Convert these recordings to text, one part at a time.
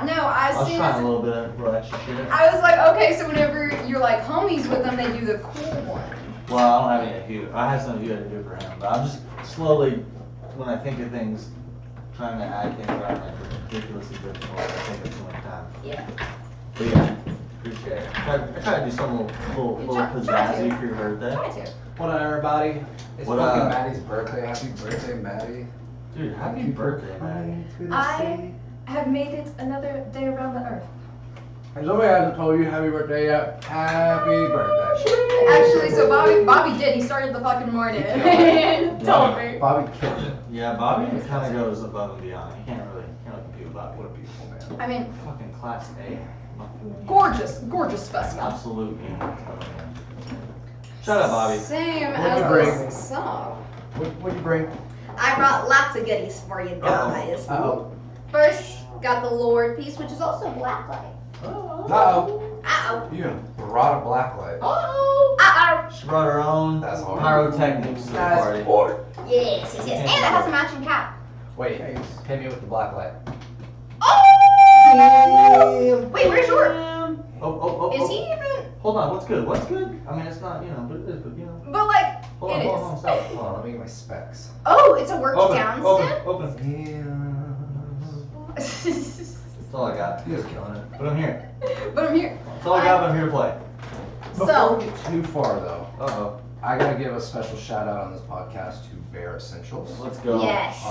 no, I was trying a little extra shit. I was like, okay, so whenever you're like homies with them, they do the cool one. Well, I don't have any of you. I have some of you to do for him, but I'm just slowly, when I think of things, trying to add things that are like ridiculously difficult. I think it's too much time. Yeah. But yeah, appreciate it. I try to do something little pizzazzy for your birthday. Try to. What up, everybody? It's What fucking up? Maddie's birthday. Happy birthday, Maddie. Dude, happy birthday, man. I have made it another day around the earth. If somebody hasn't told you happy birthday yet, happy birthday. Actually, so Bobby did. He started the fucking morning and told me. Bobby killed it. Yeah, Bobby kind of goes above and beyond. You can't really compete with Bobby. What a beautiful man. I mean, Fucking class A. gorgeous specimen. Absolute unit. Shut up, Bobby. Same What'd you bring? as the song. What'd you bring? I brought lots of goodies for you guys. Uh-oh. First, got the Lord piece, which is also blacklight. Uh-oh. Uh-oh. You brought a blacklight. Uh-oh. Uh-oh. She brought her own That's hard. pyrotechnics to the party. Yes. And it has a matching cap. Wait, hit me with the blacklight. Oh! Wait, where's yours? Oh. Is he even? Hold on, what's good? What's good? I mean, it's not, but it is good, But like, Hold on, it hold on, is. stop. Hold on, let me get my specs. Oh, it's a work down stand? Open. That's all I got. He was killing it. But I'm here. But I'm here. That's all I got, but I'm here to play. Before So, we get too far, though, Uh-oh. I gotta give a special shout out on this podcast to Bear Essentials. Let's go. yes.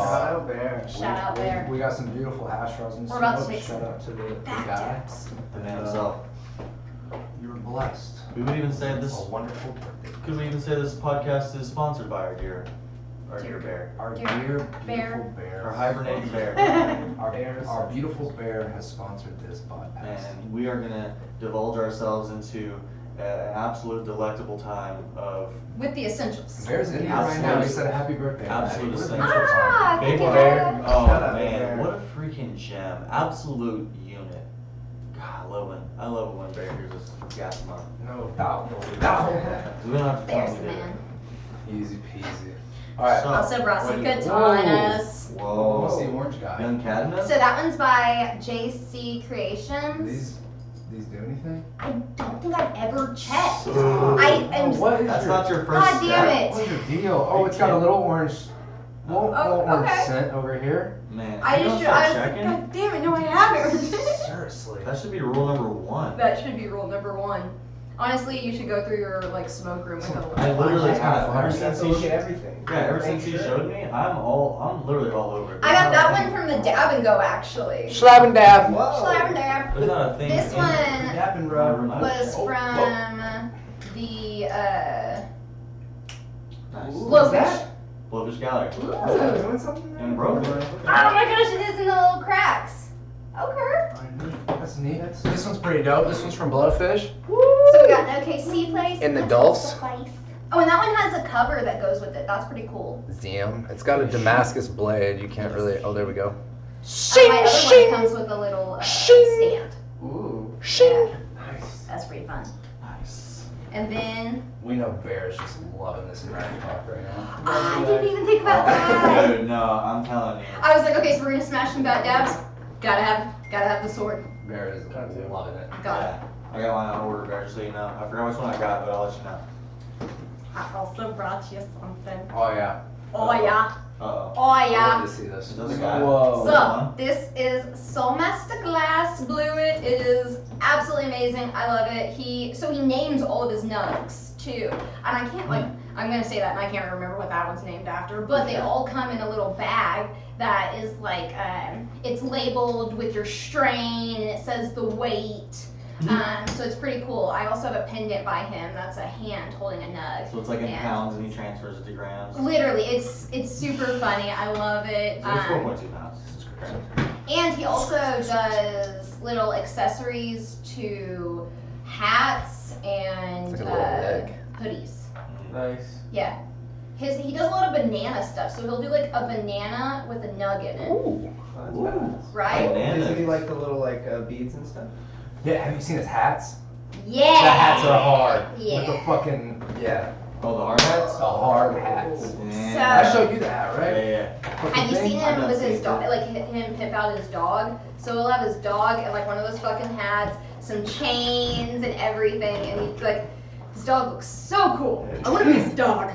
Bear. Shout out Bear. We got some beautiful hash rosin. We're about to smokes. take Shout out to the back guy. taps. The man himself. You were blessed. We would even say this, A wonderful birthday. could we even say this podcast is sponsored by our dear bear. Our Dear dear bear. beautiful bear. Our hibernating bear. Our beautiful bear has sponsored this podcast. And we are gonna divulge ourselves into an absolute delectable time of With the essentials. Bear's in here right now. He said happy birthday. Absolute Maddie. essentials. Ah, Big thank you, Bear. Dad. Oh Shout out, Big man, Bear. what a freaking gem. Absolute unit. God, I love it when Bear hears us gas him up. No doubt. We don't have to tell There's him the we did it. man. Easy peasy. Alright. So- Also brought some Whoa. katanas. What's the Whoa. orange guy? Young Cadmus? So that one's by JC Creations. These do anything? I don't think I've ever checked. So- I am. What is That's your, not your first God damn step. it. What's your deal? Oh, it's got a little orange. Little orange okay. scent over here. Man, I you just don't should. start I checking? God damn it! No, I haven't. Seriously. That should be rule number 1. That should be rule number 1. Honestly, you should go through your like smoke room with a. I literally Yeah, have fire. ever since he everything. ever since he showed me, I'm literally all over it. I got that one from the Dab and Go actually. Slab and dab. Slab and Dab. There's not a thing. This in one Dab and my rub. room I was check. from the Nice. Blowfish. Blowfish Gallery. Ooh. Doing something? And broken. Oh my gosh, it is in the little cracks. Okay. That's neat. This one's pretty dope. This one's from Blowfish. So we got an OKC place. In the That's Dulce? the place. Oh, and that one has a cover that goes with it. That's pretty cool. Zam. It's got a Damascus blade. You can't really. Oh, there we go. My other one comes with a little stand. Ooh. Yeah, Nice. that's pretty fun. Nice. And then We know Bear's just loving this American talk right now. I didn't even think about that. Dude, no, I'm telling you. I was like, okay, so we're gonna smash some bat dabs. Gotta have the sword. Bear is loving it. Got it. Yeah, I got mine on order, Bear, so you know. I forgot which one I got, but I'll let you know. I also brought you something. Oh yeah. Oh yeah. Uh-oh. Oh I yeah. wanted to see this. Another guy. Whoa. So this is Soul Master Glass Blew It. It is absolutely amazing. I love it. He names all of his nugs too, and I can't I'm gonna say that and I can't remember what that one's named after, but they all come in a little bag that is like it's labeled with your strain and it says the weight. So it's pretty cool. I also have a pendant by him that's a hand holding a nug. So it's like in And pounds and he transfers it to grams. literally, it's super funny. I love it. So it's 4.2 pounds. It's crazy. And he also does little accessories to hats and It's like a little leg. hoodies. Nice. Yeah. He does a lot of banana stuff, so he'll do like a banana with a nug in it. Ooh. Oh, that's Ooh. badass. Right? Banana. Does he like the little beads and stuff? Yeah. Have you seen his hats? Yeah. The hats are hard. Yeah. With the fucking yeah. Oh, the hard hats? The hard hats. Yeah. I showed you the hat, Yeah, right? yeah. Fucking Have you thing? seen I him done with his seen dog? it. Like him pimp out his dog. So he'll have his dog and like one of those fucking hats, some chains and everything, and he's like, his dog looks so cool. I want to be his dog.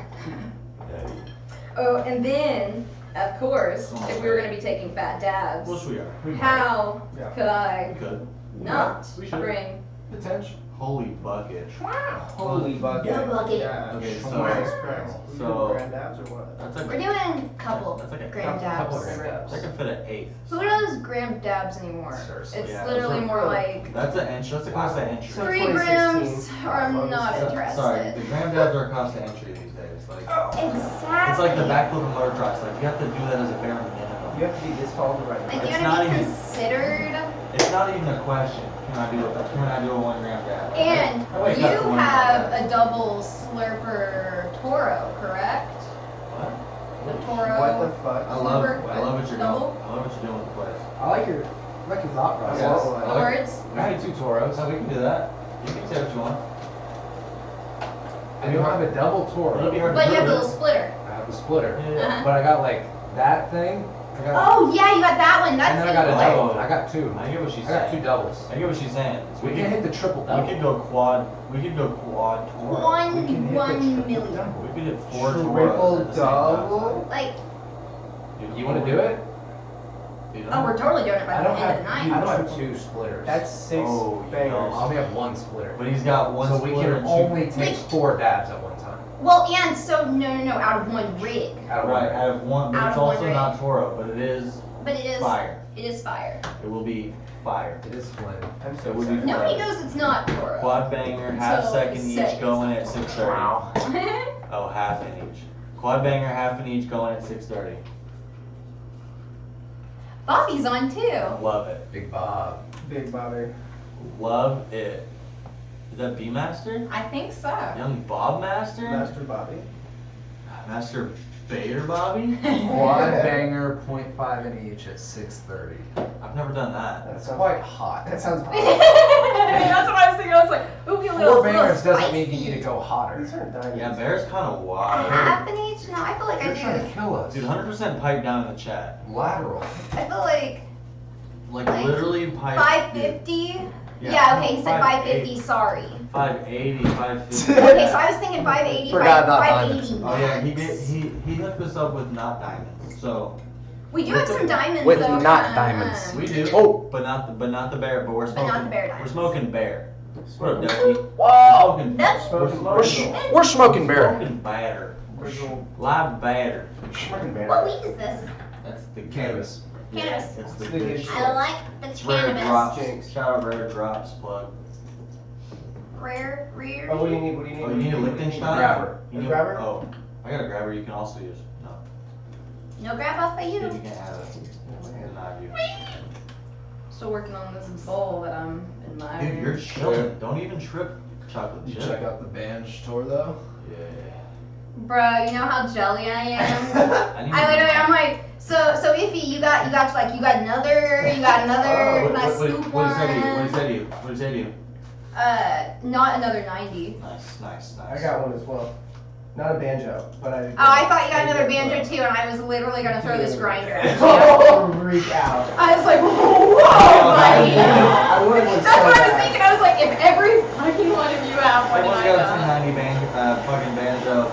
Oh, and then of course, if we were gonna be taking fat dabs, Of course we are. how Yeah. could I We could. not We should. bring? Potential. Holy bucket. Holy bucket. The bucket. Yeah. Okay, Jesus so- Christ. We so- doing granddabs or what? That's like We're doing a couple That's like a gram Couple dabs. gram dabs. that can fit an eighth. Who does gram dabs anymore? Seriously. It's Yeah, literally those are- more like That's an entry. That's a cost of entry. So- 3 grams. I'm not interested. Sorry, the gram dabs are a cost of entry these days. Like Exactly. it's like the backflip and lower drops. Like you have to do that as a bare minimum. You have to be this tall to ride. Like It's you not gotta be even- considered. It's not even a question. Can I do a 1 gram dab? And I wake up to you 1 gram have dab. a double slurper Toro, correct? What? The Toro. What the fuck? I love Slurper what you're doing. double? I love what you're doing with the place. I like your thought process. I want one. I like- Words. I had 2 Toros. So we can do that. You can say what you want. I don't have a double Toro. It'll be hard But to you have the prove little splitter. I have a splitter. Yeah. Uh-huh. But I got like that thing. I got, Oh yeah, you got that one. That's and then I got a the double. Oh. I got 2. I get what she's I got 2 saying. doubles. I get what she's saying. We can hit the triple We double. could go quad. We could go quad Toro. one We can hit the 1 triple million. double. We could hit 4 Triple Toros at the same double? Like, time. You want to do it? oh, we're totally doing it by I the don't end of have. the I night. don't have 2 splitters. That's 6 Oh, you bangers. I only have 1 splitter. But he's got one So we splitter can and only two. take 4 dabs at one time. Well, and so no, out of one rig. Out of Right, one. out of one, but Out it's of one also rig. not Toro, but it is But it is fire. It is fire. It will be fire. It is splendid. I'm so It would be excited. Nobody knows it's not Toro. Quad banger, half Until second you say each, going at 6:30. Oh, half an each. Quad banger, half an each, going at 6:30. Bobby's on too. Love it. Big Bob. Big Bobby. Love it. Is that B Master? I think so. Young Bob Master? Master Bobby. Master Bader Bobby? Quad banger, 0.5 in each at 6:30. I've never done that. That That's sounds quite hot. That sounds hot. That's what I was thinking. I was like, ooh, a little 4 bangers doesn't spicy. mean you need to go hotter. These aren't diamonds. Yeah, Bear's kind of wild. Half an each? No, I feel like You're trying I to kill us. Dude, 100% pipe down in the chat. Lateral. I feel like Like Like, literally pipe. 550. Yeah, okay, he said 550. Sorry. 580, 550. Okay, so I was thinking 580. Forgot about 580 Oh yeah, max. he hooked us up with not diamonds. So We do have some diamonds With though. not diamonds. we do. Oh. But not the bear. But we're But smoking. not the bear We're diamonds. smoking bear. What up, Ducky? Whoa! Smoking. That's- We're smoking. We're smoking bear. Smoking batter. Original Live batter. Schmucking bear. What weed is this? That's the Cannabis. Yeah, Cannabis. it's the It's the good good shit. I like the Rare cannabis. drops. Jinx. Shout out Rare Drops plug. Rare. Oh, what do you need? What do you need? Oh, you need a Liechtenstein? Grabber. You A need- grabber? Oh, I got a grabber you can also use. No. No grab off by You you. can't have it. Denied you. Still working on this bowl that I'm admiring. Dude, you're chilling. Don't even trip chocolate You chip. check out the Banj tour though? Yeah. Bro, you know how jelly I am. I need I literally, I'm like, so Iffy, you got another, Oh, can I what scoop does that do? What one? does that do? What does that do? Not another 90. Nice. I got one as well. Not a banjo, but I. Oh, I thought you got another banjo too, and I was literally gonna throw this grinder at you. Oh, freak out. I was like, whoa, buddy. I would have That's what I was thinking. I was like, if every fucking one of you have one, Someone's and I got a don't. 290 fucking banjo,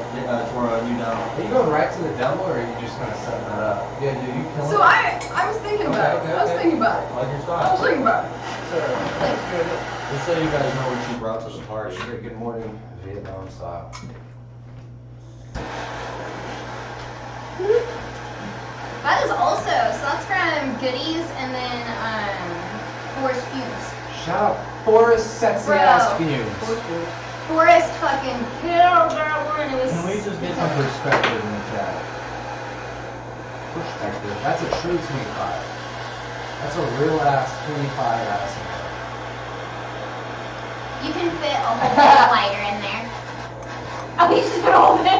Toro, you know. Are you going right to the double or are you just kind of setting that up? Yeah, dude, you So killing I was thinking about it. I was thinking about it. I like your I was style. thinking about it. Just so you guys know what you brought to the party. Good morning, Vietnam style. That is also, so that's from Goodies and then Forest Fumes. Shout out Forrest sexy Bro. ass fumes. Forest fucking killed that one. It was. Can we just get some perspective in the chat? Perspective. That's a true 25. That's a real ass 25 ass. You can fit a whole bit of lighter in there. Oh, you just put a whole bit.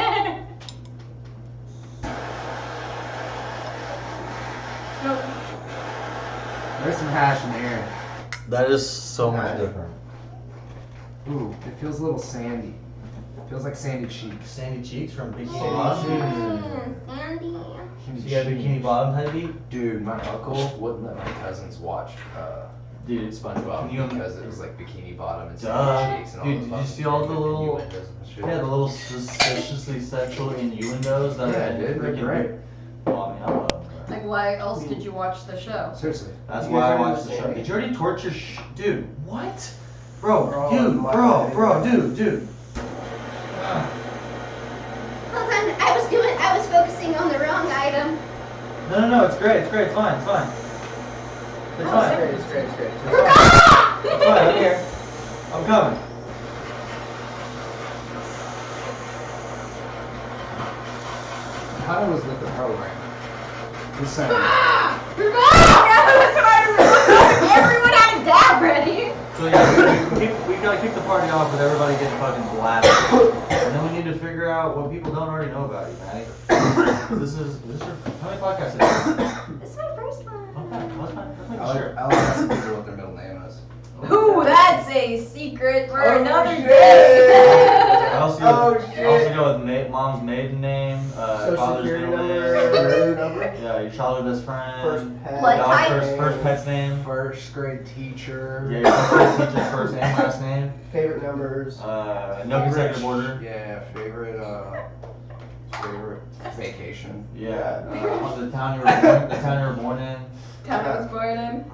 There's some hash in here. That is so much different. Ooh, it feels a little sandy. Feels like Sandy Cheeks. Sandy Cheeks from Bikini Sandy Bottom. Andy. So you got Bikini Bottom type beat? Dude, my uncle wouldn't let my cousins watch Dude, SpongeBob can you because it was like Bikini Bottom and Duh. Sandy Cheeks and all Dude, those did you fucking see all the little- innuendos and shit. yeah, the little suspiciously sexual innuendos that Yeah, are dude, they're freaking great. Well, I mean, I love them. Like, why else did you watch the show? Seriously. That's You why guys I are watched the show. understanding. Did you already torture dude, what? Bro, Bro, dude, my bro, God. dude. Hold on, I was focusing on the wrong item. No, it's great, it's fine. It's fine. It's great. It's fine, I'm here. I'm coming. How was with the program? Just saying. Everyone had a dab ready. So yeah, we gotta kick the party off with everybody getting fucking blasted. And then we need to figure out what people don't already know about you, man. Is this your, how many podcasts is This is my first one. Okay, that's fine. Let's make I sure. like asking people what their middle name is. Ooh, that's a secret for Oh, another shit. day. I also, Oh, I also go with mom's maiden name, Social father's security middle number. name, yeah, your childhood best friend, First pet. Blood dog's type. first pet's name, First grade teacher. yeah, your first grade teacher's first and last name, Favorite numbers. no consecutive order, Yeah, favorite vacation. yeah, the town you were born in, Town I was born in.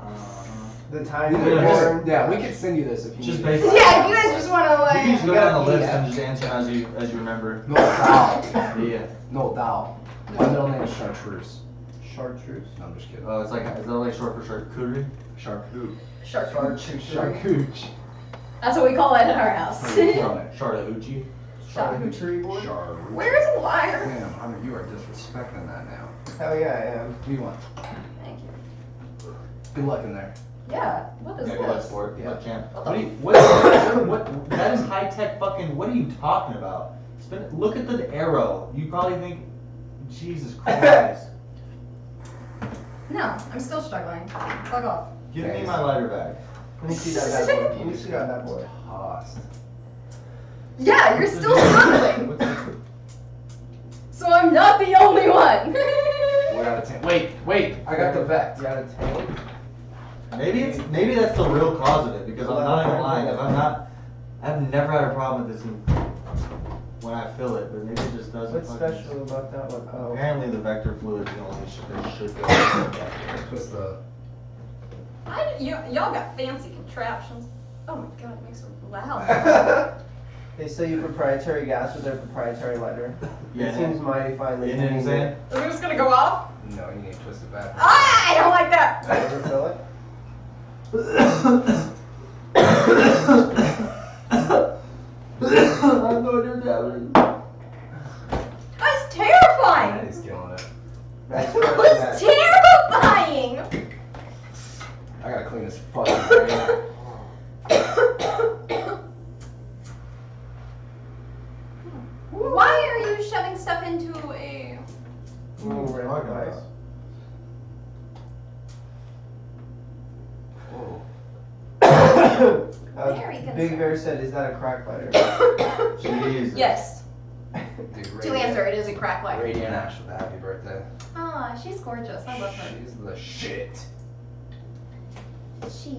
The time Yeah, you were just- born. Yeah, we could send you this if you just need based. it. Yeah, if you guys just want to You can just like. go down the list Yeah. and just answer as you remember. No Dow. Yeah. No Dow. My middle name is Chartreuse. Chartreuse. No, I'm just kidding. Oh, it's like, is that like short for charcuterie? Charcuterie. Shark. Charcuterie. That's what we call it in our house. Charcuterie? Charcuterie board. Charcuterie. Where's the wire? Damn, you are disrespecting that now. Hell yeah, I am. What do you want? Thank you. Good luck in there. Yeah. What is Yeah, go this? for it. Yeah. What champ? What What the- do you, what, that is high tech fucking, what are you talking about? Look at the arrow. You probably think, Jesus Christ. No, I'm still struggling. Fuck off. Give me my lighter back. Let me see that bad boy. Let me see that bad boy. Tossed. Yeah, you're still struggling. What's this? So I'm not the only one. We're out of 10. Wait, I got the vet. You got a tank? Maybe that's the real cause of it, because I'm not even lying. I've never had a problem with this when I fill it, but maybe it just doesn't. What's fucking- special about that one? Oh. Apparently the vector fluid is the only shit that should go in the vector. What's the... Y'all got fancy contraptions. Oh my god, it makes it loud. They sell you proprietary gas with their proprietary lighter. Yeah, It seems mighty finely. You know what I'm saying? Is it just gonna go off? No, you need to twist it back. Ah, I don't like that. Overfill it. I have no idea what's happening. That's terrifying. Yeah, he's killing it. Nice That work, was Matt. terrifying. I gotta clean this fucking brain. Why are you shoving stuff into a... Ooh, red Talking about. device. Whoa. Very good, Big sir. Bear said, "Is that a crack lighter?" Jesus. Yes. Dude, To answer, it is a crack lighter. Radiant Ash with a happy birthday. Ah, she's gorgeous. I love her. She's the shit. She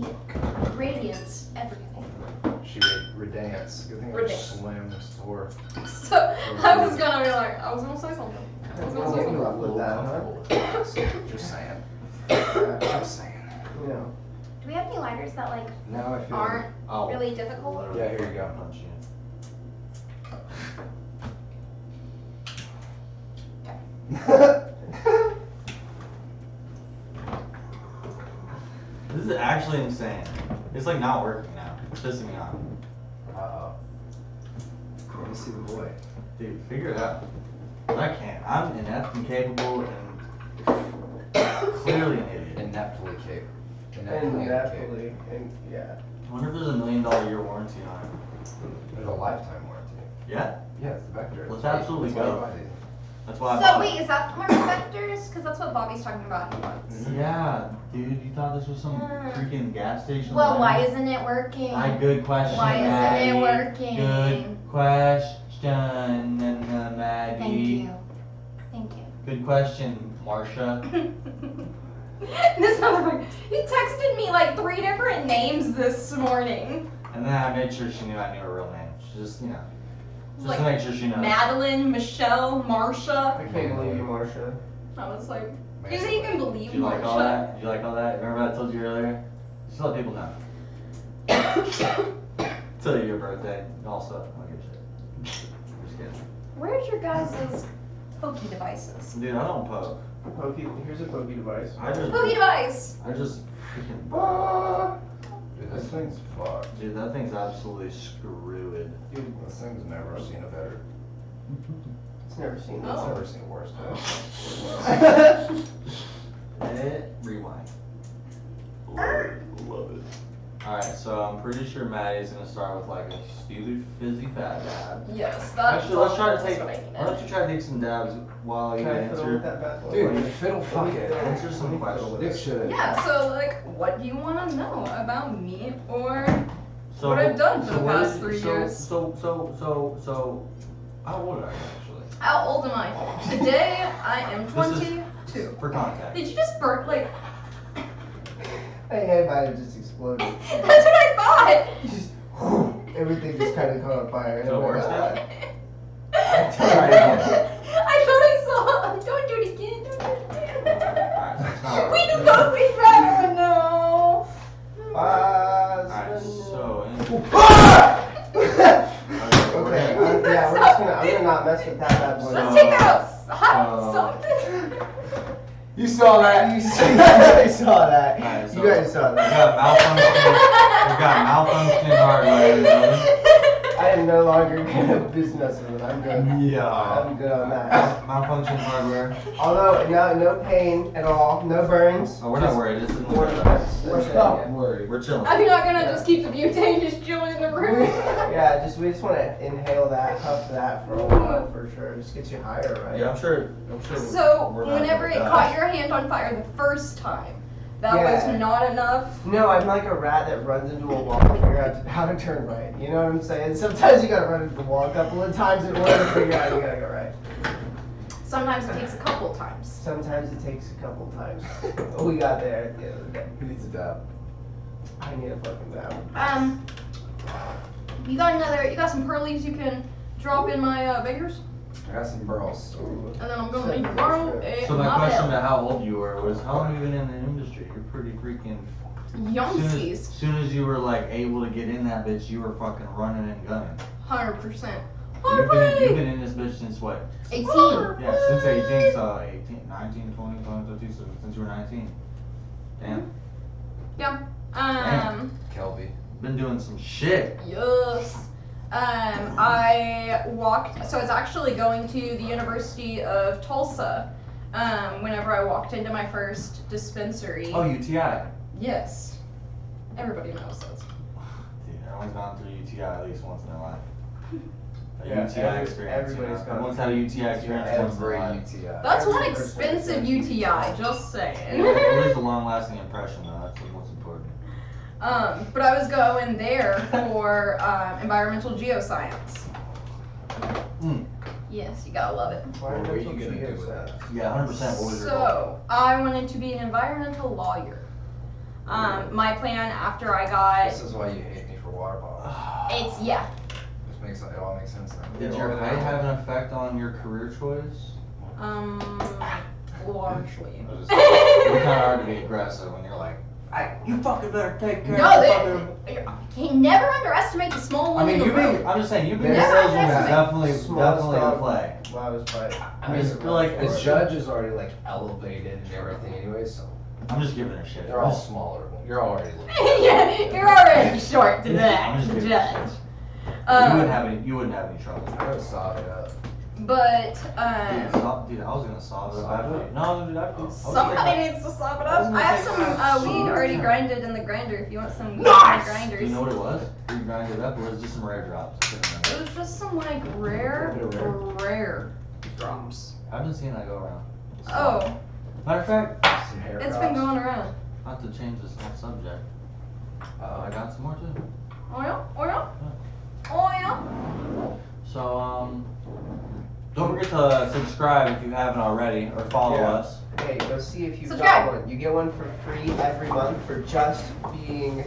radiates everything. She redance. Good thing I Redance. just slammed this door. So I was gonna be like, I was gonna say something. I was gonna say something. Rough with that, huh? Just saying. Yeah, Just saying. you know. Do we have any lighters that like Now I feel aren't Oh. really difficult? Yeah, here you go. Punch you. This is actually insane. It's like not working now. It's pissing me off. Uh-oh. Let me see the boy. Dude, figure it out. I can't. I'm inept, incapable, and clearly an idiot. Ineptly capable. And naturally, and yeah. I wonder if there's $1 million a year warranty on it. There's a lifetime warranty. Yeah? Yeah, it's the Vector. Let's That's why- absolutely that's why go. you buy these. That's why I So bought wait, it. is that more vectors? Because that's what Bobby's talking about. He wants. Yeah, dude, you thought this was some freaking gas station? Well, why lighter? isn't it working? Good question. Why isn't it Maddie. working? Good question. question, Maddie. Thank you. Thank you. Good question, Marsha. This sounds like he texted me like 3 different names this morning. And then I made sure she knew I knew her real name. She just, you know, just Like to make sure she knows. Madeline, Michelle, Marsha. I can't believe you, Marsha. I was like, you say you can believe Did you like all Marsha? that? Did you like all that? Remember I told you earlier? Just let people know. Tell you your birthday. Also, I don't give a shit. Just kidding. Where's your guys' pokey devices? Dude, I don't poke. Here's a pokey device. Pokey device! I just freaking. Dude, this thing's fucked. Dude, that thing's absolutely screwed. Dude, this thing's never seen a better. It's never seen It's this. Oh. never seen a worse Rewind. Love it. Alright, so I'm pretty sure Maddie's gonna start with like a fizzy fat dab. Yes, that's Actually, let's try to take. what I Why don't you try to take some dabs while you Can I fiddle with answer? that bad boy? Dude, fiddle fuck it. Answer some questions. Dick shit. Yeah, so like, what do you want to know about me or So, what I've done for the what past is- 3 so- years? So, how old are you actually? How old am I? Today, I am This is- 22. For context. Did you just burp like? Hey, might have just exploded. That's what I thought. Just, everything just kind of caught on fire. And So I'm like, worse "Ah." Try it again. I thought I saw. Don't do it again. Don't do it again. Alright, so it's not We worse. can both be better. No. Alright, so. Okay, yeah, I'm gonna not mess with that bad boy. Let's take out so- something. You saw that? You saw that. Alright, so You guys saw we that. got malfunctioning hardware. I am no longer gonna business with it. I'm good. Yeah. I'm good on that. Malfunction hardware. Although no pain at all, no burns. Oh, we're not worried. This isn't We're Stop worried. We're chilling. I'm not gonna just keep the butane just chilling in the room. Yeah, we just want to inhale that, puff that for a while for sure. Just get you higher, right? Yeah, I'm sure. So we're not whenever it gonna caught die. your hand on fire the first time, that Yeah. was not enough. No, I'm like a rat that runs into a wall to figure out how to turn right. You know what I'm saying? Sometimes you gotta run into the wall a couple of times in order to figure out you gotta go right. Sometimes it takes a couple times. Sometimes it takes a couple times. But we got there at the end of the day. Who needs a dab? I need a fucking dab. You got some pearlies you can drop in my fingers, I got some pearls. and then I'm gonna need to borrow a So my question bell. to how old you were was how long have you been in the industry? You're pretty freaking. Youngsies, Soon as you were like able to get in that bitch, you were fucking running and gunning. 100%. You've been in this bitch since what? 18. Yeah, since 18, so 18, 19, 20, 22, so since you were 19. Damn. Yeah. Kelby. Been doing some shit. Yes. I walked, so I was actually going to the University of Tulsa whenever I walked into my first dispensary. Oh, UTI. Yes. Everybody knows that. Dude, everyone's gone through UTI at least once in their life. A Yeah, UTI experience. everybody's gone Everyone's had a UTI experience once in their Every life. UTI. That's one 100% expensive UTI, just saying. It leaves a long-lasting impression, though. That's the most important. But I was going there for environmental geoscience. Mm. Yes, you gotta love it. Why What were you don't gonna use do with that? Yeah, 100%. What was your goal? So, I wanted to be an environmental lawyer. My plan after I got, This is why you hate me for water bottles. it's, yeah. It all makes sense now. Did your height have an effect on your career choice? Largely. It's kind of hard to be aggressive when you're like, hey, you fucking better take care No, of the they, fucking... you can never underestimate the small one I mean, in the room. I'm just saying, you being a Never salesman is underestimate. definitely a play. Well, I was probably. I mean, I feel like The judge is already like elevated and everything anyway, so I'm just giving her shit. they're all smaller. You're already Yeah, you're already short to I'm that, just kidding. judge. You wouldn't have any trouble. I would saw it up. But, Dude, I was gonna solve it after you. No, I was gonna do that. I was gonna somebody take needs to slap it I was up. gonna I have take some my weed shit. already grinded in the grinder if you want some weed Nice! in the grinders. Do you know what it was? You grinded it up, or was it just some rare drops? I couldn't It remember. was just some like rare drops. I've been seeing that go around. Oh, Matter of fact, Some hair it's drops. been going around. not to change this whole subject. I got some more too. Oh yeah? Oh yeah? Oh yeah? So, forget to subscribe if you haven't already, or follow Yeah. us. Hey, go see if you've Subscribe. got one. You get one for free every month for just being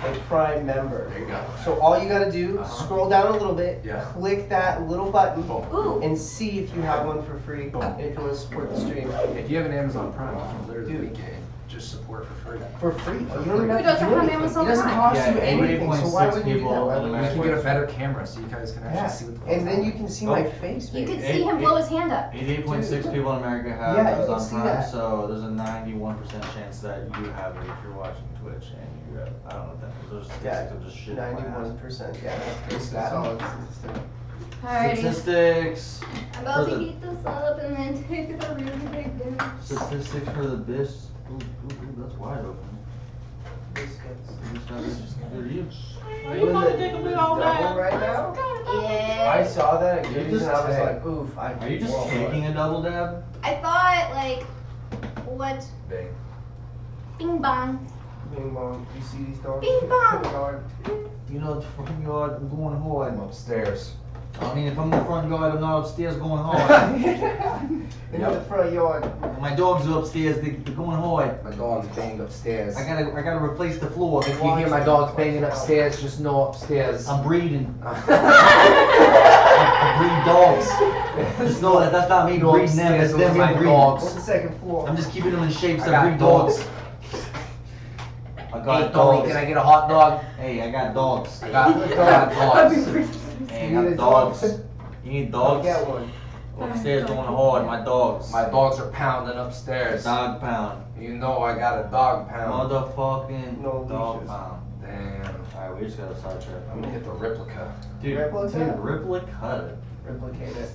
a Prime member. There you go. So all you gotta do, scroll down a little bit, Yeah. click that little button, Ooh. and see if you have one for free. And if you want to support the stream If you have an Amazon Prime, you can literally Dude. get just support for free. for free. You don't even Who have to doesn't do have anything. Amazon It doesn't Prime? cost Yeah, you anything. So why 88.6 would you do people that? Why in would We you can get a better camera so you guys can actually Yeah. see what the And then you can see my face. You baby. could see him blow his hand up. 88.6 people in America have Yeah, you can Amazon see Prime, that. so there's a 91% chance that you have it if you're watching Twitch and you have, I don't know what that is. Those Yeah, statistics are just shit. in my ass. 91%. Yeah, that's a solid statistic. Alrighty. Statistics. I'm about for to the- heat this up and then take a really big dip. Statistics for the bitch. Ooh, that's wide open. Biscuits. They're huge. Are you about to take a big old double right now? Yeah. I saw that at You Goodies just and I was take- like, oof. Are you just taking a double dab? I thought, like, what? Bang. Bing bong. Bing bong. You see these dogs? Bing bong. Dog. You know, the front yard, I'm going hard. I'm upstairs. I mean, if I'm in the front yard, I'm not upstairs going hard. In the front yard. My dogs are upstairs, they're going hard. My dog's banged upstairs. I gotta replace the floor. If you hear my dogs banging upstairs, just know upstairs. I'm breeding. I breed dogs. Just know that that's not me Go breeding them, upstairs that's them with my breeding. dogs. What's the second floor? I'm just keeping them in shapes I that got breed dogs. dogs. I Hey, got Tony, dogs. can I get a hot dog? Hey, I got dogs. I got dogs. Hey, You I need a got dogs. dog? You need I'll dogs? get one. Upstairs going hard, my dogs. My dogs are pounding upstairs. Dog pound. You know I got a dog pound. Motherfucking No dog leashes. pound. Damn. Alright, we just got a sidetrack. I'm gonna hit the replica. Dude, Replica? dude, replicate it. Replicate it.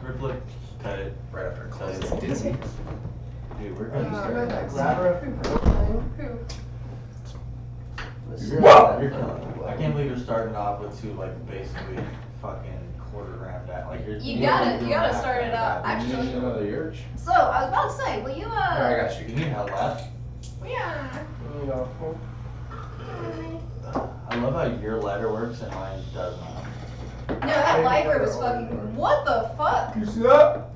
Replicate it. Right after it Tell you closes. that. Dizzy. Dude, we're You gonna still start got that next. grabber up your throat thing? Who? You're killing it. I can't believe you're starting off with two, like, basically fucking quarter gram that. Like, you're. You you're gotta- doing you gotta half start it gram up. that. Actually- You need another urge? So, I was about to say, will you, Here, I got You you. need help, lad. Yeah. You know. I love how your letter works and mine does not. No, that lifer was fucking, what the fuck? You see that?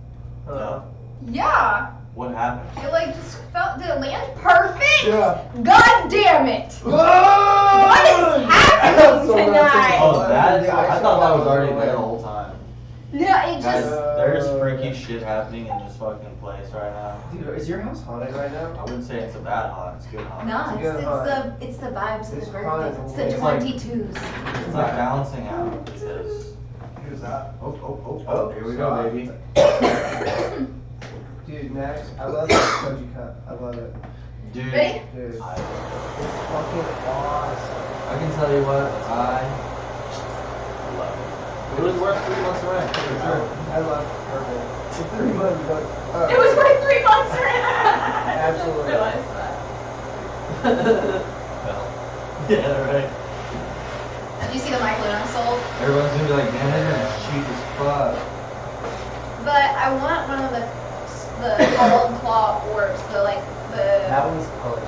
No. Yeah. What happened? It like just felt, did it land perfect? Yeah. God damn it. What What is happening tonight? Oh, that? I thought that was already there the whole time. No, it Guys, just, there's freaky shit happening in this fucking place right now. Dude, is your house haunted right now? I wouldn't say it's a bad haunt, it's good haunt. no, It's a good it's the vibes of It's the fun. birthday. It's the It's like- 22s. It's like balancing out. It is. Who's that? Oh, here we go, baby. Dude, next. I love that Koji cup. I love it. Dude, Ready? Dude. It's I fucking awesome. can tell you what, I love it. It was worth 3 months of rent, for sure. I love purple. For 3 months, but, It was worth 3 months rent. Absolutely. I just realized that. Yeah, right. Did you see the microphone I sold? Everyone's gonna be like, man, they're cheap as fuck. But I want one of the gold claw orbs, the That one's color.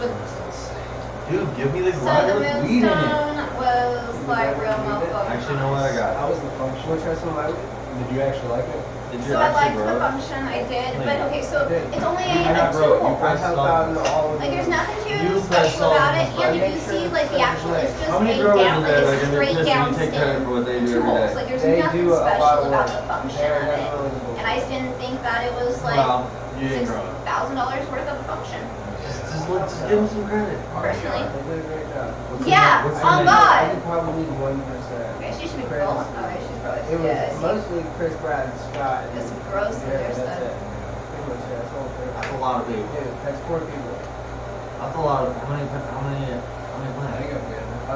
Dude, give me the So grinder the with weed in it. moonstone was like real motherfucker. Actually, you know what I got? That was the function. Which has some of my Did you actually like it? Did you So I actually liked grow the it? function, I did, but Like, okay, so I did. it's only I a got two broke. You hole. I helped out in all of Like there's them. nothing You too press special about it, salt. and you Make can sure see it's like the actual, right. it's just How many a growers down, are there like that a can straight just down take credit stem. for what they do Two every holes, day? like there's They nothing do a lot special of about work. the function They're of it. definitely the And I just didn't think that it was like Well, you didn't grow it. $1,000 worth of function, Just give them some credit. personally. They did a great job. Yeah, what's on the name? I God. could probably 1%. Okay, she should be Chris. cool. Okay, she's probably, It was yeah, see, mostly Chris, Brad, and Scott. and it's gross that Jared, there's that's the, it. Pretty much, yeah, that's all three. That's a lot of people. Dude, that's 4 people. That's a lot of, how many I plants? think I'm good. 4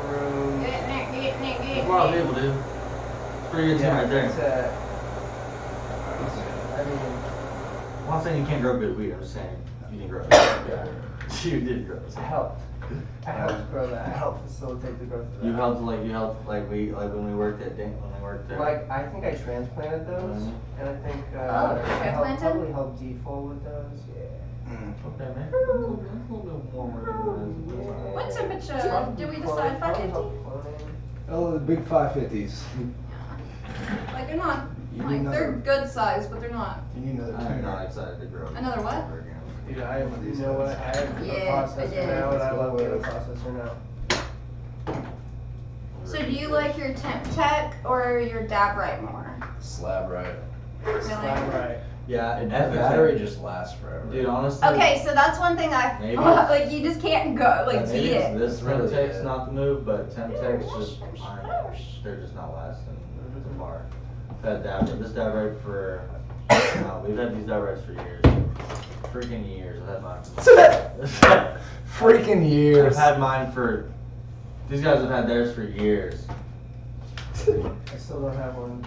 rooms. That's a lot of people, dude. It's pretty good team right there. That's it. I mean, I'm not saying you can't grow good weed, I'm just saying you can grow it. Yeah. You did grow it. I helped. I helped grow that. I helped facilitate the growth of that. You helped when we worked at when we worked there. Like, I think I transplanted those, and I think Oh, I transplanted? probably helped default with those. Yeah. Okay, man. It's a little bit warmer than it is. what temperature did we decide, 550? Oh, the big 550s. Like, they're not You need Like, they're another. good size, but they're not. You need another I'm not tuner. excited to grow. Another what? again. Dude, you know what? I have Yeah, a I processor did. now, and I love getting a processor now. So do you like your temp tech or your dab right more? Slab right. Really? Right. Yeah, And that battery just lasts forever. Dude, honestly. Okay, so that's one thing I Maybe. like. You just can't go like maybe beat it's it. this Really Temtech's is. not the move, but Temtech's just aren't. They're just not lasting the bar. I've had this dab right for. We've had these dab rights for years. Freaking years. I've had mine. Freaking years. I've had mine for. These guys have had theirs for years. I still don't have one.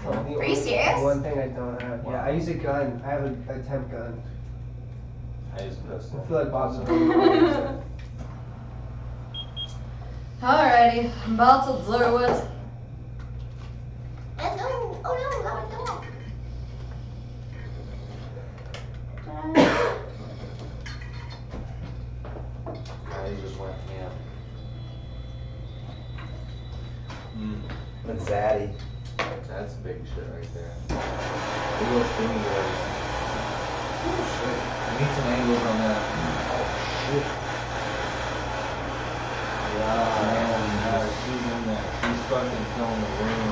Are you serious? One thing I don't have. Yeah, I use a gun. I have a temp gun. I use I pistol. feel like Bob's a Alrighty, I'm about to do it. Let's go. Oh no, that was wrong. I just went ham. But Zaddy. That's big shit right there. Big old spinny blades. I need some angles on that. Yeah, man, she's in there. She's fucking filling the room.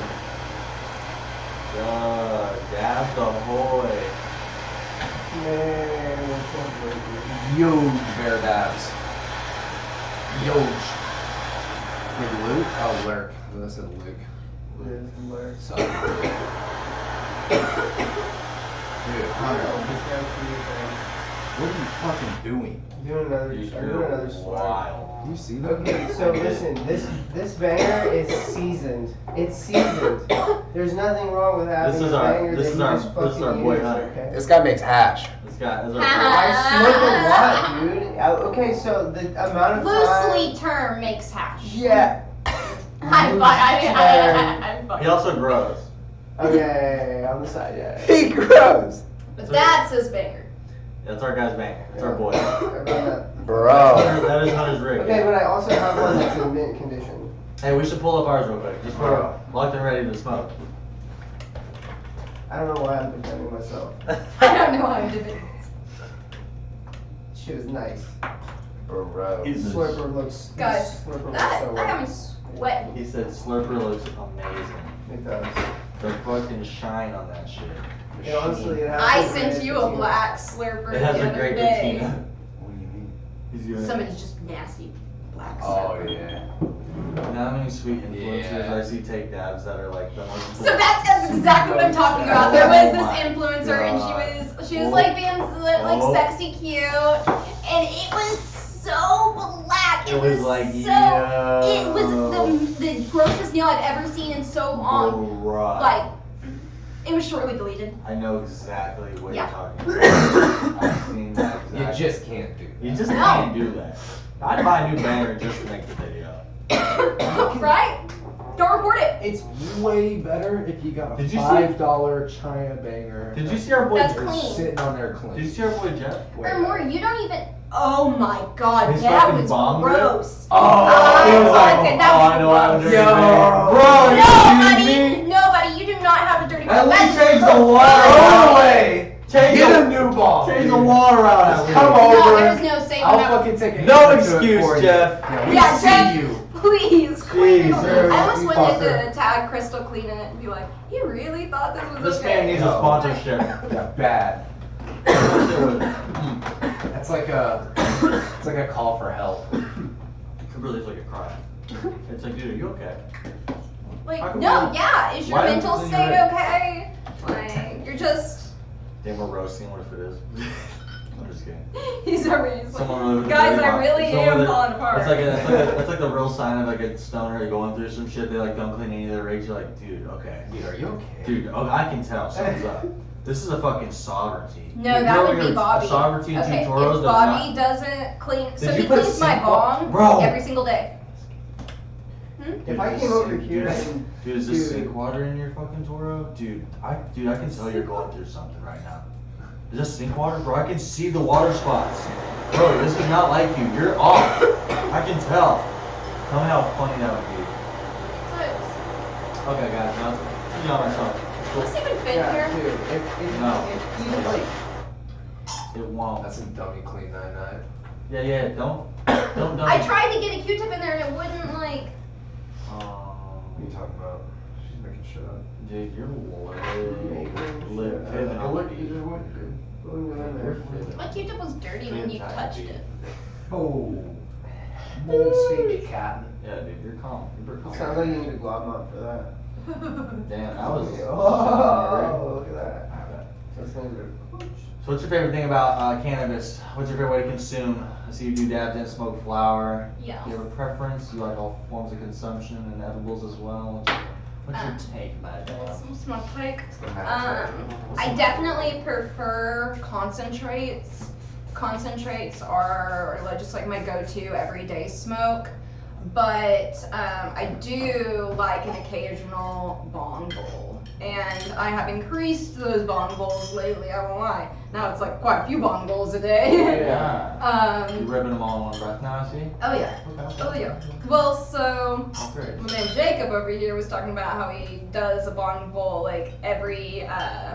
Dab the hoy. Man, that's so great, dude. Huge bear dabs. Huge. Wait, Luke? Oh, Lurk. I said Luke. Liz and Blair. So. Dude, Hunter, what are you fucking doing? Doing another. I'm doing another swipe. Wild. Do you see that? Okay, so listen, this banger is seasoned. It's seasoned. There's nothing wrong with having This is a our- banger this that is you our- just this is fucking our boy use, Hunter. okay? This guy makes hash. This guy is our. I smoke a lot, dude. Okay, so the amount of time. Loosely term makes hash. Yeah. I'm fine. He also grows. Okay, on the side, yeah. He grows. But that's his banger. That's our guy's banger. It's our boy. About that. Bro. That is Hunter's rig. Okay, but I also have one that's in mint condition. Hey, we should pull up ours real quick. Just for locked and ready to smoke. I don't know why I'm defending myself. I don't know how I did it. Shit is nice. Bro. He's Slurper looks. Guys, Slurper looks That so got well. me sweating. He said Slurper looks amazing. It does. The fucking shine on that shit. It honestly, it has I a sent great you a patina. black slurper It has the a other great day. patina. What do you mean? He's doing Somebody's just nasty black Oh, slurper. yeah. Now how many sweet influencers Yeah. I see take dabs that are like the most. So that's exactly what I'm talking about. There was Oh this my influencer God. and she was like being like Oh. sexy cute, and it was so black. It was like, so. yo. It was the grossest nail I've ever seen in so long. Right. Like, it was shortly deleted. I know exactly what Yeah. you're talking about. I've seen that exactly. You just can't do that. You just No. can't do that. I'd buy a new banger just to make the video. Right? Don't report it. It's way better if you got a Did you see- $5 China banger. Did you see our boy? That's It's clean. sitting on there clean. Did you see our boy Jeff? Or more, you don't even. Oh my god, His that fucking was bong rip? gross. Oh, He was like, fucking- oh, that was I know I'm gross. dirty. Yo. Man. Bro, are you kidding me? Nobody, you do not have a dirty At bong. least That's change the gross. water. No way! Change Get the- a new ball. Change dude. the water out. at least. Come No, over. there's no saving I'll that. fucking take a No hit to it excuse, for you. Jeff. Yeah, we Yeah, see Jeff. you. Please, clean it. Jesus. I almost You wanted fucker. to tag Crystal clean it and be like, you really thought this was This okay? man needs a No. sponsorship. Yeah, bad. It That's like it's like a call for help. really is like a cry. It's like, dude, are you okay? Like, How come no, you- yeah, is your why mental isn't your state head- okay? Like, you're just, Damn, we're roasting. What if it is? I'm just kidding. he's already like, Someone with a guys, dirty I mouth. really Someone am with a- falling apart. That's like the real sign of like a stoner going through some shit. They like don't clean any of their rigs. You're like, dude, okay. Dude, are you okay? Dude, oh, I can tell something's up. This is a fucking sovereignty. No, You that know would you're be Bobby. A sovereignty and Okay, two toros if that Bobby are not. doesn't clean, so Did he you put a cleans my sink ball- bong Bro. every single day. If I came over here and Dude, is this Dude. sink water in your fucking Toro? Dude, I can tell you're going through something right now. Is this sink water? Bro, I can see the water spots. Bro, this is not like you. You're off. I can tell. Tell me how funny that would be. Okay, guys, now, you know myself. Does this even fit Yeah, here? dude. No. If even like, It won't. That's a dummy clean 99. Yeah, don't. I tried to get a Q-tip in there and it wouldn't like. What are you talking about? She's making shit up. Dude, you're lit. It wouldn't good. You're fibbing. My Q-tip was dirty when you touched it. Oh. Bold speak, Captain. Yeah, dude, you're calm. You're calm. sounds like you need a glove mop for that. Damn, that was. Oh, look at that. Those things are. So what's your favorite thing about cannabis? What's your favorite way to consume? I see you do dabs and smoke flower. Yeah. Do you have a preference? Do you like all forms of consumption and edibles as well? What's your take, Mad Dab? What's my take? It's the match. I definitely prefer concentrates. Concentrates are like, just like my go-to everyday smoke, but I do like an occasional bong bowl, and I have increased those bong bowls lately. I won't lie. Now it's like quite a few bong bowls a day. Yeah. You ripping them all in one breath now, I see? Oh yeah. Okay. Oh yeah. Well, so Oh, great. my man Jacob over here was talking about how he does a bong bowl like every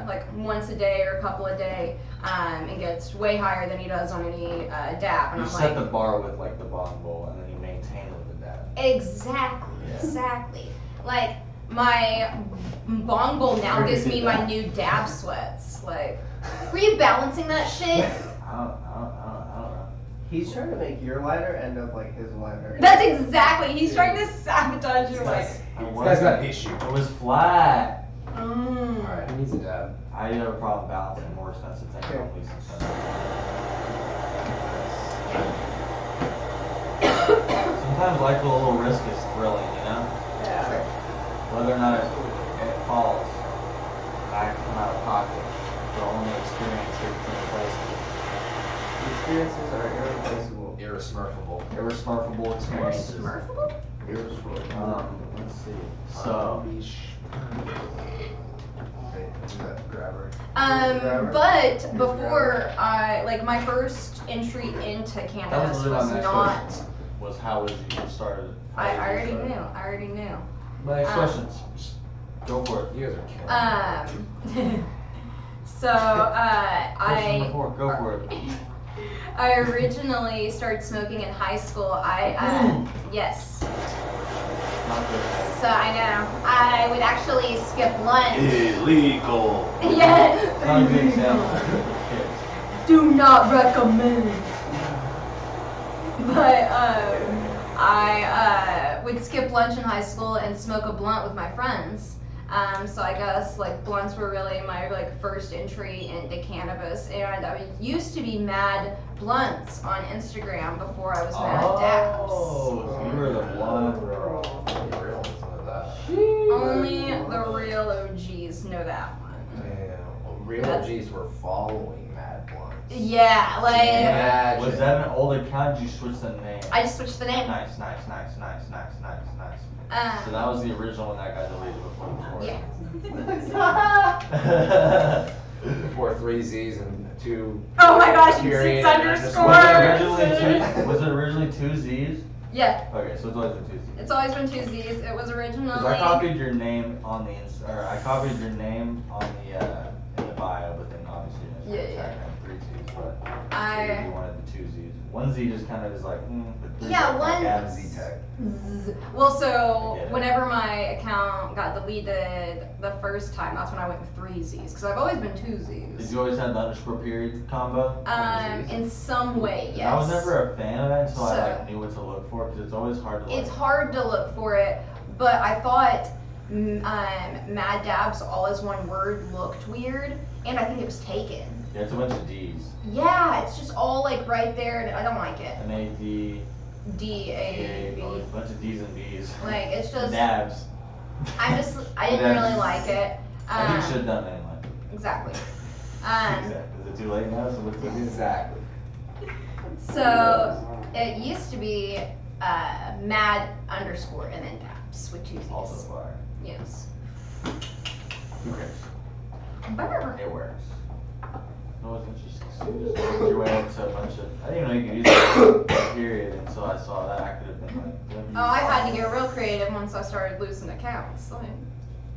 like once a day or a couple a day, and gets way higher than he does on any dab. And You I'm set like, the bar with like the bong bowl and then you maintain it with the dab. exactly, Yeah. exactly. Like my bong bowl now Where gives did me you my get new dab sweats. Like, were you balancing that shit? I don't know. He's trying to make your lighter end up like his lighter. That's exactly. He's trying to sabotage your like. This guy's got an issue. It was flat. Alright, he needs a dab. I have a problem balancing more expensive things on least expensive. Sometimes like a little risk is thrilling, you know? Yeah. Whether or not it falls, I come out of pocket. The only experience here between places. The experiences are irreplaceable. Irresmurfable. Irresmurfable experiences. Smurfable? Let's see. So, Okay, do that grabber. But before I like my first entry into that cannabis was really was my next not. question. Was how was you started? I already knew. I already knew. My next questions. Just go for it. You guys are killing me. So Question number 4. Go for it. I originally started smoking in high school. Yes. Not good. So I know I would actually skip lunch. Illegal. Yeah. Not a good example for kids. Do not recommend. But I would skip lunch in high school and smoke a blunt with my friends. So I guess like blunts were really my like first entry into cannabis, and I used to be Mad Blunts on Instagram before I was Mad Dabs. Oh, so you were the blunt girl. The real ones know that. Only the real OGs know that one. Damn. Real OGs were following Mad Blunts. Yeah, like Imagine. Was that an old account? Did you switch the name? I just switched the name. Nice. So that was the original one that got deleted before. Yeah. Before 3 Z's and 2. Oh my gosh, and Period. 6 underscores. Was it originally 2 Z's? Yeah, Okay, so it's always been 2 Z's. it's always been 2 Z's. It was originally. Because I copied your name on the I copied your name on the in the bio, but then obviously you Yeah, had 3 Z's, but I- you wanted the 2 Z's. 1 Z just kind of is like, but 3 Yeah, Z's one- like Adam Z-Tech. Well, so I get it. whenever my account got deleted the first time, that's when I went with 3 Z's. Because I've always been 2 Did Z's. you always have the underscore period combo? In some way, yes. I was never a fan of that until I So- like knew what to look for, because it's always hard to like. It's hard to look for it, but I thought Mad Dabs all as one word looked weird, and I think it was taken. Yeah, it's a bunch of D's. Yeah, it's just all like right there, and I don't like it. M-A-D, D-A-B. a bunch of D's and B's. Like, it's just, Dabs. I didn't really like it. I think you should have done it anyway. Exactly. Exactly. Is it too late now? So what's the Exactly. So it used to be Mad underscore and then Dabs with 2 Z's. Also fire. Yes. Who cares? Brr. It works. No, it's interesting. So you just worked your way up to a bunch of. I didn't even know you could use that period until I saw that. I could have been like. Oh, I had to get real creative once I started losing accounts. Like,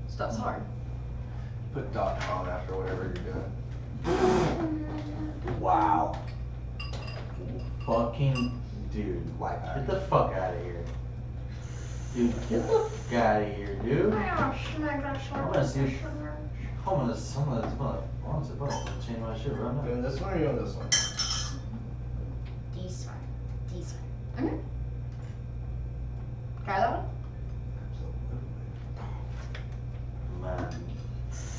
stuff's hard. Put .com after whatever you're doing. Wow. Fucking dude. Life Get hack. the fuck out of here. Dude, get the fuck out of here, dude. I'm gonna see. I'm gonna change my shit right now. Doing this one or you doing this one? This one. This one. Mm-hmm. Try that one? Man.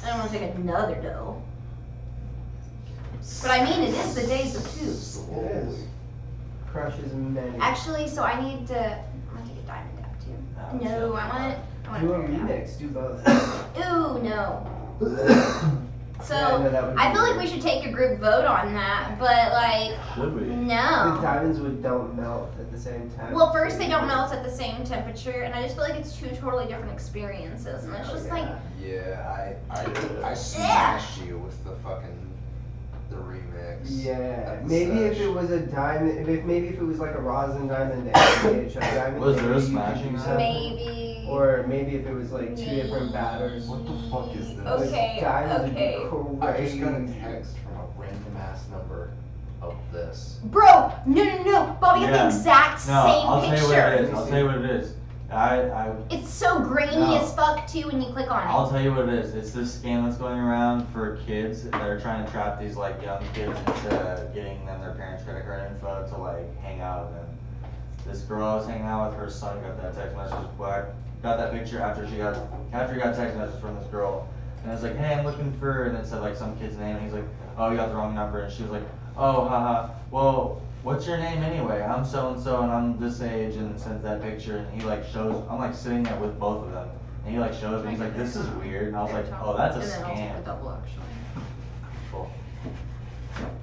I don't want to take another dough. But I mean, it is the days of twos. It is. Crushes many. Actually, so I need to. I'm gonna take a diamond dab too. Oh, No, shit. I want it. I Do a want it. remix. Do both. Ooh, no. So Yeah, no, that would I be feel like weird. we should take a group vote on that, but like, Should we? The no. diamonds don't melt at the same time. Well, first they don't melt at the same temperature, and I just feel like it's two totally different experiences, and it's just like, Yeah, I smashed you with the remix. Yeah, at the maybe if Sesh. it was a diamond, maybe if it was like a rosin diamond and a diamond. Was there a maybe you could smashing do set? something. maybe. Or maybe if it was like two different batters. What the fuck is this? Okay, Diamonds would be okay. I just got a crazy. text from a random ass number of this. Bro, no, Bobby, Yeah. got the exact No, same I'll tell you what it picture. is. I'll tell you what it is. It's so grainy No. as fuck too when you click on I'll it. tell you what it is. It's this scam that's going around for kids that are trying to trap these like young kids into getting them their parents' credit card info to like hang out with them. This girl I was hanging out with, her son got that text message. Got that picture after he got text message from this girl, and I was like, hey, I'm looking for, and it said like some kid's name, and he's like, oh, you got the wrong number, and she was like, oh, haha, well, what's your name anyway? I'm so and so, and I'm this age, and sends that picture, and he like shows, I'm like sitting there with both of them, and he like shows me, he's like, this is weird, and I was like, oh, that's a And then also scam. a double actually. Cool.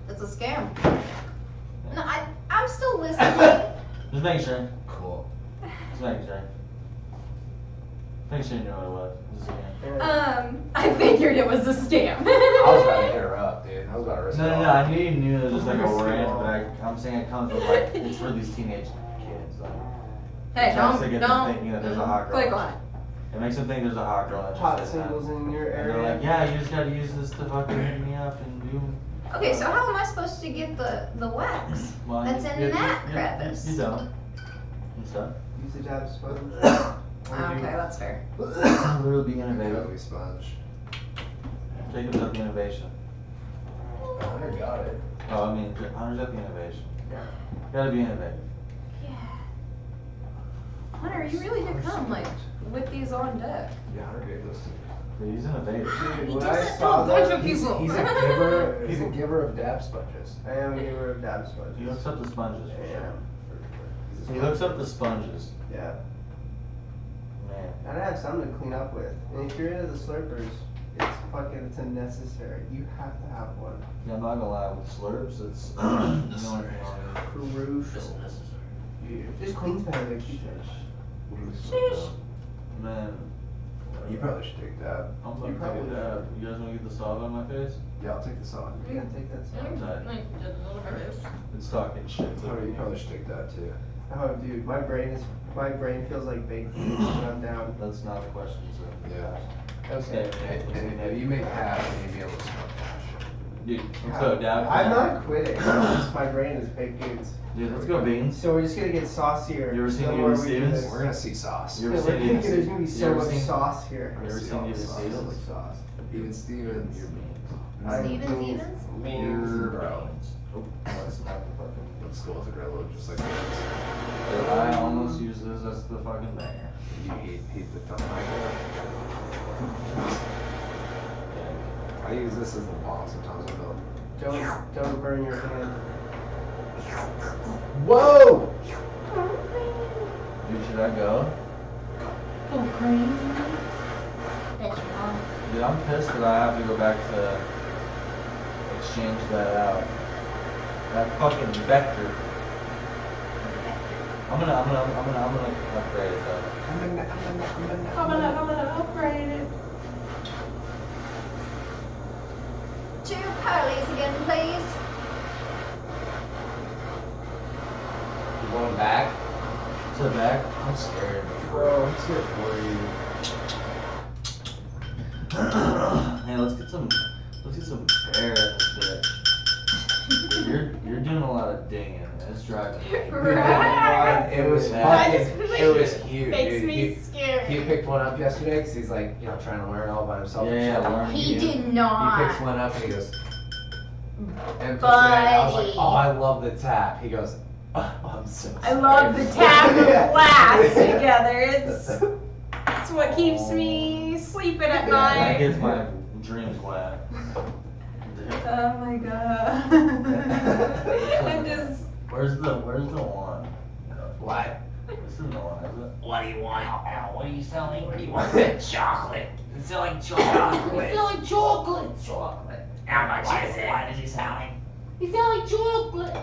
It's a scam. No, I'm still listening. Just making sure. Cool. Just making sure. Make sure you know what it was. Just again. I figured it was a scam. I was about to hit her up, dude. I was about to risk it No, all. I knew you knew it was just like a Risk it rant, all. but I'm saying it comes with like, it's for these teenage kids. Like, Hey, it tries to get them don't thinking that there's a hot girl. click on it. It makes them think there's a hot girl. That Hot just says that. singles in your And they're area. like, yeah, you just gotta use this to fucking hit me up and do. Okay, so how am I supposed to get the wax Well, that's in that crevice? You don't. And stuff. Use the dab sponge. Okay, that's fair. Literally be innovative. Totally sponge. Jacob's at the innovation. Hunter got it. Oh, I mean, Hunter's at the innovation. Yeah. Gotta be innovative. Yeah. Hunter, you really did come like with these on deck. Yeah, Hunter gave those to me. Dude, he's innovative. Dude, He when does I that to saw a bunch that, of people. He's a giver. He's a giver of dab sponges. I am a giver of dab sponges. He hooks up the sponges for I sure. am. He hooks up the sponges. Yeah. Man. Gotta have something to clean up with. And if you're into the slurpers, it's unnecessary. You have to have one. Yeah, I'm not gonna lie, with slurps, it's the only thing on it. Crucial. Just cleans better than toothpaste. Sheesh. Man. You probably should take dab. I'm You gonna probably take a dab. You guys wanna get the solve on my face? Yeah, I'll take this on. Yeah, take that stuff. It's talking shit to Hunter, you me. probably should take that too. Oh, dude, my brain feels like baked beans when I'm down. That's not the question, so. Yeah. Okay. And if you make dab, then you'll be able to smoke hash. Dude, let's go dab. I'm not quitting. It's just my brain is baked beans. Dude, let's go beans. So we're just gonna get saucier. You ever seen the Even more we do Stevens? this. We're gonna see sauce. You Yeah, ever we're seen thinking Even there's gonna be You so ever much seen- sauce here. You ever See seen all the Even sauce. So Stevens? much sauce. Even Stevens. Your beans. Stevens. Beans. Your Bro. beans. Oh, that's not the fucking. Let's go with a Grillo just like this. Dude, I almost use this as the fucking banger. You heat the top. I use this as the ball sometimes. I know. Don't burn your hand. Whoa! Dude, should I go? Dude, I'm pissed that I have to go back to exchange that out. That fucking vector. I'm gonna upgrade it though. I'm gonna upgrade it. 2 pearlies again, please. You going back? To the back? I'm scared. Bro, it's here for you. Man, let's get some air in this bitch. You're doing a lot of dinging, and it's driving me. Right. It was That fucking, just it was huge, Makes dude. me scared. He picked one up yesterday because he's like, trying to learn all by himself. and shit. learn. He did He not. picks one up and he goes, and puts it in. I was like, oh, I love the tap. He goes, oh, I'm so sorry. I love the tap and glass together. It's what keeps me sleeping at That night. gets my dreams wet. Oh my god. I'm just. Where's the one? What? This isn't the one, is it? What do you want? What are you selling? What do you want? Chocolate. I'm selling chocolate. Selling chocolate. Chocolate. How much is it? What is he selling? He's selling chocolate.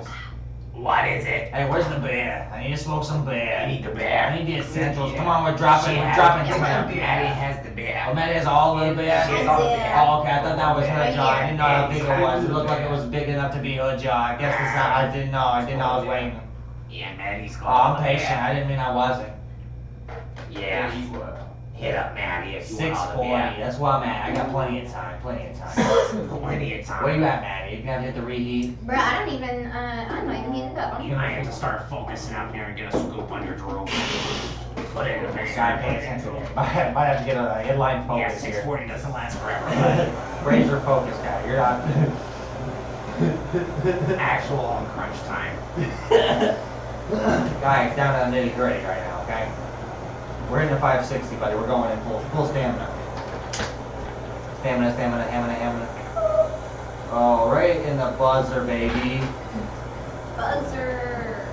What is it? Hey, where's the beer? I need to smoke some beer. I need the beer. I need the essentials. Come on, we're dropping some. Maddie has the beer. Oh, Maddie has all the beer? She has all the beer. Oh, okay, I thought that was her Right jar. I here. didn't know how big it was. It looked like it was big enough to be her jar. I guess it's not. I didn't know. I was waiting. Yeah, Maddie's Oh, got I'm patient. I didn't mean I wasn't. Yeah. Hit up Maddie if you want all the 6:40. beer. That's why I'm at. I got plenty of time. Plenty of time. Plenty of time. Where you at, Maddie? You have to hit the reheat. Bro, I'm not even heating it up. You might have to start focusing up here and get a scoop on your drool. Put it in the Sorry, finger. pay attention. Might have to get a headline Yeah, focus here. 640 doesn't last forever. Razor focus guy. You're not. Actual on crunch time. Guys, down to the nitty gritty right now, okay? We're in the 560, buddy. We're going in full stamina. Stamina. Oh, right in the buzzer, baby. Buzzer.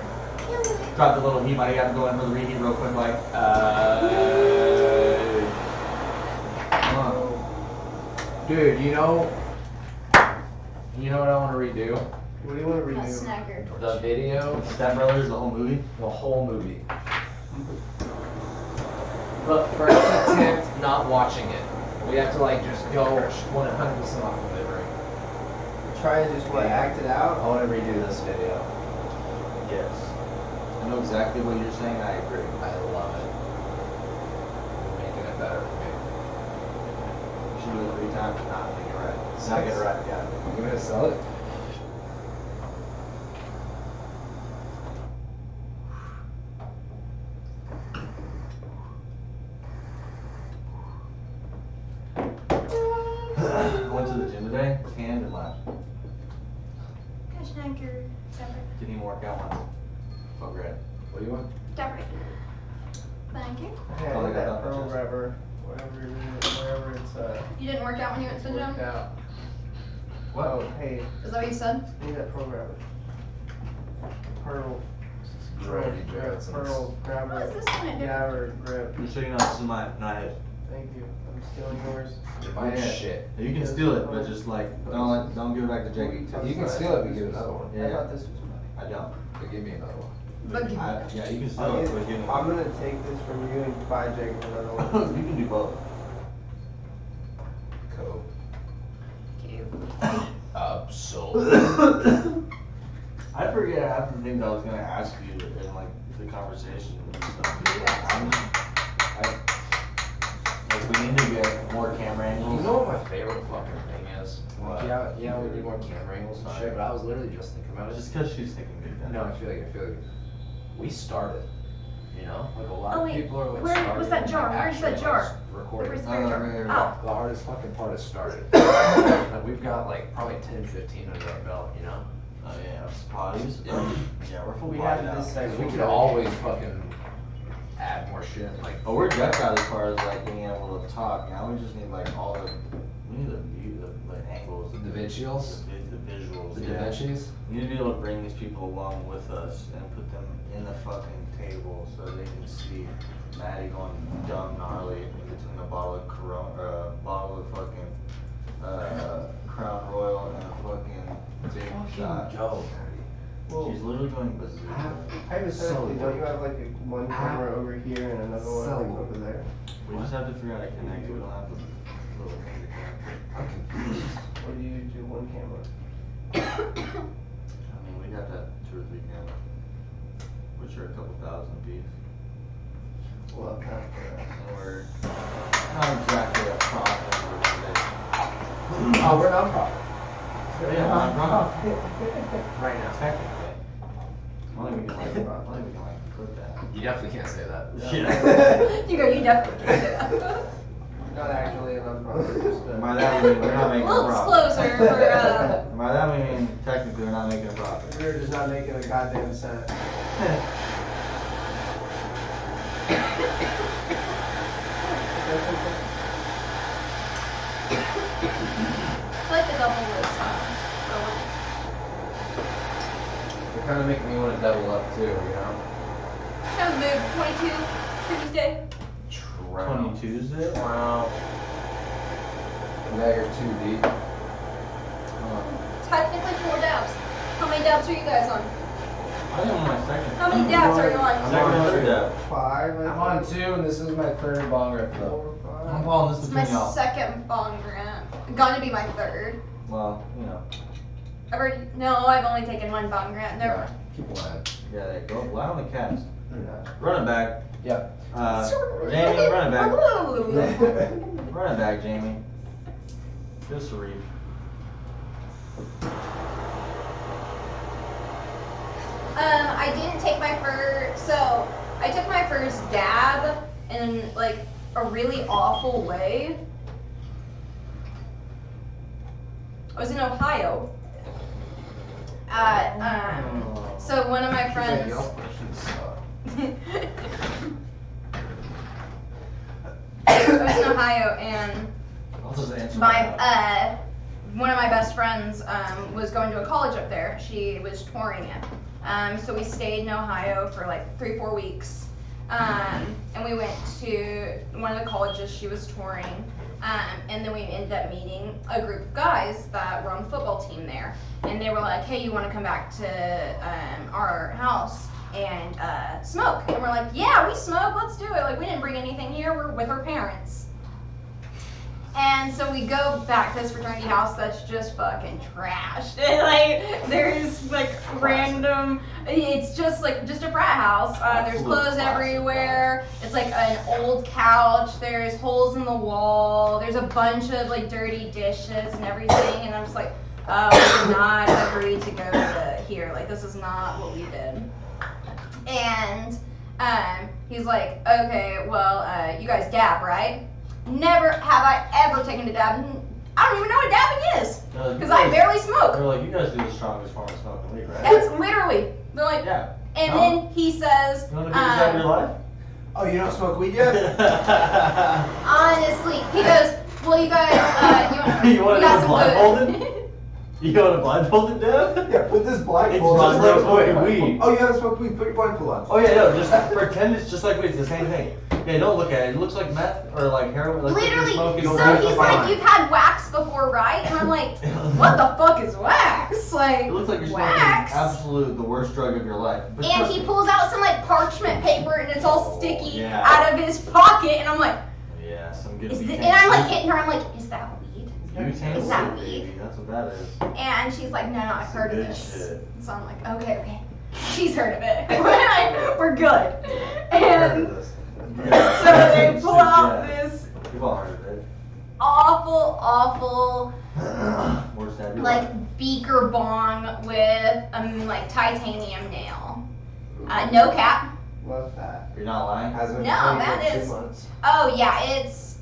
Drop the little heat, buddy. You have to go in for the reheat real quick, like. Come on. Dude, you know what I want to redo? What do you want to A redo? snacker. The video, Step Brothers, the whole movie. the whole movie. But first attempt, not watching it. We have to just go 100% off delivery. Try and just act it out. I want to redo this video. Yes. I know exactly what you're saying. I agree. I love it. You're making it better for me. You should do it 3 times. Nah, I think you're right. Now get it right. Yeah. You gonna sell it? I went to the gym today. Hand and left. Snacker. Didn't even work out once. Felt great. What do you want? Separate. Thank you. Yeah, Oh, with yeah, that that's pearl just- rubber, wherever it's You didn't work out when you went to the gym? worked out. What? Oh, hey, Is that what you said? I need that pearl rubber. Pearl. Brody Johnson's. Pearl grabber. What is this gonna do? Grabber grip. Just so you know, this is mine, not his. Thank you. I'm stealing yours. Mine's Yeah. shit. You can steal it, but just don't give it back to Jake. You can steal it, but give another one. I Yeah. thought this was mine. I don't. But give me another one. But Yeah, you can steal I'm it, but give gonna take this from you and buy Jake another one. You can do both. Cool. cute. Absolutely. I forget half the things I was gonna ask you in the conversation and stuff. We need to get more camera You angles. know what my favorite fucking thing is? What? Yeah, we need more camera angles and shit, but I was literally just thinking about it. Just because she's taking good time. No, I feel like we started. You know? Like a lot Oh, of wait. people are like Where- starting what's that and, jar? like, Where's that actually, jar? recording. Where's the Oh, jar? right, right, Oh. The hardest fucking part is started. And we've got probably 10, 15 under our belt, you know? Oh yeah, potties. Yeah, we're full We potty have now. this section. We could always fucking add more shit. Oh, we're decked out as far as being able to talk. Now we just need all the view, the angles, The visuals? the visuals. The yeah. Da Vinci's? We need to be able to bring these people along with us and put them in the fucking table so they can see Maddie going dumb gnarly in between a bottle of bottle of fucking Crown Royal and a fucking big shot. Joe. Well, She's literally going bazooka. hypothetically, don't you have one camera over here and another one So- over there? We just have to figure out how to connect it. We don't have the little thing to connect it. I'm confused. Or do you do one camera? I mean, we'd have to have 2 or 3 cameras, which are a couple thousand apiece. Well, And we're not exactly a profit organization. Oh, we're nonprofit. Yeah, non-profit. Right now. Technically. I don't think we can like put that. You definitely can't say that. Yeah. You definitely can't do that. Not actually a non-profit, just By that we mean we're not making a Little profit. closer for By that we mean technically we're not making a profit. we're just not making a goddamn cent. I like the double wood style. You're kind of making me want to double up too, you know? How's the 22 Tuesday? 20 Tuesday? Wow. Now you're too deep. Technically 4 dabs. How many dabs are you guys on? I think I'm on my second. How many dabs are you on? I'm Second on or third two. dab. 5, I I'm on 2, and this is my third bong rip though. 4, 5. I'm following this It's my between y'all. second bong grant. Gonna be my third. Well, you know. I've only taken 1 bong grant. Never mind. Keep lying. Yeah, there you go. Lie on the cast. Yeah. Run it back. Yep. Jamie, run it back. Run it back, Jamie. Just a reef. I didn't take my first, so I took my first dab in like a really awful way. I was in Ohio. So one of my friends. I was in Ohio and I'll just answer my one of my best friends was going to a college up there. She was touring it. So we stayed in Ohio for like 3-4 weeks. And we went to one of the colleges she was touring. And then we ended up meeting a group of guys that were on the football team there. And they were like, hey, you want to come back to our house and smoke? And we're like, yeah, we smoke, let's do it. Like, we didn't bring anything here, we're with our parents. And so we go back to this fraternity house that's just fucking trashed. Like, there's like random, it's just like just a frat house. There's clothes everywhere. It's like an old couch. There's holes in the wall. There's a bunch of like dirty dishes and everything. And I'm just like, we did not agree to go to here. Like, this is not what we did. And he's like, okay, well, you guys dab, right? Never have I ever taken a dab. I don't even know what dabbing is. Because I barely smoke. They're like, you guys do the strongest form of smoking weed, right? That's literally. They're like, Yeah. and No. then he says, You want to be of your life? Oh, you don't smoke weed yet? honestly, he goes, well, you guys, You want to got do some blindfolded? You want to blindfolded dab? Yeah, put this blindfold It's on. just like smoking weed. Oh, you haven't smoked weed, put your blindfold on. Oh yeah, no, just pretend it's just like weed. It's the same thing. Yeah, don't look at it. It looks like meth or like heroin. Like literally, you're smoking so weed. he's like, you've had wax before, right? And I'm like, what the fuck is wax? Like, It looks like you're smoking wax? absolute the worst drug of your life. But And trust he me. pulls out some like parchment paper and it's all sticky Yeah. out of his pocket, and I'm like, Yeah, some good. and I'm like hitting her, I'm like, is that weed? Butane Is that weed, weed? baby. That's what that is. And she's like, no, I've heard of Good this. shit. So I'm like, okay. She's heard of it. We're good. And so they pull out this You've all heard of it. awful, Worst ever. like beaker bong with like titanium nail. No cap. Love that. You're not lying. Hasn't been No, playing that for is- 2 months. Oh yeah, it's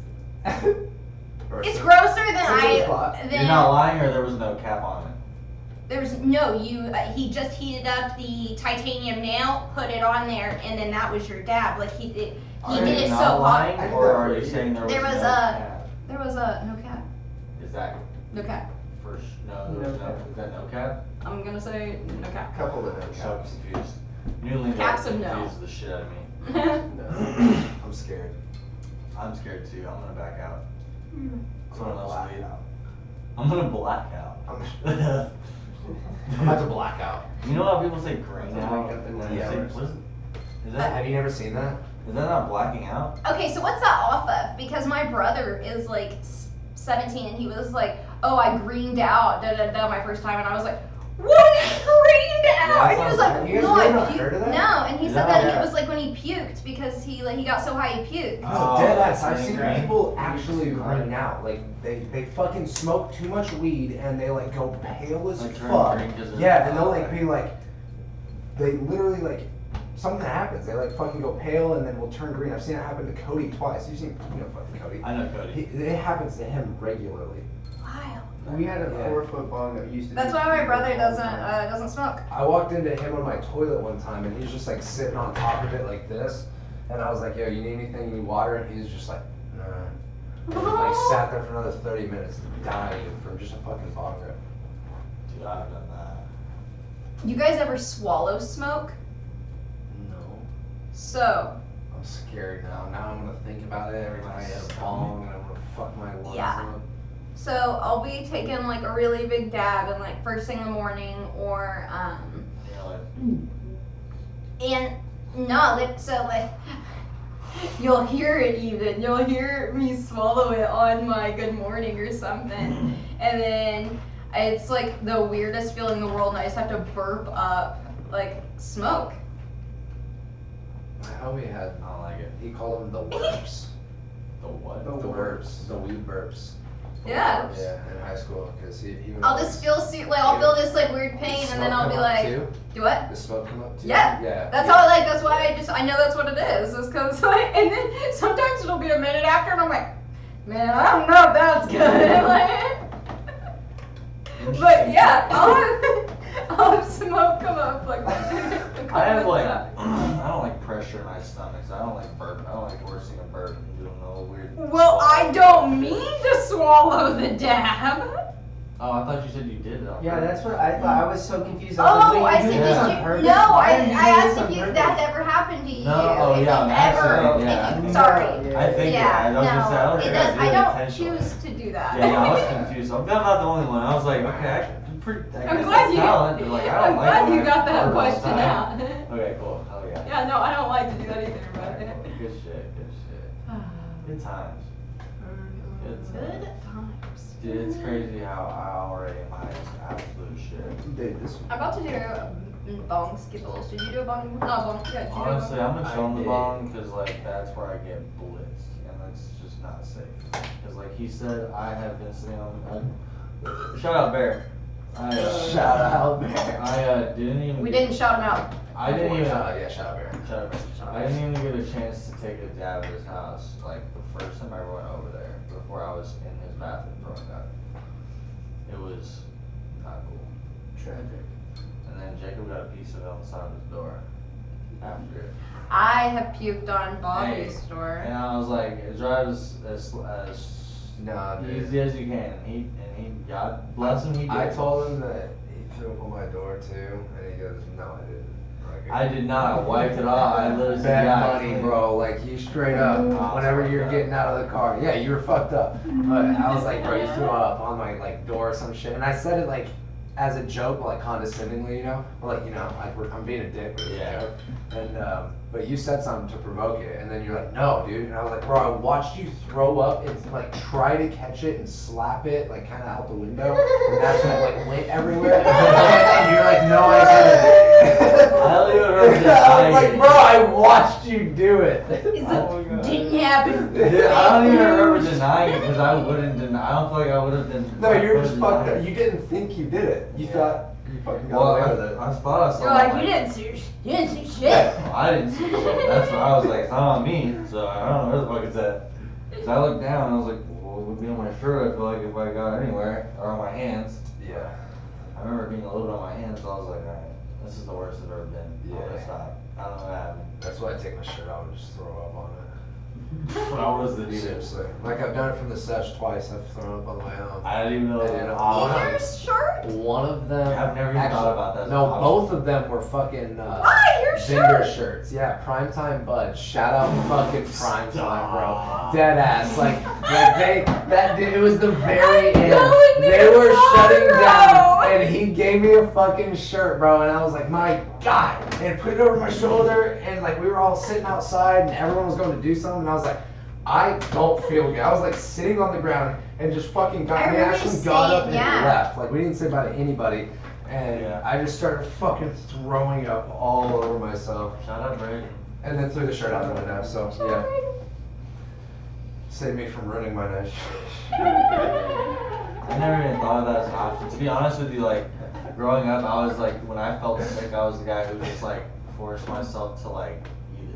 grosser than Scissors spot. You're not lying, or there was no cap on it. There's no, he just heated up the titanium nail, put it on there, and then that was your dab. Like he did Are it you so not lying, I did or that are for you a saying there was, There was no a- cap? There was a no cap. Is that No cap. first? No, there was no. Is that no cap? I'm gonna say no cap. Couple of I'm them. so confused. Newly Caps of no. confused the shit out of me. No. I'm scared. I'm scared too. I'm gonna back out. I'm gonna black out. I'm gonna black out. I'm about to black out. You know how people say graying Wake out? up in When 2 they say- hours. what is Have you never seen that? that not blacking out? Okay, so what's that off of? Because my brother is like 17 and he was like, oh, I greened out, da da da, my first time, and I was like, What? He screamed out. And he was like, You guys no, really I not puked. heard of that? No, and he said No. that Yeah. it was like when he puked because he got so high he puked. No, dead ass. that's I've seen angry. people actually run out. Like they fucking smoke too much weed and they like go pale as Like turn fuck. green 'cause of- Yeah, and they'll like be like, they literally like, something happens. They like fucking go pale and then will turn green. I've seen it happen to Cody twice. You've seen, you know, fucking Cody. I know Cody. It happens to him regularly. Wild. We had a Yeah. 4-foot bong that used to. That's do why my that brother all the doesn't time. doesn't smoke. I walked into him on my toilet one time and he's just like sitting on top of it like this. And I was like, yo, you need anything? You need water? And he's just like, nah. And he, like sat there for another 30 minutes dying from just a fucking bong rip. Dude, I've done that. You guys ever swallow smoke? No. So, I'm scared now. Now I'm gonna think about it every time I hit a bong and I'm gonna fuck my lungs Yeah. up. so I'll be taking like a really big dab and like first thing in the morning or You know, like, and no, so like you'll hear it even. You'll hear me swallow it on my good morning or something. And then it's like the weirdest feeling in the world and I just have to burp up like smoke. My homie had, I don't like it. he called them the worps. The what? The The worps. The weed burps. Yeah. Yeah, in high school, because he would I'll always- just feel I'll feel this like weird Does pain the and then smoke I'll be come up like, too? do what? The smoke come up too? Yeah. Yeah. That's yeah. how that's why I know that's what it is cause like, and then sometimes it'll be a minute after and I'm like, man, I don't know if that's good. Like, but yeah, I'll have smoke come up like I have like, I don't like pressure in my stomach, so I don't like burp. I don't like forcing a burp and doing all weird. well, I don't mean to swallow the dab. Oh, I thought you said you did it on Yeah, purpose. that's what I thought. I was so confused. I was Oh, like, I wait, you said did this Yeah. on did purpose? you? No, Why I did you do asked this if on you purpose? that ever happened to you. No, oh, if yeah, you accident, ever, yeah. if you, sorry. I think Yeah, I was gonna say, I don't no, it think does. I I did don't intentionally. choose to do that. Yeah, I was confused. So I'm not the only one. I was like, okay, I'm pretty. I I'm guess glad that's you. talent, but like, I don't I'm like glad when you I got that burp all the question time. out. Okay, cool. Hell yeah. Yeah, no, I don't like to do that either, but. Good shit. Good shit. Good times. Good times. Dude, it's crazy how I already am high as absolute shit. Dude, this I'm about to do bong skittles. Did you do a bong? No, bong. Yeah, did you Honestly, do a I'm bong? gonna chill on the did. bong because like that's where I get blitzed, and that's just not safe. Because like he said, I have been sitting on. Shout out Bear. shout out, man. I didn't even. We get- didn't shout him out. I didn't even. Yeah, shout out, Bear. Shout out Bear. I didn't even get a chance to take a dab at his house. Like the first time I ever went over there, before I was in his bathroom throwing up. It was not cool. Tragic. And then Jacob got a piece of it on the side of his door after it. I have puked on Bobby's Hey. door. And I was like, drive as Nah, dude. easy as you can. And he, God bless him, he did. I told him that he threw up on my door too, and he goes, no, I didn't. Like, I did not. I wiped it off. I literally said, bad yeah, I money, cleaned bro. Like you straight up. Whenever you're getting out of the car, yeah, you were fucked up. But I was like, bro, you threw up on my like door or some shit, and I said it like as a joke, like condescendingly, you know, or like like I'm being a dick, but it's Yeah. a joke. And but you said something to provoke it, and then you're like, no, dude. And I was like, bro, I watched you throw up and like try to catch it and slap it like kind of out the window, and that's when it like went everywhere. And you're like, no, I didn't. I don't even remember I was like, denying bro, it. I watched you do it. It's Oh my God. didn't happen. Dude, I don't even remember denying it because I wouldn't deny. I don't feel like I would have been. No, you're I just would've fucked denied up. it. You didn't think you did it. You Yeah. thought you fucking got Well, away with it. I thought I saw. You're like, it, you didn't see shit. Well, I didn't see shit. That's what I was like. It's not on me, so I don't know where the fuck it's at. So I looked down and I was like, well, it would be on my shirt. I feel like if I got anywhere or on my hands. Yeah. I remember being a little bit on my hands, so I was like, alright, this is the worst I've ever been. I'm Yeah. gonna stop. I don't know what happened. That's why I take my shirt off and just throw up on it. How was it either? Seriously. Like I've done it from the Sesh twice. I've thrown up on the way home. I didn't even know. I didn't know. Why? Your shirt? One of them. I've never even thought about that as No, an option. both of them were fucking Why your vendor shirt? shirts. Yeah, Primetime Bud. Shout out fucking Primetime, bro. Stop. Dead ass. Like it was the very end. going They there were shutting tomorrow. down, and he gave me a fucking shirt, bro. And I was like, my God! And put it over my shoulder, and like we were all sitting outside, and everyone was going to do something, and I was like, I don't feel good. I was like sitting on the ground and just fucking I got. We remember actually you got saying, up and yeah. left. Like we didn't say bye to anybody. And Yeah. I just started fucking throwing up all over myself. Shout out Brady. And then threw the shirt out the window, so yeah. Saved me from ruining my night. I never even thought of that as an option. To be honest with you, like, growing up, I was like, when I felt sick, I was the guy who just like forced myself to like,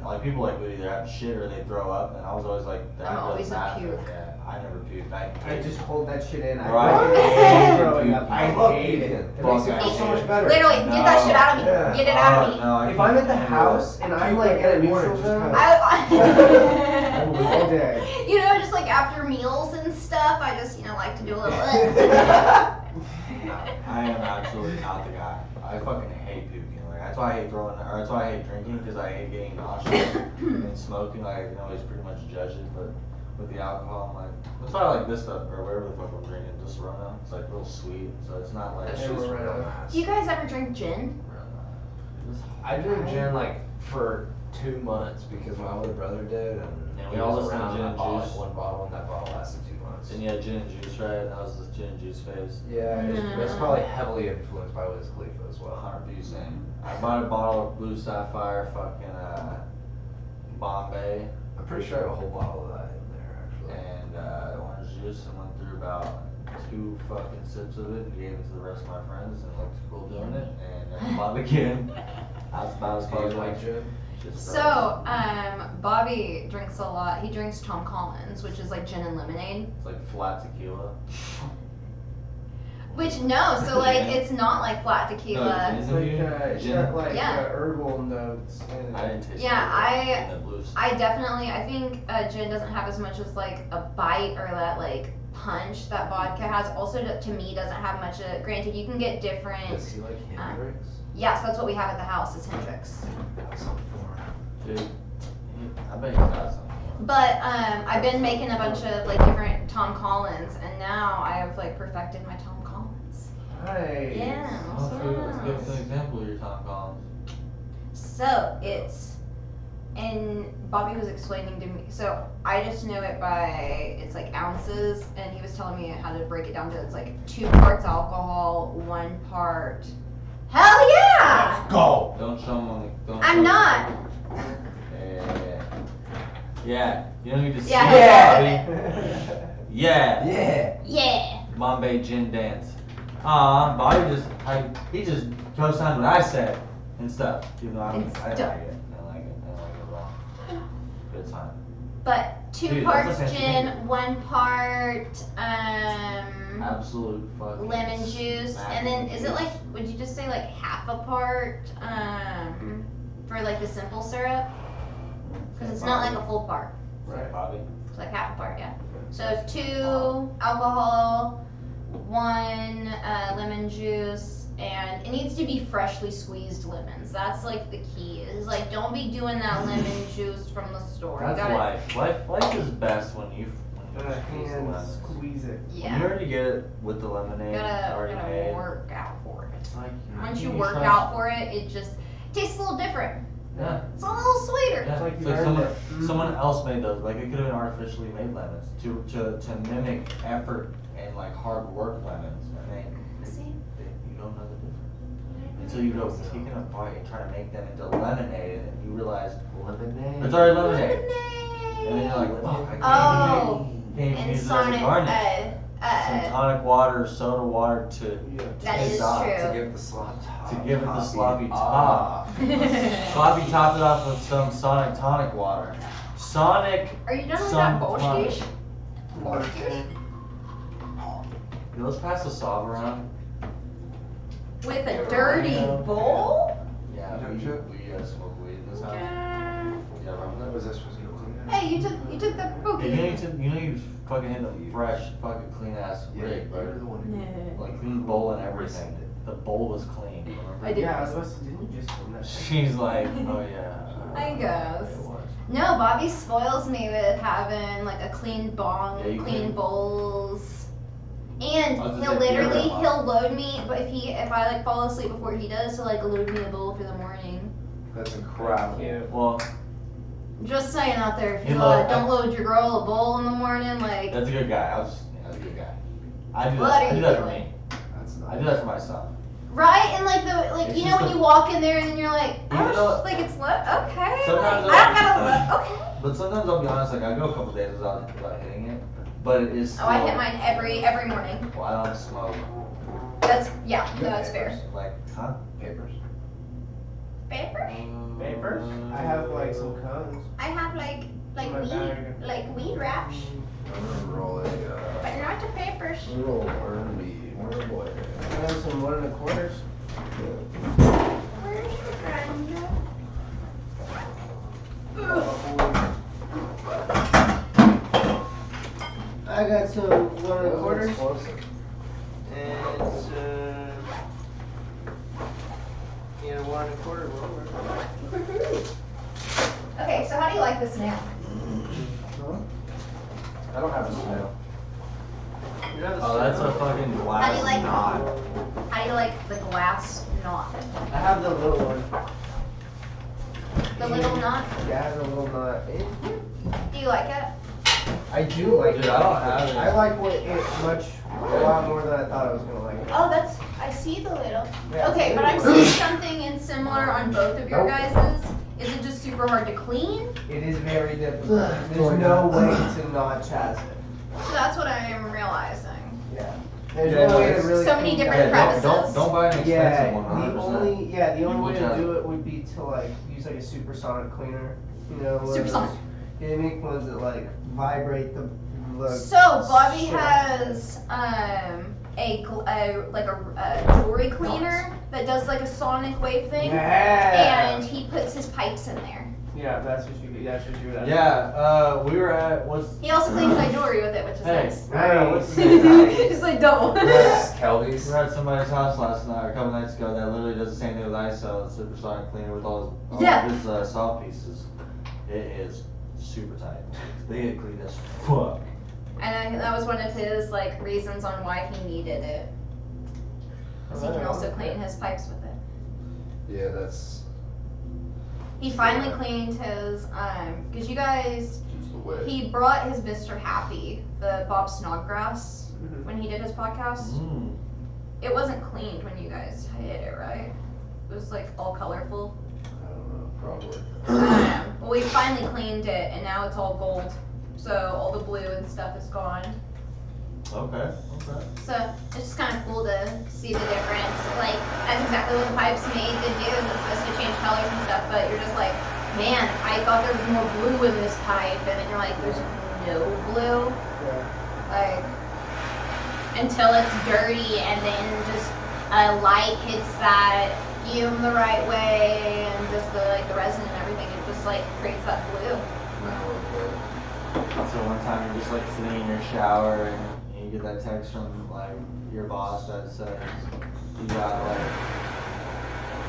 like people like would either have shit or they throw up, and I was always like, I'm always a puke. Yeah, I never puked. I just hold that shit in. I Right. hate growing up. I Fuck hate you. it. It makes it feel so much better. Literally, get that shit out of me. Yeah. Get it out of me. No, I If can't I'm at the handle house it. and I'm like at a neutral zone, all day. You know, just like after meals and stuff, I just, you know, like to do a little. I am absolutely not the guy. I fucking hate puking. Like that's why I hate that's why I hate drinking, because I hate getting nauseous. And smoking, like I can always pretty much judge it, but with the alcohol, I'm like, that's why I like this stuff or whatever the fuck I'm drinking. Just Rona. It's like real sweet, so it's not like. That It's shit's Rona. real nice. Do you guys ever drink gin? I drink gin like for 2 months because my older brother did, and Yeah, he we all was listen to around. gin I and bought juice. like 1 bottle, and that bottle lasted 2 months. And yeah, gin and juice, right? That was the gin and juice phase. Yeah, it's probably heavily influenced by Wiz Khalifa as well. 100%. I bought a bottle of Blue Sapphire, fucking Bombay, I'm pretty sure I have a whole bottle of that in there actually. and orange juice, and went through about 2 fucking sips of it and gave it to the rest of my friends, and looked cool doing it, and never bought it again. That's about as Do far you as like my gin? So, Bobby drinks a lot. He drinks Tom Collins, which is like gin and lemonade. It's like flat tequila. Which no, so like it's not like flat tequila. It's like, it's Gin. got like Yeah. herbal notes in I it. didn't taste Yeah, it. The blue I definitely, I think gin doesn't have as much as like a bite or that like punch that vodka has. Also, to me, doesn't have much. Granted, you can get different. Does he like Hendrix? Yes, that's what we have at the house is Hendrix. Dude, I bet he's got some. But I've been making a bunch of like different Tom Collins, and now I have like perfected my Tom Collins. Nice. Yeah. Oh, so let's give us an example of your Tom Collins. So it's, and Bobby was explaining to me. So I just know it by it's like ounces, and he was telling me how to break it down to it's like 2 parts alcohol, 1 part. Hell yeah! Go! Don't show him on the. Don't I'm show not. him. Yeah. You don't need to see Yeah. it, Bobby. Yeah. Yeah! Yeah. Bombay gin dance. Bobby he just co-signed what I said and stuff. Even though I didn't like it. I didn't like it. I didn't like it at all. Good time. But 2 Dude, parts that's a fancy gin, thing. 1 part Absolute fucking. lemon juice, smack and then is it juice. like would you just say like half a part for like the simple syrup? Because it's not like a full part. Right, Bobby. It's like half a part, yeah. So 2 alcohol, 1 lemon juice, and it needs to be freshly squeezed lemons. That's like the key. Is like don't be doing that lemon juice from the store. You That's gotta, life is best when you squeeze the Hand lemons. squeeze it. When yeah. you already get it with the lemonade already Gotta made. work out for it. It's like Once you work out for it, it just tastes a little different. Yeah. It's a little sweeter. Yeah, like it's you like earned someone else made those. Like it could have been artificially made lemons to mimic effort and like hard work lemons. I mean, See? you don't know the difference until you go take it apart and try to make them into lemonade, and you realize Lemonade. it's already lemonade. And then you're like, fuck, I Oh, can't even and use it as a Sonic, garnish. Some tonic water, soda water to that is To true. give it the slop top. to give it the Coffee. sloppy Ah. top. Bobby topped it off with some Sonic tonic water. Sonic. Are you done with Some that bullshit? Yo, let's pass the solve around. With a dirty bowl? Yeah, Don't we you? smoke weed in this house. Yeah. Yeah, remember What was I supposed to go clean that? Hey, you took the that? bookie. You know you fucking hit a fresh, fucking clean ass rig, You're right? the one who Like clean bowl and everything. The bowl was clean. Remember? I did. Yeah, I was supposed to, didn't you just film that? She's like, oh yeah. I guess. It was. No, Bobby spoils me with having like a clean bong, Yeah, you clean can. bowls. And I was he'll gonna say, literally, you're a he'll load me, but if I like fall asleep before he does, he'll like load me a bowl for the morning. That's incredible. Cute. Well, Just saying out there, if You you load- don't load your girl a bowl in the morning, like, that's a good guy. That's a good guy. I do What that. are I do you that for doing? me. That's I do that for myself. Right? And like It's you know just when a- you walk in there and then you're like, I Even was though- just like it's okay. Sometimes Like, I don't gotta look. Okay. But sometimes I'll be honest, like I go a couple days without hitting it, but it is still. Oh, I hit mine every morning. Well, I don't smoke. That's that's fair. Like, huh? Papers. Paper? Papers? I have like some cones. I have like My bag. weed wraps, I'm gonna roll but not the papers. roll R&B. Boy. I have some 1 1/4s. Where's the grinder? I got some 1 1/4s Explosive. and yeah, 1 1/4 roller. Okay, so how do you like this now? I don't have a snail. Oh, that's a fucking glass How do you like- knot. How do you like the glass knot? I have the little one. The little knot? Yeah, I have the little knot. Do you like it? I do like Dude, it. I don't have it. I like a lot more than I thought I was gonna like it. Oh, I see the little. Yeah, Okay, it's but I'm little. seeing something in similar on both of your Nope. guys's. Is it just super hard to clean? It is very difficult. There's no way to not chaz it. So that's what I am realizing. Yeah. There's Yeah, no way to it's- really So many clean different that. crevices. Don't buy an expensive Yeah, one. 100%. the only way You to will do it would be to like use like a supersonic cleaner. You know, one of Supersonic. those- Yeah, they make ones that like vibrate the. So Bobby shit. has a jewelry cleaner that does like a sonic wave thing, Yeah. and he puts his pipes in there. Yeah, that's what you would have. Yeah, we were at what's. He also cleans my jewelry with it, which is Hey, nice. what's the name? Just like double. Kelby's. We were at somebody's house last night, or a couple nights ago, that literally does the same thing with ISO, supersonic cleaner with all Yeah. of his soft pieces. It is super tight. They get clean as fuck. And that was one of his like reasons on why he needed it. 'Cause he can also clean his pipes with it. Yeah, that's He finally cleaned his because you guys just the way. he brought his Mr. Happy, the Bob Snodgrass, Mhm. when he did his podcast. Mm. It wasn't cleaned when you guys hit it, right? It was like all colorful. I don't know, probably. Well, we finally cleaned it, and now it's all gold. So all the blue and stuff is gone. Okay. So it's just kind of cool to see the difference. Like that's exactly what the pipe's made to do. It's supposed to change colors and stuff, but you're just like, man, I thought there was more blue in this pipe, and then you're like, there's no blue. Like until it's dirty, and then just a light hits that fume the right way, and just the resin and everything, it just like creates that blue. So one time you're just like sitting in your shower and you get that text from like your boss that says you got like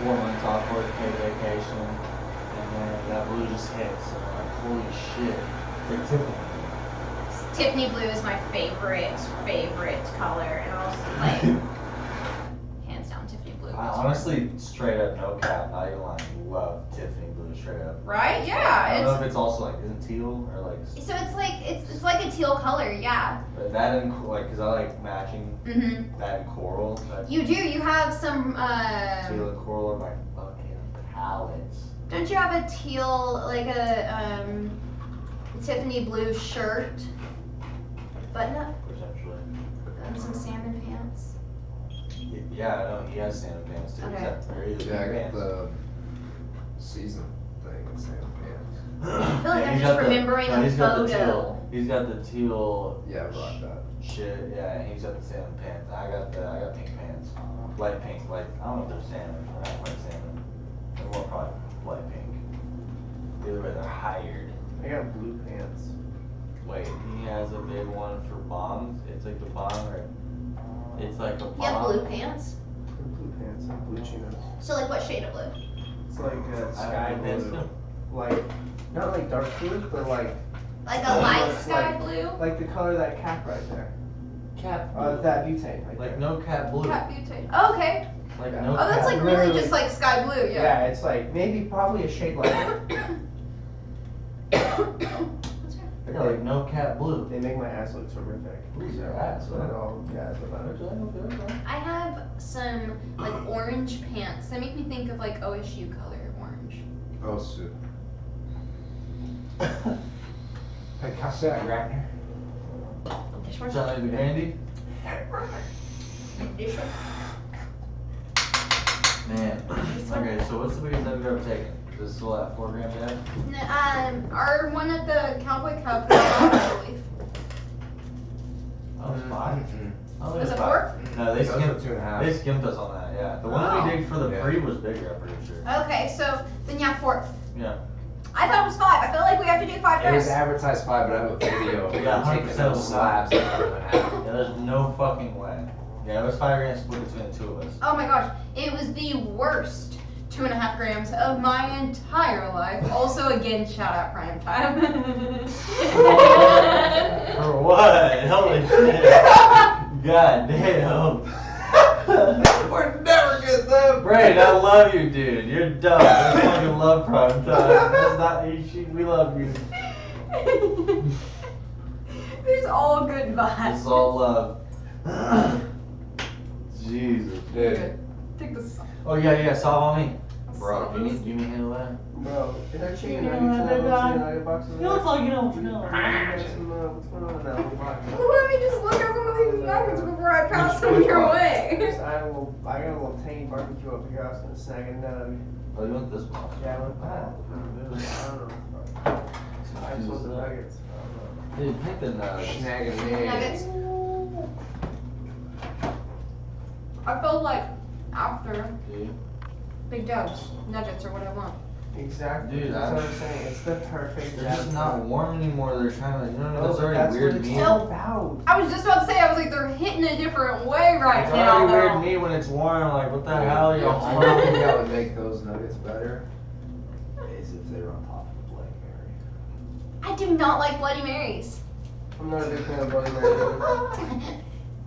4 months off work paid vacation, and then that blue just hits and I'm like, holy shit. It's like Tiffany. Tiffany blue is my favorite color, and also like hands down Tiffany blue. I honestly, straight up, no cap, not even lying, love Tiffany blue straight up. Right? I don't Yeah. know if it's also like, is it teal or like, So it's like a teal color, yeah. but that and like, cause I like matching Mhm. that and coral. That You do. You have some. teal and coral are my fucking palettes. Don't you have a teal like a Tiffany blue shirt, button up, Essentially. and some salmon pants? Yeah, I know he has salmon pants too. Okay. Yeah, I got the season thing in sand pants. I feel like I'm just remembering a he's got the photo. teal. He's got the teal Yeah, I brought that. shit. Yeah, and he's got the salmon pants. I got pink pants, light pink. Like I don't know if they're salmon. They're not quite salmon. They're more probably light pink. Either way, they're hired. I got blue pants. Wait, he has a big one for bombs. It's like the bomb, or it's like a bomb. You have blue pants. Blue pants and blue chinos. So like what shade of blue? It's like sky I've been blue. to- Like, not like dark blue, but like Like a light It's sky like- blue? the color of that cap right there. Cap That butane right Like there. no cap blue. Cat butane. Oh, okay. Like Yeah. no Oh, that's cap. like really literally- just like sky blue, Yeah, yeah. it's like maybe probably a shade lighter. What's wrong? I Yeah, like no cap blue. They make my ass look terrific. Who's your ass? So I all jazzed about it. Okay. I have some like orange pants that make me think of like OSU color orange. Oh, shit. Hey, can I say that right here? Johnny the Candy? Man. Okay, so what's the biggest that we've ever taken? Is it still at 4 grams yet? Our one at the Cowboy Cup was 5, I believe. Oh, it's 5? Oh, Was it 5. 4? No, they Those skimped. were 2.5. They skimped us on that, yeah. The one Oh. we did for the Yeah. pre was bigger, I'm pretty sure. Okay, so then yeah, 4. Yeah. I thought it was 5. I feel like we have to do 5 It was grams. advertised 5, but I have a video of Yeah, taking 100% those was slabs and cutting them in half. Yeah, there's no fucking way. Yeah, it was 5 grams split between the two of us. Oh my gosh, it was the worst 2.5 grams of my entire life. Also, again, shout out Prime Time. For what? Holy shit. God damn. We're never getting them. Brain, I love you, dude. You're dumb. I fucking love Prime Time. That's not we love you. There's all good vibes. It's all love. Jesus. Dude. Take this off. Oh yeah, solve on me. Bro, do you need to handle that? Bro, is there chicken Yeah, nuggets in they those got- chicken nugget boxes? You look like you know what you know. What's going on in that little box? Let me just look at some of these nuggets before I pass them Which your one? way. I got a little tiny barbecue up here. I was gonna snag a nug. Oh, you want this one? Yeah, I want that. I don't know. I just want the nuggets. I don't Dude, pick the nuts. Snagging Nuggets. I feel like after Dude. Big Dogs, nuggets are what I want. know. Exactly. Dude, That's I'm- what I'm saying. It's the perfect. They're just not warm anymore. They're kind of, you know, No, it's but already that's weird what it's meat. all about. I was just about to say, I was like, they're hitting a different way right It's now. already weird though. meat when it's warm. Like, what the hell, I y'all? think that would make those nuggets better is if they were on top of a Bloody Mary. I do not like Bloody Marys. I'm not a big fan of Bloody Mary.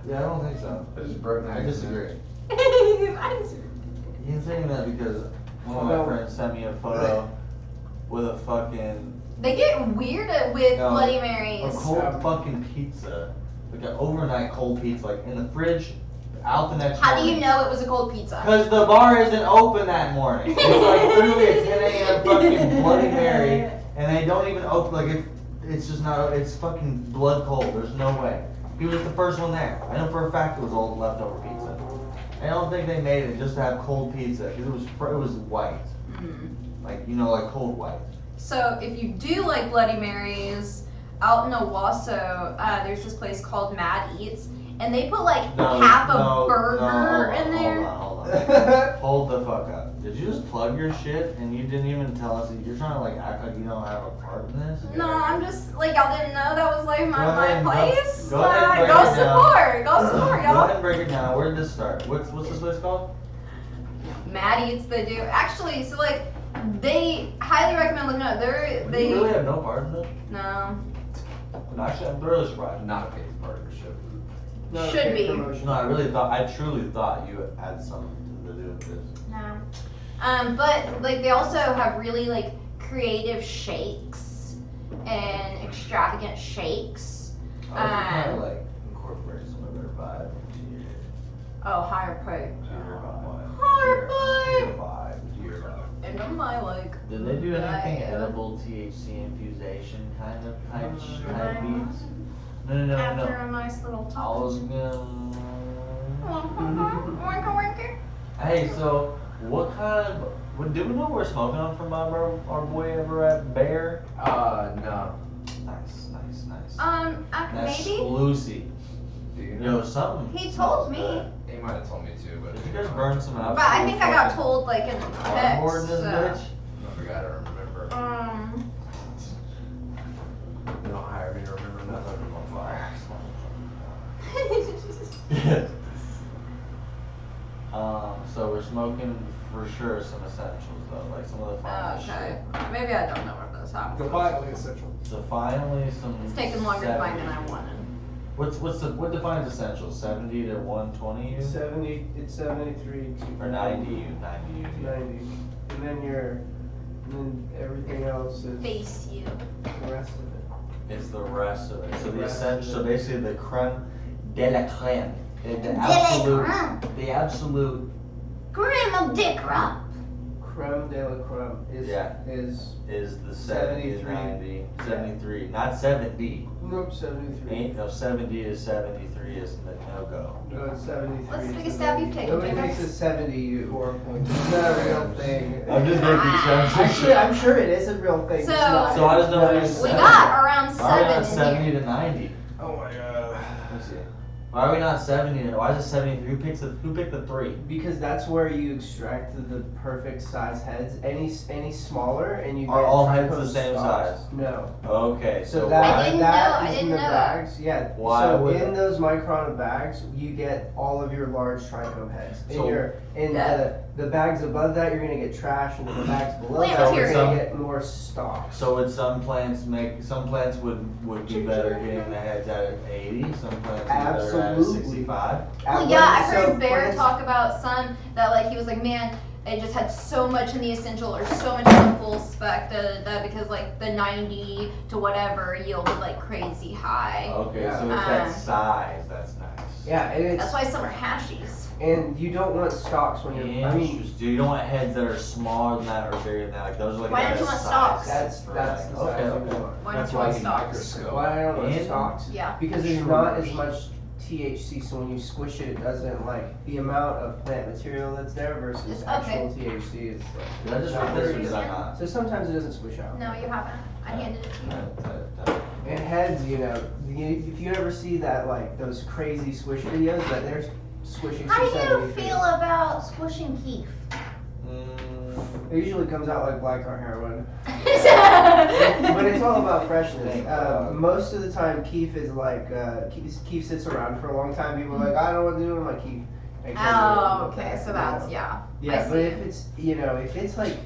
Yeah, I don't think so. I just broke I disagree. I You're saying that because one of my No. friends sent me a photo with a fucking They get weird with No, Bloody a Marys. cold fucking pizza, like an overnight cold pizza, like in the fridge, out the next How do morning. you know it was a cold pizza? Because the bar isn't open that morning. It's like literally a 10 a.m. fucking Bloody Mary, and they don't even open, like it's just not, it's fucking blood cold. There's no way. He was the first one there. I know for a fact it was old leftover pizza. I don't think they made it just to have cold pizza, because it was white. Like, you know, like cold white. So if you do like Bloody Marys, out in Owasso, there's this place called Mad Eats, and they put like half a burger in there. Hold on. Hold the fuck up. Did you just plug your shit and you didn't even tell us that you're trying to like act like you don't have a part in this? No, I'm just like y'all didn't know that was like Go my ahead, place. go ahead and break Go it down. support, Go ahead y'all. and break it down. Where did this start? What's this place called? Mad Eats, they do actually. So like, they highly recommend looking at. They You really have no part in this? no. Actually, I'm really surprised. Not a paid partnership. No, Should okay, be. promotion. No, I truly thought you had something to do with this. No. But like they also have really like creative shakes and extravagant shakes. I was kind of like incorporate some of their vibe into your Higher pay. vibe. Higher Your pay. vibe. Your vibe. And I'm like, Did they do anything Yeah. edible THC infusation kind of type Mm. beats? No. after a nice little I talk. was gonna. Winker, winker. Hey, so what kind of? Do we know what we're smoking on from our boy over at Bear? No. Nice. Maybe. Exclusive. Do you know? Yo, something. He smells told me. good. He might have told me too, but. Did you guys burn some out? But I think I got told like in the Cardboard in text. this bitch? I forgot, I don't remember. You don't hire me to remember nothing. I'm on fire. So we're smoking for sure some essentials though, like some of the finest Okay. shit. Maybe I don't know what this happened. The finally essential. So finally some. It's taking longer to find than I 70. wanted. What defines essentials? 70 to 120 U? 70, it's 73 to Or 90 U? 90 U. 90. And then everything else is Face you. the rest of it. is the rest of it. So the rest essential, of so it. basically the creme de la creme, the creme. absolute Grandma dick rock. Creme de la creme is Yeah. is is the 70 to 73. 90, 73, not 70. nope 73. No, 70 to 73 is the no-go. No, it's 73. What's the to biggest stab you've 90. taken, Nobody Jacob? makes a 70 or a point. It's not a real thing. I'm just making sense. Actually, I'm sure it is a real thing. So- It's not. So I just know No, it's We seven. got around Why are we not 7 in 70 here. to 90? Oh my god. Let's see. Why are we not 70? Why is it 73? Who picked the 3? Because that's where you extract the perfect size heads. Any smaller and you Are get all heads trichome the same stalks. size? No. Okay, So so that I didn't that know- I is didn't in the know that. bags. Yeah. Why so would in it? those micron bags, you get all of your large trichome heads. So- In the bags above that, you're gonna get trash, and in the bags below Plant that, you're material. gonna get more stalks. So would some plants would be better getting the heads at 80? Some plants would be better at Absolutely. 65? Well, yeah, I So heard Bear plants- talk about some that like he was like, man, it just had so much in the essential or so much in the full spec that because like the 90 to whatever yielded like crazy high. Okay, Yeah. so it's that Um, size that's nice. Yeah, and it's That's why some are hashies. and you don't want stalks when you're. I mean, Interesting. You don't want heads that are smaller than that or bigger than that. Like those are like Why don't that you want size stalks? that's for, that's like, the size okay, you okay. want. Why That's don't you why want you need stocks? microscope. Why I don't want And- stalks? Yeah. Because there's True. not as much THC, so when you squish it, it doesn't like the amount of plant material that's there versus It's actual THC is. Did I just Not read this or very did I easy. not? So sometimes it doesn't squish out. No, you haven't. I handed it to you. And heads, if you ever see that like those crazy squish videos that they're squishing How do 673. you feel about squishing Keith? Mm, It usually comes out like black or heroin. But But it's all about freshness. Thank God. Most of the time, Keef is like Keef sits around for a long time. People are like, I don't know what to do with my Keef. I can't do Oh, it. okay, so You that's, know? yeah. Yeah, I but see. if it's if it's like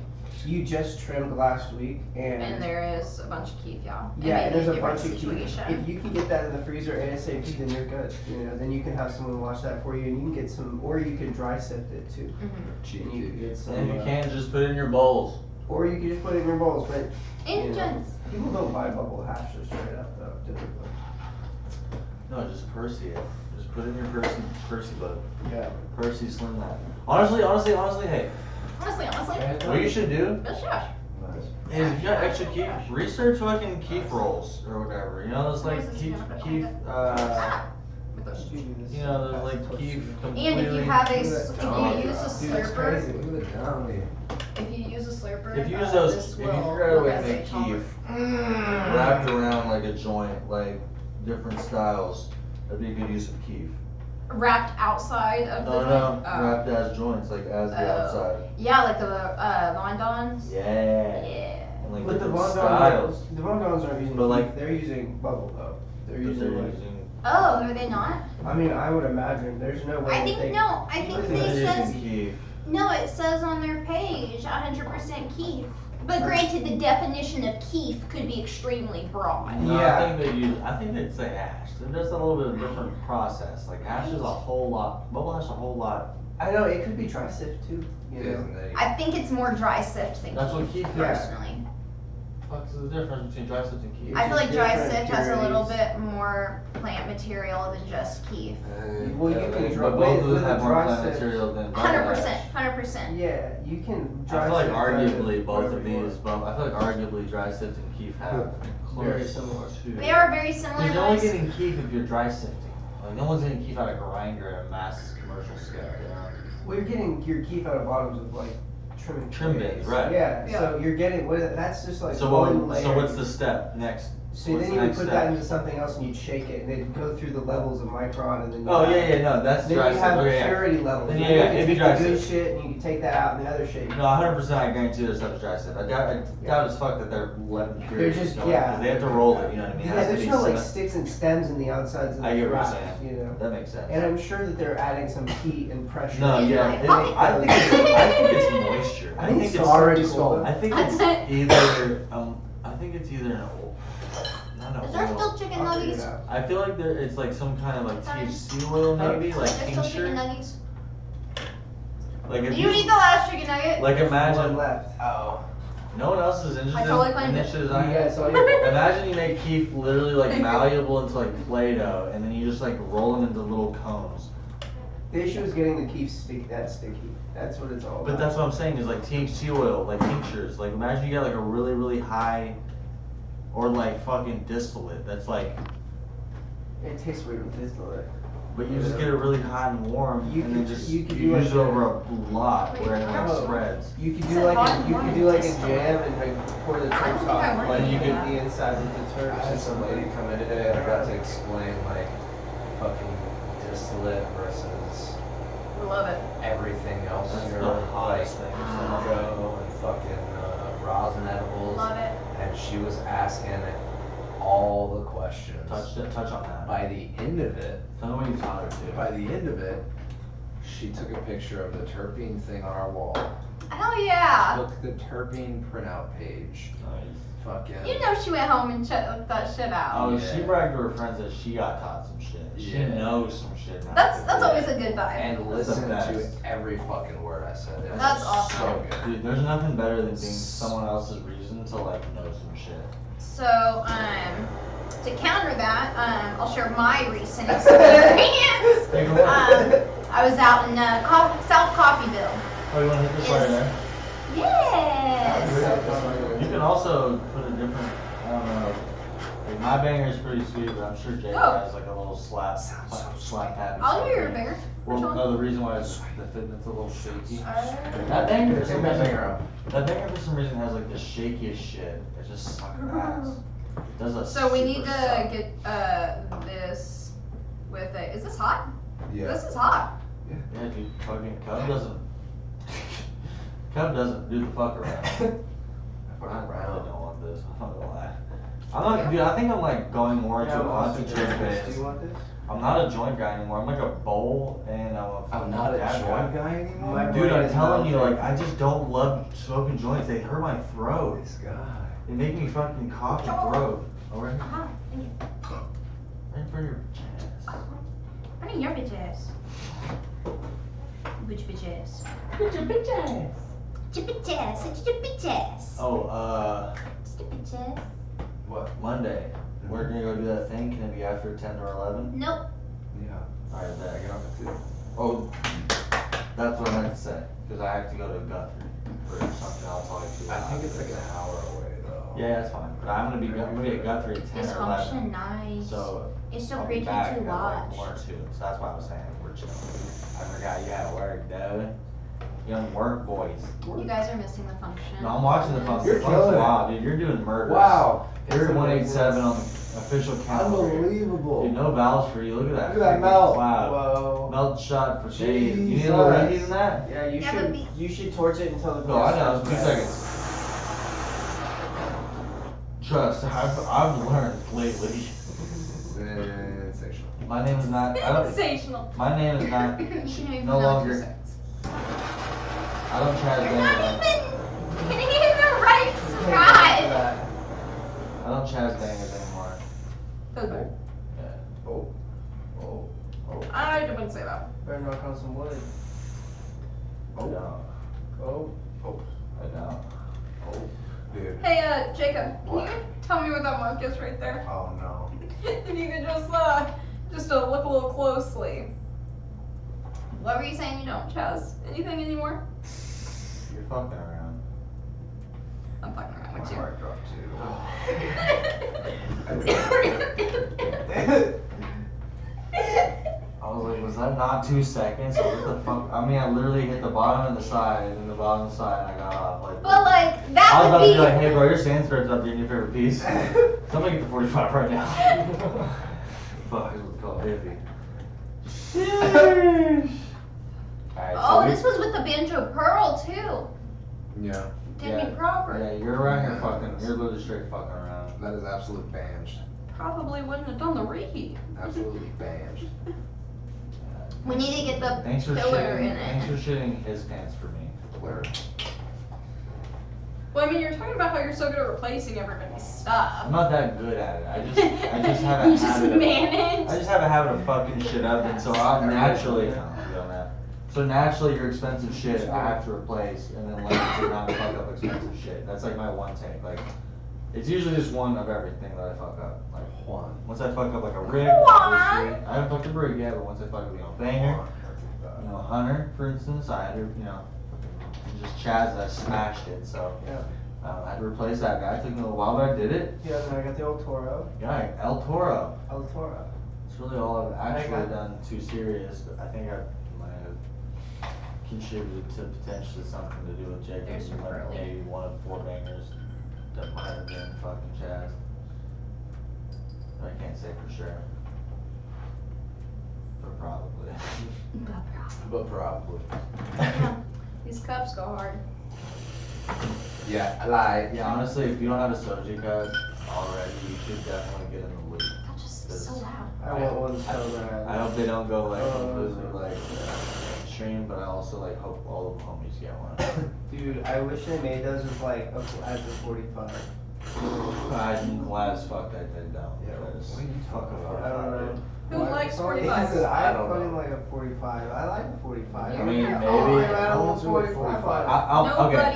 you just trimmed last week And there is a bunch of Keith, yeah. It yeah, may and be there's a different bunch of Keef. situation. If you can get that in the freezer ASAP, then you're good. Then you can have someone wash that for you, and you can get some, or you can dry sift it too. Mhm. And you can get some, and you can't just put it in your bowls. or you can just put it in your bowls. But Engines. people don't buy bubble hash just straight up though, typically. No, just Percy it. Just put it in your Percy book. Yeah. Percy slim that. Honestly, hey, Honestly, what you should do Bill Shash. is if you got extra keef, research fucking keef rolls or whatever. You know, those like keef, With those. you know, those like keef completely. And if you have a, if Oh, you use a Dude, that's slurper, crazy. Look at the dummy. if you use a slurper, If you use those, this if you will figure out a way to look as make a taller. keef wrapped around like a joint, like different styles, that'd be a good use of keef. Wrapped outside of the No, joint? wrapped as joints, like as the Oh. outside. Yeah, like the Von Dons. Yeah. Yeah. And like But the different Von styles. Dons, the Von Dons aren't using But, like- keef, they're using bubble though. They're But using they're like, using. Oh, are they not? I mean, I would imagine, there's no way I that think they. no. I think They're they They're says using keef. no. It says on their page 100% Keith. But granted, the definition of Keith could be extremely broad. No, Yeah. I think they'd say hash. There's a little bit of different process. Like hash is a whole lot. Bubble hash is a whole lot. I know, it could be dry sift too, you know. Isn't it? I think it's more dry sift than That's what Keith, Keith Yeah. personally. What's the difference between dry sift and keef? I feel like dry different sift has a little purities. bit more plant material than just Keith. Well, you Yeah, can but dry, both of with them a have more dry plant sift. material than bubble 100%, hash. 100%. Yeah, you can dry I feel like sift arguably both whatever of you these, want. I feel like arguably dry sift and keef have Very close similar. to. They are very similar. Because you're but only it's- getting keef if you're dry sifting. Like no one's getting keef out of grinder at a mass commercial scale. You know? Well, you're getting your keef out of bottoms of like trimming. Trim trays. bins, right. Yeah, Yeah. so you're getting, that's just like So one what? So layer. what's the step next? So what's then the you would next put step? that into something else and you'd shake it and it'd go through the levels of micron and then you Oh have, yeah, no, that's then dry you sift. have Okay, yeah. purity levels. Then Then yeah, you yeah, can it'd be take dry the good sift. shit and you can take that out and the other shit. No, 100%. I guarantee there's stuff dry sift. I doubt as fuck that they're letting They're purities just, go, yeah. 'cause they have to roll it. You know what I mean? It Yeah, has to there's be no like cement. sticks and stems in the outsides of I the get what you're wrap, saying. you know. That makes sense. And I'm sure that they're adding some heat and pressure. No, In yeah, my it- pocket. I think it's moisture. I think it's already stolen. I think That's it's it. either I think it's either an oil, not an Is there oil. still chicken I'll figure it nuggets? out. I feel like it's like some kind of like Sorry. THC oil maybe, like There's still chicken tincture. nuggets. Like if Did you eat the last chicken nugget? like One imagine left. Oh. No one else is interested totally in claimed this it. shit as I am. Yeah, so you Imagine you make Keith literally like Thank you. malleable into like Play-Doh, and then you just like roll him into little cones. the issue is getting the keef sticky. That's what it's all about. But that's what I'm saying is like THC oil, like tinctures. Like imagine you got like a really, really high, or like fucking distillate. That's like, It tastes weird with distillate. but you just get it really hot and warm, You and then could- just you you could do use like it over a lot where it like Oh. spreads. You could Is do it like hot a, and you warm could and do like a distillate? jam and like pour the I don't Turks think I on want like to do you that. get the inside of the Turks. I had some lady come in today and I got to explain like fucking distillate versus We love it. everything else. That's You the know, like hottest thing. Go and fucking rosin edibles. Love it. And she was asking all the questions. Touch on that. By the end of it, Tell me what you taught her to. by the end of it, she took a picture of the terpene thing on our wall. Hell yeah. Took the terpene printout page. Nice. Fucking. You know she went home and checked that shit out. Oh, Yeah. she bragged to her friends that she got taught some shit. She Yeah. knows some shit now. That's always a good vibe. And That's the listen to best. every fucking word I said. It was That's awesome. So good. Dude, there's nothing better than being someone else's reason to like know some shit. So, to counter that, I'll share my recent experience. Take it away. I was out in South Coffeeville. Oh, you want to hit this right there? Yes. You can also put a different, I don't know. Like my banger is pretty sweet, but I'm sure Jake Oh. has like a little slap happy. I'll do your something. banger. Well, Which one? no, the reason why is the fitment's a little shaky. Uh, That banger for Take some that reason, finger up. that banger for some reason has like the shakiest shit. It just sucks ass. It does a So we need super to suck. get this with a. Is this hot? Yeah. This is hot. Yeah, dude, fucking Cub doesn't do the fuck around. I really don't want this. I'm not gonna lie. I'm not, dude. I think I'm like going more into a concentrate Do phase. you want this? I'm not a joint guy anymore. I'm like a bowl and I'm not a dab joint guy. guy anymore. My Dude, brain I'm is telling you, melting. like, I just don't love smoking joints. They hurt my throat. This guy. They make me fucking cough and throat. Oh, right, Uh-huh. Thank you. right for your chest. I mean, your bitch ass. Which bitch ass? Get your bitch ass. Your bitch ass, it's your bitch ass. Oh, It's your bitch ass. What? Monday. We're gonna go do that thing. Can it be after 10 or 11? Nope. Yeah. Alright, there, get on the two. Oh, that's what I meant to say. Because I have to go to Guthrie for something else. I'll talk to you I about. think it's like an hour away though. Yeah, that's fine. But I'm gonna be at Guthrie at 10 This or 11. function nice. So It's so I'll be pretty back to at like watch. 1 or 2. So that's why I was saying we're chilling. I forgot you had work, dude. Young work boys. You guys are missing the function. No, I'm watching the function. You're The function's killing it. wild, dude. You're doing murder. Wow. You're It's at 187 on the official count. over here. Unbelievable. Dude, no valves for you. Look at that. Look at that freaking melt. cloud. Whoa. Melt shot for days. You need a little Jesus. ready than that? Yeah, you Yeah, but should. be- You should torch it until the. No, I know. gas 2 comes seconds. Trust, I've learned lately. Sensational. My name is not. I don't. Sensational. My name is not. You shouldn't even No know longer. 2 seconds. I don't try to You're bang not it. even hitting it in the right out. spot. I don't Chaz bangers anymore. Okay. Yeah. Oh. Oh. I wouldn't say that. Better knock on some wood. I don't. Oh. I don't. Oh. Dude. Hey, Jacob, can What? you tell me what that mark is right there? Oh no. If you could just look a little closely. What were you saying? You don't Chaz anything anymore? You're fucking around. I'm fucking around My with you. heart dropped I was like, was that not 2 seconds? What the fuck? I mean, I literally hit the bottom and the side, and then the bottom and the side, and I got off. Like, But like I was that about would to be. be like, hey bro, your sand spread's up there in your favorite piece. Somebody get the 45 right now. Fuck, it's called iffy. Sheesh. Alright, Oh, so we- this was with the banjo pearl too. Yeah. Did Yeah. me proper. Yeah, you're around here fucking, you're literally straight fucking around. That is absolute banged. Probably wouldn't have done the reheat. Absolutely banged. We need to get the Thanks for filler shitting, in thanks it. for shitting his pants for me. Word. Well, I mean, you're talking about how you're so good at replacing everybody's stuff. I'm not that good at it. I just have a You just habit of, manage. I just have a habit of fucking shit up, and so I'll naturally, no, you don't have. So naturally, your expensive shit I have to replace, and then learn to not fuck up expensive shit. That's like my one take. Like, it's usually just one of everything that I fuck up. Like Juan. once I fuck up like a rig, obviously, I haven't fucked up a rig yet, but once I fuck up, banger, Hunter, for instance, I had to, just Chaz, I smashed it. So I had to replace that guy. It took me a little while, but I did it. Yeah, then I got the old Toro. Yeah, El Toro. El Toro. It's really all I've actually done too serious, but I think I might have contributed to potentially something to do with Jacob. There's some Like curly. maybe one of 4 bangers that might have been fucking Chaz. But I can't say for sure. But probably. But probably. These cups go hard. Yeah, I lied. Yeah, honestly, if you don't have a Soji card already, you should definitely get in the loop. That just is so loud. I want one so bad. I hope they don't go like completely like mainstream, but I also like hope all of the homies get one. Dude, I wish they made those with like as a 45. I'm glad as fuck that they don't. Yeah, Because what are you talking about? I don't know. Who likes 45s? I don't fucking know. like a 45. I like a 45. I mean, maybe- I don't want What's with 45.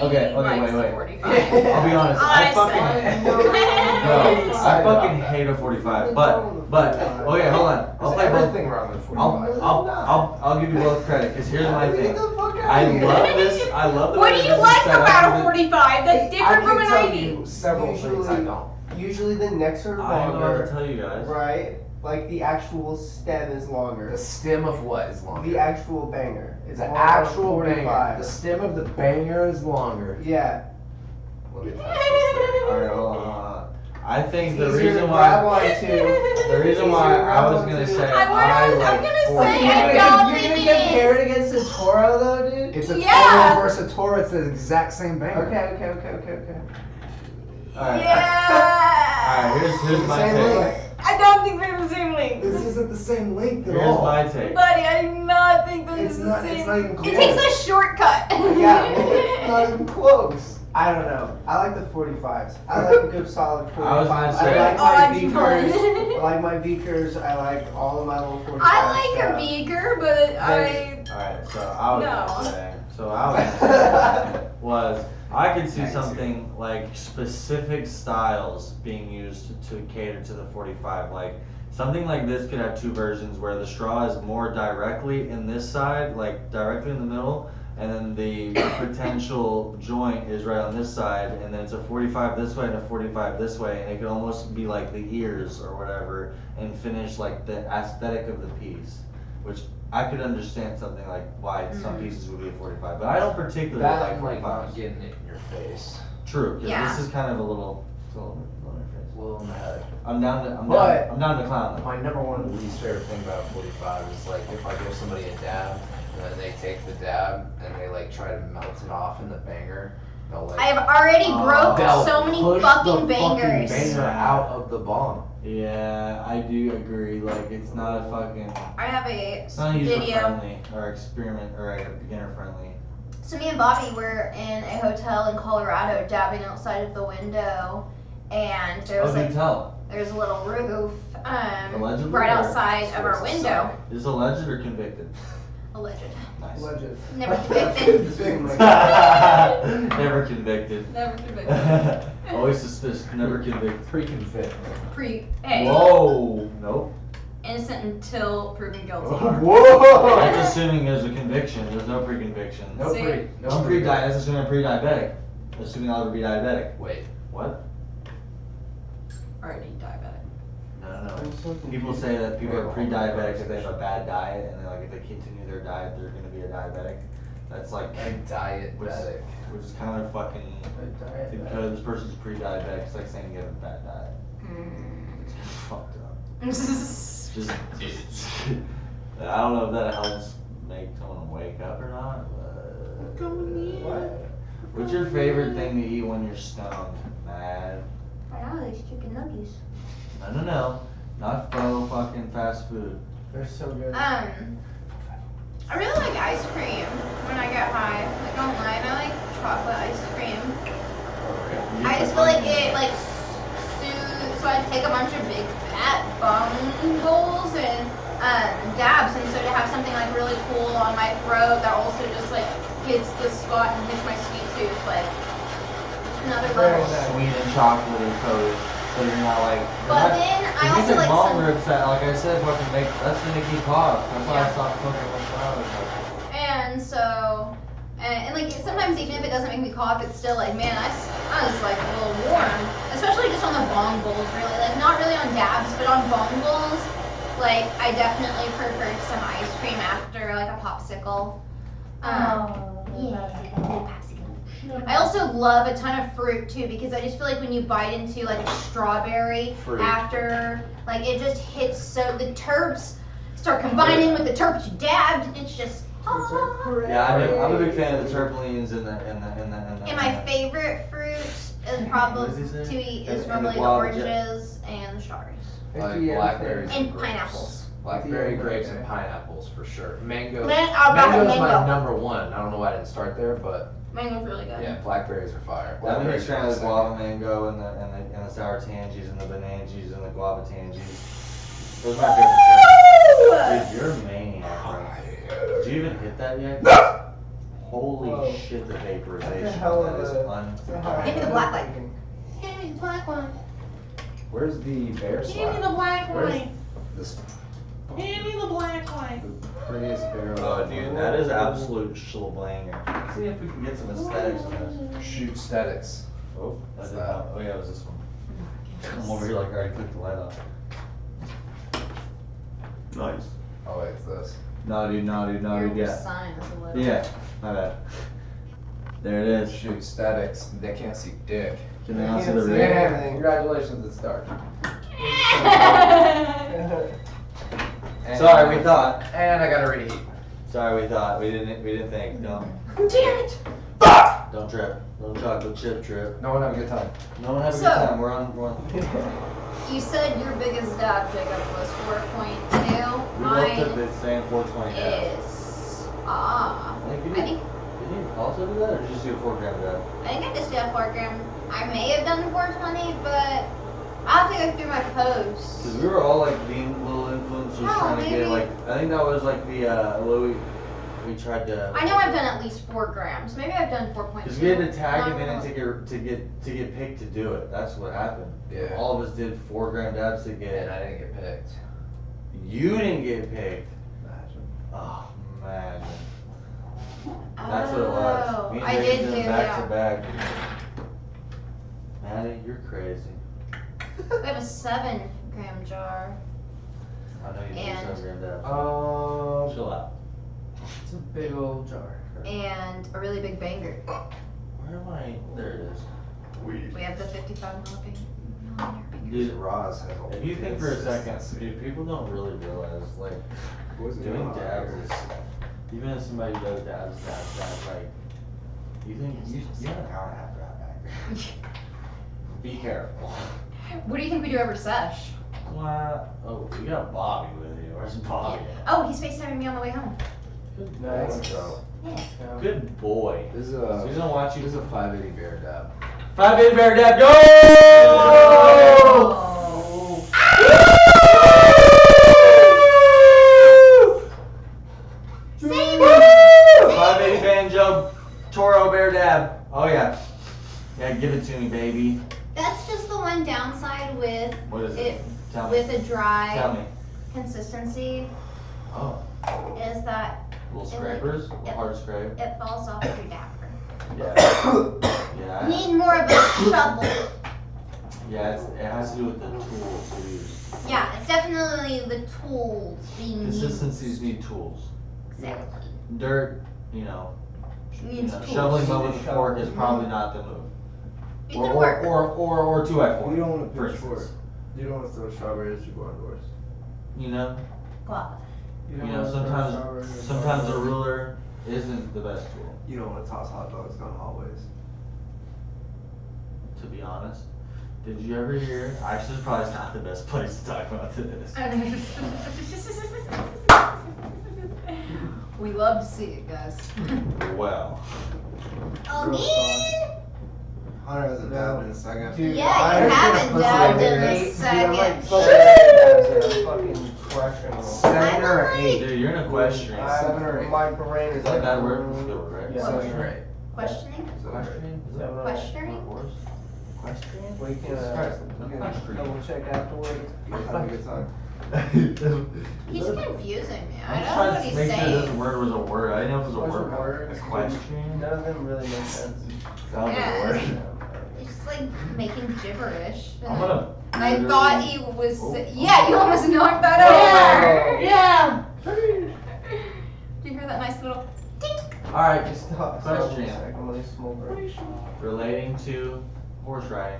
Okay, likes wait. 45. I'll be honest. I fucking Honestly. I fucking hate a 45. But okay, hold on. I'll There's play both. everything wrong with 45. I'll give you both credit because here's my Get thing. the fuck out I of here. love this. I love the What way do this you is like set up about a with 45 that's different from an I can tell 90? you several things I don't. Usually the necks are it. I'm about to longer, tell you guys. right? Like the actual stem is longer. The stem of what is longer? The actual banger. It's The longer on actual 45. banger. The stem of the banger is longer. Yeah. Let me tell you. All right, hold on. I think the It's easier to reason grab why on too. the reason why I was gonna say I'm I gonna like say, 45. I don't You're think gonna it compare is. it against a Toro though, dude? It's a Yeah. Toro versus a Toro. It's the exact same banger. Okay. Alright. Yeah. Alright, here's my Same take. length. I don't think they're the same length. This isn't the same length at Here's all. my take. Buddy, I do not think that It's it's the not- same. it's not even It close. takes a shortcut. Yeah, well, it's not even close. I don't know. I like the 45s. I like a good solid 45. I was gonna say- I like Oh, my I'm beakers. fun. I like my beakers. I like all of my little 45s. I like a beaker, but I. Alright, so I was No. gonna say was I could see something like specific styles being used to cater to the 45. Like something like this could have 2 versions where the straw is more directly in this side, like directly in the middle, and then the potential joint is right on this side, and then it's a 45 this way and a 45 this way, and it could almost be like the ears or whatever, and finish like the aesthetic of the piece, which I could understand something like why some pieces would be a 45, but I don't particularly That like and like 45s. not getting it in your face. True, because Yeah. this is kind of a little in your face. A little in the head. I'm down to But- I'm down to clown them. My number one least favorite thing about a 45 is like if I give somebody a dab and then they take the dab and they like try to melt it off in the banger, they'll like I have already broke they'll so many push fucking the bangers. fucking banger out of the bomb. Yeah, I do agree. Like it's not a fucking, I have a it's not user video. friendly or experiment or a beginner friendly. So me and Bobby were in a hotel in Colorado dabbing outside of the window, and there was Oh, do like tell. there's a little roof Allegedly, right or outside of our window. Is alleged or convicted? Alleged. Nice. Legend. Never convicted. Never convicted. Never convicted. Always suspicious. Never convicted. Pre-convict. Hey. Whoa. Nope. Innocent until proven guilty. Whoa! That's assuming there's a conviction. There's no pre-conviction. No See? pre. No I'm pre-diabetic. That's assuming I'm pre-diabetic. Assuming I'll ever be diabetic. Wait. What? Already diabetic. No. People say that people are pre-diabetic if they have a bad diet, and then like if they continue their diet, they're gonna be a diabetic. That's like, A diabetic. which is kind of fucking. Because this person's pre-diabetic, it's like saying you have a bad diet. It's kind of fucked up. Just I don't know if that helps make someone wake up or not. But, what's your favorite thing to eat when you're stoned? Mad? Right now, these chicken nuggets. No. Not faux fucking fast food. They're so good. I really like ice cream when I get high. Like, don't lie, I like chocolate ice cream. I just feel like it like soothes. So I take a bunch of big fat bung bowls and dabs, and so to have something like really cool on my throat that also just like hits the spot and hits my sweet tooth, like another Very level. nice. Sweet and chocolate coated, so you're not like. But then I also like mom some, ribs that, like I said, fucking make that's gonna keep cough. That's why Yeah. I stopped cooking when I was like. and so, and like sometimes even if it doesn't make me cough, it's still like, man, I was like a little warm, especially just on the bong bowls, really, like not really on dabs, but on bong bowls, like I definitely prefer some ice cream after like a popsicle. I also love a ton of fruit too because I just feel like when you bite into like a strawberry Fruit. after, like it just hits so the terps start combining with the terps you dabbed and it's just Yeah, I'm a big fan of the terpenes and And my favorite fruit is probably What does he say? to eat And is the probably the guava oranges and the strawberries. Like blackberries And grapes. pineapples. Blackberry, grapes, and pineapples for sure. Mango. Then I'll buy a Mango's my mango. number one. I don't know why I didn't start there, but Mango's really good. yeah, blackberries are fire. I'm a big Blackberries fan are of the second. guava mango and the sour tangies and the banangies and the guava tangies. Those are my favorite fruits. Dude, you're a maniac, bro. Did you even hit that yet? Holy Whoa. shit, the What the vaporization hell of that is is a- Give me the black light. Give me the black one. Where's the bear Give me slap? the black Where's one. this Give me the black one. prettiest bear? Oh, dude, that is absolute schlabanger. Let's see if we can get some aesthetics in this. Shoot aesthetics. Oh, What's that's that? Oh, yeah, it was this one. I'm over here like I already clicked the light off. Nice. Oh wait, it's this. No, dude, yeah. Sign is a little. Yeah, my bad. There it is. Shoot aesthetics. They can't see dick. Can they not see Can't the see ring? it. Congratulations, it's dark. And- Sorry, we thought. And I gotta reheat. Sorry, we thought. We didn't think. Don't Damn it. trip. Little chocolate chip trip. No one have a good time. No one have a So- good time. We're on. You said your biggest dab, Jacob, was 4.2. We both Mine took the same 420 dab. is I think you I did. think Did you also do that, or did you just do a 4-gram dab? I think I just did a 4 gram. I may have done the 420, but I'll have to go through my posts. Because we were all like being little influencers Oh, trying to get maybe. like. I think that was like the Louis. We tried to. I know I've done at least 4 grams. Maybe I've done 4.2. Because we had to tag Not him in and really. to get picked to do it. That's what happened. Yeah. All of us did 4-gram dabs to And get. I didn't get picked. You didn't get picked. Imagine. Oh, imagine. That's what it was. Me and I Jason did do back to that. back. Maddie, you're crazy. We have a 7 gram jar. I know you do And- 7-gram dabs. Chill out. It's a big old jar. And a really big banger. Where am I? There it is. We have the 55 millimeter banger. Dude, Roz has all if you think for a second, dude, people don't really realize, like, doing dabs is, even if somebody does dabs, like, you think, you have an hour and a half to have back. Be careful. What do you think we do over Sesh? What? Oh, we got Bobby with you. Where's Bobby at? Oh, he's FaceTiming me on the way home. Good Nice. boy. Yeah. Good boy. This is So a he's gonna watch you. 580 bear dab. 5-8 bear dab, go! Same. 580 banjo, Toro bear dab. Oh yeah. Yeah, give it to me, baby. That's just the one downside with What is it? it Tell me. with a dry Tell me. consistency Oh, is that little scrapers, Yep. hard scrape. it falls off your dabber. Yeah. Yeah. Need more of a shovel. Yeah, it has to do with the tools we use. Yeah, it's definitely the tools being used. Consistencies need tools. Exactly. Dirt, you know, Needs tools. shoveling mud with a fork is probably not the move. It could work. Or 2x4. You don't want to for pitch for it. instance. You don't want to throw strawberries to go outdoors. You know, Guava. you don't know, wanna throw sometimes strawberries a outdoors. ruler isn't the best tool. You don't want to toss hot dogs down hallways. To be honest, did you ever hear? Actually, it's probably not the best place to talk about this. We love to see it, guys. Well, Again? Hunter hasn't dabbed in a second. Yeah, you haven't dabbed in a second. Fucking questionable. Send her or 8. Dude, you're in equestrian. 7 or 8. My brain Is is that a like. bad word? It's a good word, right? Yeah. 7 or 8. Questioning? Equestrian? Is that Seven or eight. Questioning? horse? Equestrian? We can, Jesus Christ, we can equestrian. double check afterwards. You guys have a good time? He's confusing me. I I'm don't know trying what to he's make sure saying. this word was a word. I didn't know if it was a Bunch of word. words. Equestrian? None of them really make sense. Sounds like Yeah. a word. He's just like making gibberish. I'm gonna. I literally- thought he was. Oh. Yeah, you almost knocked that Oh. over. Yeah! Did you hear that nice little ding? Alright, Just stop. Equestrian. I'm really small brain. relating to horse riding.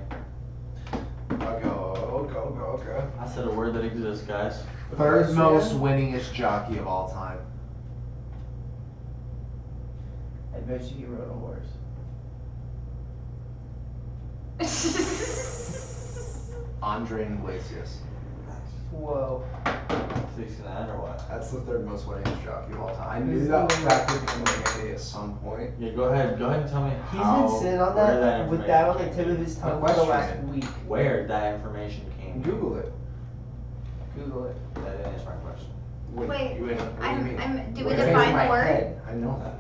Okay. I said a word that exists, guys. Third most winningest jockey of all time. I bet you he rode a horse. Andre Iglesias. Whoa. 69 or what? That's the third most winningest jockey of all time. I knew that fact would come in at some point. Yeah, go ahead and tell me He's how, been sitting on where that with that on the information tip of his came tongue for the last Equestrian. week. from. Where that information came from. Google it. Google it. That didn't answer my question. Wait, what do you mean? Did we Where? define In my the word? head. I know that.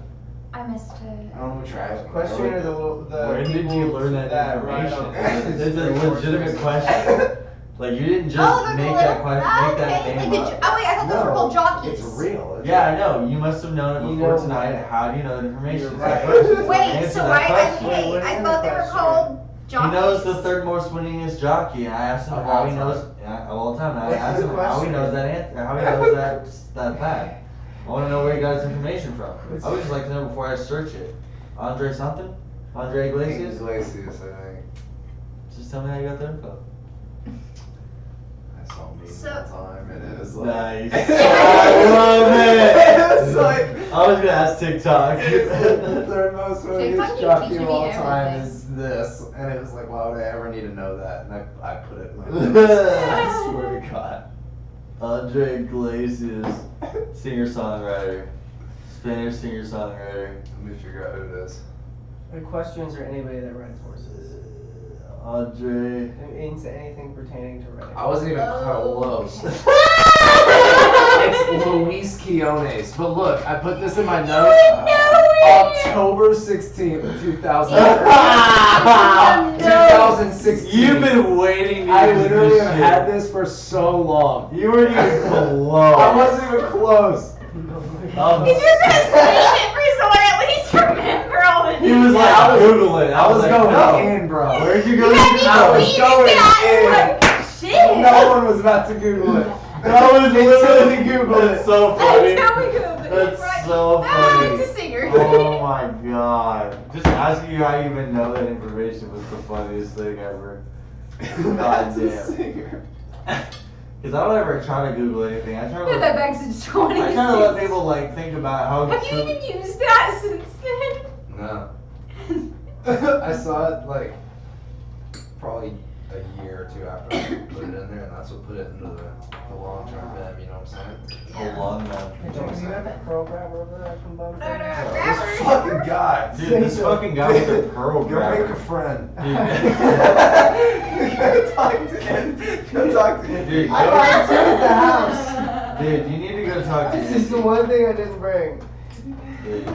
I missed I it. don't know what you're asking. Question are the Where did people you learn that ride information? on- This is a legitimate question. Like you didn't just Oh, the make little. that question, make that Okay, name like up. oh wait, I thought those were called jockeys. It's real. It's Yeah, I know. You must have known it You before know tonight. that. How do you know that information? You're It's that right. question. Wait, Answer so that why? question. Wait, what I is thought the they were question? called He jockeys. knows the third most winningest jockey, and I asked him Of how all he time. knows. Yeah, of all time. And I What's asked the him how he question? knows that answer, how he knows that fact. I want to know where he got his information from. I would just like to know before I search it. Andre something? Andre Iglesias? Iglesias, I think. Just tell me how you got the info. I saw me So- one time, and it was like. Nice. I love it. It's like. I was gonna ask TikTok. The third most TikTok winningest keeps jockey teaching of me all time everything. is this, and it was like, why would I ever need to know that? And I put it in my notes. I swear to God. Andre Iglesias, singer-songwriter. Spanish singer-songwriter. Let me figure out who it is. Equestrians are anybody that rides horses. Andre. Into anything pertaining to riding. I wasn't even Oh. close. It's Luis Quiones. But look, I put this in my notes. October 16th, 2016. You've been waiting to I use literally this have shit. had this for so long. You weren't even close. I wasn't even close. If you're gonna say it for someone, at least remember all the He was like, I was- Googling. I was like, going no. in, bro. Where'd you You go? had me I was believing going that. Like, shit. No one was about to Google it. That was literally Googled it. That's so funny. Until we Googled it. That's Right. so Ah, funny. it's a singer. Oh my god. Just asking you how you even know that information was the funniest thing ever. God damn. Because I don't ever try to Google anything. I try to Put that let, back since 20. I try to let people like think about how. Have you even used that since then? No. I saw it like probably a year or two after I put it in there, and that's what put it into the long-term mem. You know what I'm saying? Hold on, man. Hey, Joe, do you have a pearl grabber over there I can bum? This fucking guy. Dude, this fucking guy with the pearl Go grabber. make a friend. Dude. Go talk to him. Go talk to him. Dude, I go- brought two at the house. Dude, you need to go talk to This is the one thing I didn't bring. Dude,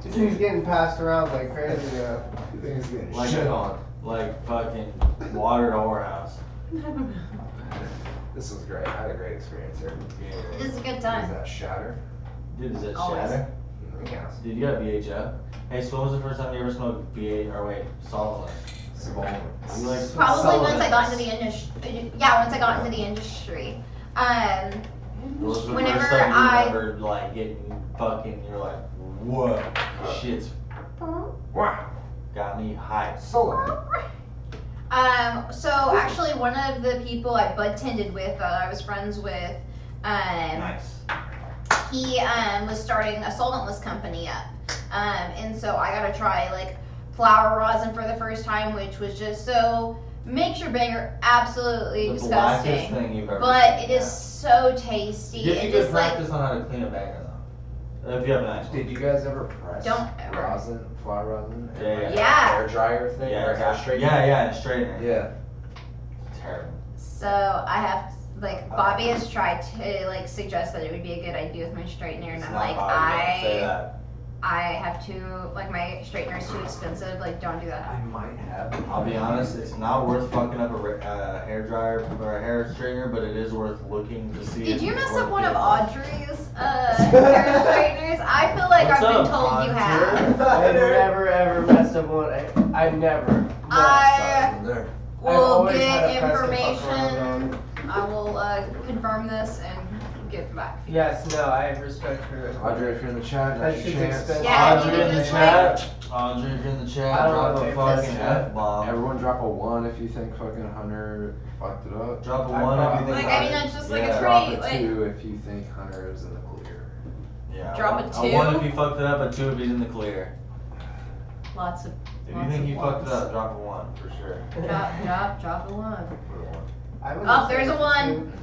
Just he's getting passed around like crazy now. You think he's getting Like shit a- on? like fucking water to whorehouse. This was great. I had a great experience here. It is a good Is time. that shatter? Dude, is that Always. shatter? Yes. Dude, you got BHF. Hey, so when was the first time you ever smoked BH, or wait, solventless? You like Probably once I got into the industry. Yeah, once I got into the industry. What was the Whenever first time you I- remembered like getting fucking, you're like, whoa, shit's Wow. got me hyped. So So actually, one of the people I bud tended with, I was friends with, Nice. he was starting a solventless company up, and so I got to try like flower rosin for the first time, which was just so makes your banger absolutely The blackest disgusting, thing you've ever but seen, it is so tasty. Gives you It good just like practice on how to clean a banger though. If you have a nice one. did you guys ever press Don't ever. rosin, flower rosin? Yeah, yeah. Yeah. Hair dryer thing or hair straightener? Yeah, and straightener. Yeah. Terrible. so I have like Bobby has tried to like suggest that it would be a good idea with my straightener, and It's I'm not like, Bobby, don't say that. I have to like my straightener is too expensive. Like, don't do I that. might have. I'll be honest, it's not worth fucking up a hair dryer or a hair straightener, but it is worth looking to see. Did if you it's mess worth up one of it. Audrey's hair straighteners? I feel like What's I've been up, told you have. I've never ever messed up one. I never. No. I There. I've will always get had a pesky fuck around information. I will confirm this and give it back. Yes, no, I respect her. Audrey, if you're in the chat, That that's your shit's chance. expensive. Yeah, Audrey you in the just chat. Audrey, if you're in the chat, I don't drop know a if fucking that's- F-bomb. Everyone drop a 1 if you think fucking Hunter fucked it up. Drop a I 1 if you probably- think Like, I mean, that's just like a yeah. Drop pretty, a like- 2 if you think Hunter is in the clear. Yeah. Drop a A 2? 1 if you fucked it up, a 2 if he's in the clear. Lots of. If you Lots think of you fucked it ones. up, drop a 1 for sure. Drop a 1. Put a 1. I would Oh, say there's a it's 1.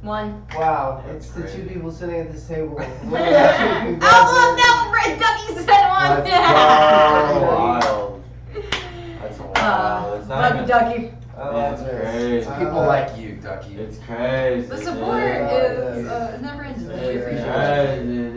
1. Wow, That's it's the crazy. two people sitting at this table. Oh, well, no, Red Ducky said 1. Let's That's go. wild. That's wild. It's not Lucky even. Ducky. It's crazy. People like you, Ducky. It's crazy. The support is never ending. It's crazy, dude.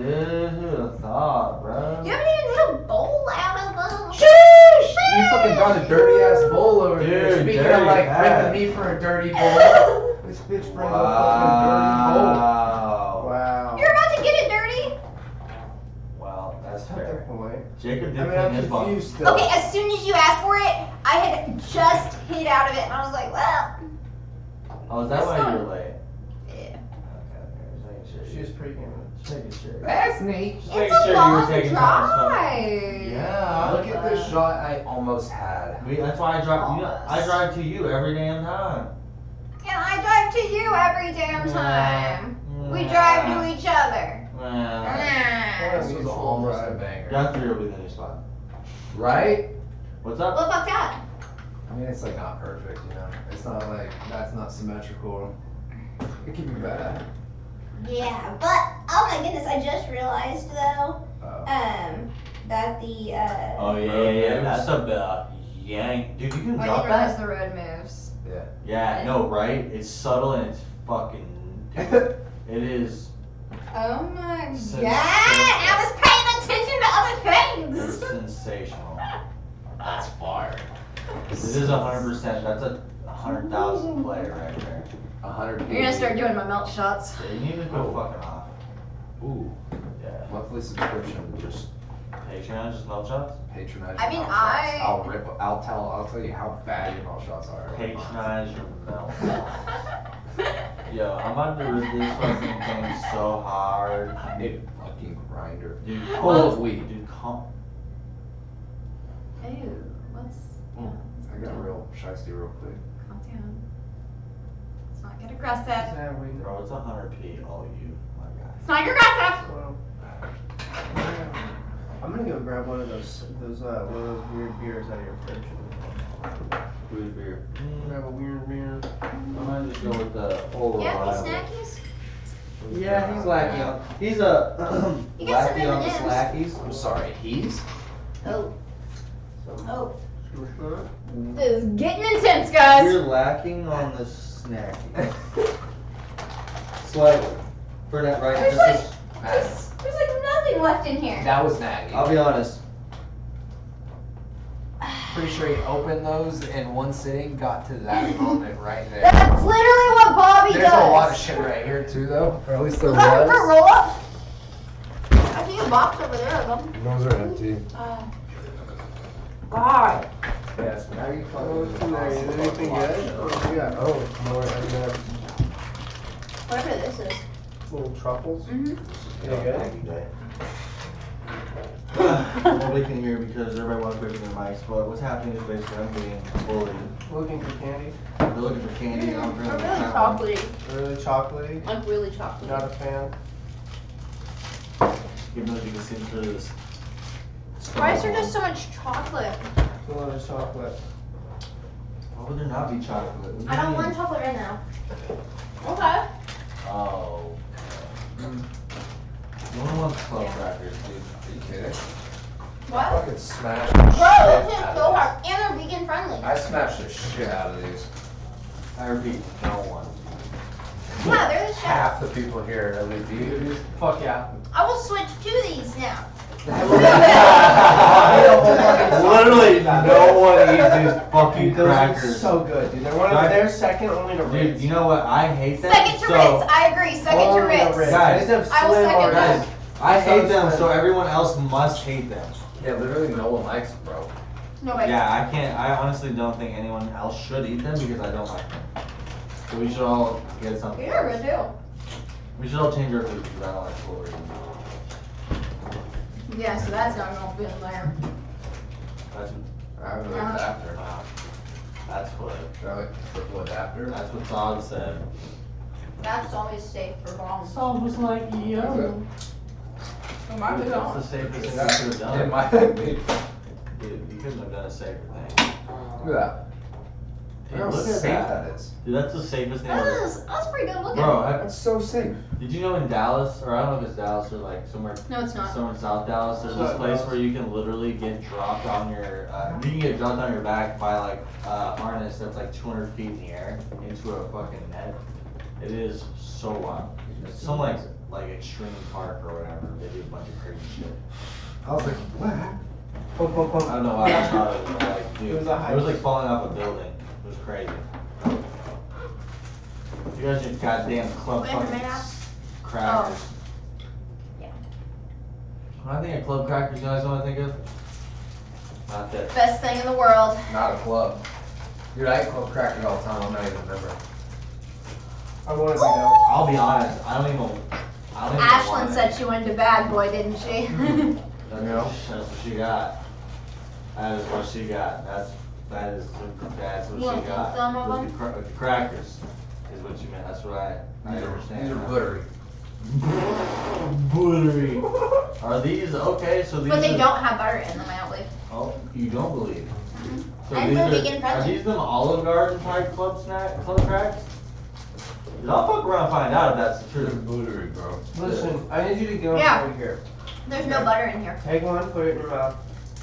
Who would have thought, bro? You haven't even hit a bowl out of them. You fucking got a dirty ass bowl over here. Dude, Speaking dirty of like bad. bringing me for a dirty bowl. This bitch brings a fucking dirty bowl. Wow. Wow. You're about to get it dirty. Well, that's That's not the fair. point. Jacob I did mean, clean I'm his bum. confused still. Okay, as soon as you asked for it, I had just hit out of it, and I was like, well, Oh, is that why you were late? yeah. Okay, just making sure. She was pre-gaming. Just making sure. That's neat. Just It's making a sure you were long taking time to smoke. drive. Yeah. Look at this shot I almost had. That's why I drive. You know, I Almost. drive to you every damn time. And I drive to you every damn time. We drive to each other. Yeah. This was almost a banger. Got 3 will be the new spot. Right? What's up? What the fuck's that? I mean, it's like not perfect, you know? It's not like, that's not symmetrical. It could be bad. Yeah, but oh my goodness, I just realized though, that the Oh yeah. That's a yank, dude. You can I drop didn't realize that. the road moves. Yeah. Yeah. No, right? It's subtle and it's fucking. Dude, it is. Oh my Sen- god! I was paying attention to It's other things. sensational. That's fire. This is 100%. That's a 100,000 play right there. 100 You're gonna start doing my melt shots. Yeah, you need to go fucking off. Ooh, Yeah. monthly subscription, just Patreon, just melt shots. patronize I mean, your mouth shots. I- I'll tell you how bad your mouth shots are. Patronize your melt. Yo, I'm about to rip this fucking thing so hard. I need a fucking grinder. Dude, Full of weed. Dude, come. Ew, let's I got real shiesty real quick. calm down. Let's not get aggressive. Bro, it's 100p, all you, my guy. It's not aggressive. Well, I'm gonna go grab one of those weird beers out of your fridge. Weird beer. Grab a weird beer. I might just go with the old Yeah, Arrival. these snackies. Yeah, he's lacking on. He's a You got some lacking on the M&Ms. slackies. I'm sorry, he's? Oh. Oh. Sure. This is getting intense, guys. You're lacking on the snacky. Slightly. For that right. There's Just There's like nothing left in here. That was natty. I'll be honest. Pretty sure he opened those in one sitting, got to that moment right there. That's literally what Bobby There's does. a lot of shit right here too though. Or at least there Is that for was. roll up? I see a box over there of them. Those are empty. God. Yes, now you Oh, what's in there? Is anything good? What do you got? Oh, more. I got Whatever this is. little truffles. Mm-hmm. Yeah, good. Thank you, Dave. Nobody can hear because everybody wants to break their mics, but what's happening is basically I'm getting bullied. Looking for candy. They're looking for candy and I'm They're currently really traveling. chocolatey. Really chocolatey. Like really chocolatey. Not a fan. Even though you can see through this. Why is there just so much chocolate? A lot of chocolate. Why would there not be chocolate? What do you I don't mean? want chocolate right now. Okay. Oh. No one wants club crackers, dude. Are you kidding? What? Fucking smashed Bro, the this shit is out so of hard. And they're vegan friendly. these. I smashed the shit out of these. I repeat, no one. Yeah, they're the half chefs. the people here at least eat these. Fuck yeah. I will switch to these now. Literally, no one eats these fucking Those are crackers. so good, dude. They're second only to Dude, Ritz. you know what? I hate them. Second to so, Ritz. I agree. Second to Only to Ritz. Guys, They have I will slim second or- that. Guys, I hate them, So so everyone else must hate them. Yeah, literally no one likes them, bro. Nobody. Yeah, I can't. I honestly don't think anyone else should eat them because I don't like them. So we should all get something. You're good too. We should all change our food because I don't like what we're eating. Yeah, so that's not gonna fit in there. That's I have an adapter. wow. That's what. I like the triple adapter. That's what Todd said. That's always safe for bombs. Todd was like, yo. My food That's on. the safest thing you That- could have It done. might have been. Dude, you couldn't have done a safer thing. Look at that. Dude, Look how look at safe that. that is. Dude, that's the safest thing ever. That's pretty good looking. Bro, That's so safe. did you know in Dallas, or I don't know if it's Dallas or like somewhere No, it's not. somewhere in South Dallas, there's this place where you can literally get dropped on your, you can get dropped on your back by like a harness that's like 200 feet in the air into a fucking net. It is so wild. It's some like extreme park or whatever. They do a bunch of crazy shit. I was like, what? I don't know why I thought it was like, dude, It was a hike. it was like falling off a building. It was crazy. You guys just goddamn club Whatever, fucking man. crackers. Yeah. When I think of club crackers, you guys know what I think of? Not this. Best thing in the world. Not a club. Dude, I eat club crackers all the time. I'm not even a member. I want to be though. I'll be honest, I don't even want Ashlyn it. said she wanted a bad boy, didn't she? That's what she got. That is what she got. That's what You want she got. some of With the crackers is what you meant. That's what I understand. These are now. buttery. Buttery. Are these okay? So these But they are, don't have butter in them, I don't believe. Oh, you don't believe? So And these they're are, vegan are friendly. these them Olive Garden type club cracks? 'Cause I'll fuck around and find out if that's the They're truth. buttery, bro. Listen, I need you to go Yeah. over here. There's no butter in here. Take one, put it in your mouth,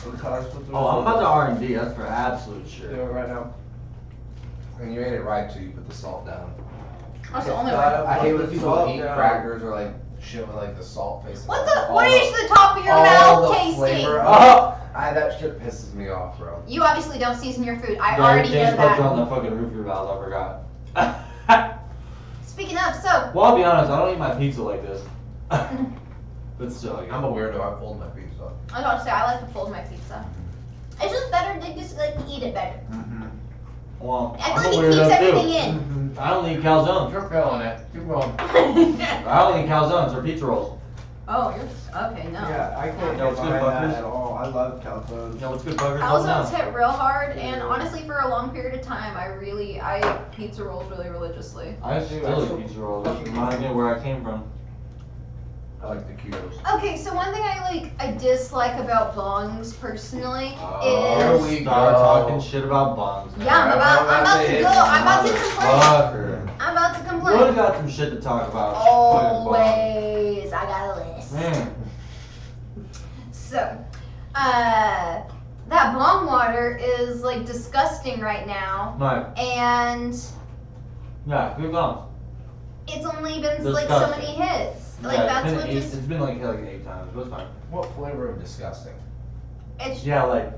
and tell us what the Oh, I'm about result to R&D. That's for absolute is. sure. Do it right now. And you ate it right till you put the salt down. That's the only Got way. it. I hate Put when the people salt eat down. crackers or like shit with like the salt facing. What out. the? What is the top of your all mouth the tasting? flavor of- Oh! That shit pisses me off, bro. You obviously don't season your food. I Yeah, already know taste buds are that. on the fucking roof of your mouth. I forgot. Speaking of, so Well, I'll be honest. I don't eat my pizza like this. But still, I'm a weirdo. I fold my pizza. I was about to say I like to fold my pizza. It's just better to just like eat it better. well, I I'm feel a like it keeps weirdo everything too. in. I don't eat calzones. You're feeling it. Keep going. I only eat calzones or pizza rolls. Oh, you're okay. No. Yeah, I can't No, get it's good behind fuckers. that at all. I love calzones. You know what's good, buggers? Calzones hit real hard, and honestly, for a long period of time, I ate pizza rolls really religiously. I still eat pizza rolls. It reminds me of where I came from. I like the Q-Tos. Okay, so one thing I dislike about bongs personally Oh, is we Start go. talking shit about bongs. yeah, I'm about to go. I'm about to complain. Fucker. I'm about to You complain. always got some shit to talk about. fucking bong. Always, I got a list. Man. So, that bong water is like disgusting right now, Right. and Yeah, keep going. it's only been like so many hits. Like Yeah, that's it's what been eight, just it's been like 8 times, but it's fine. What flavor of disgusting? it's Yeah, like,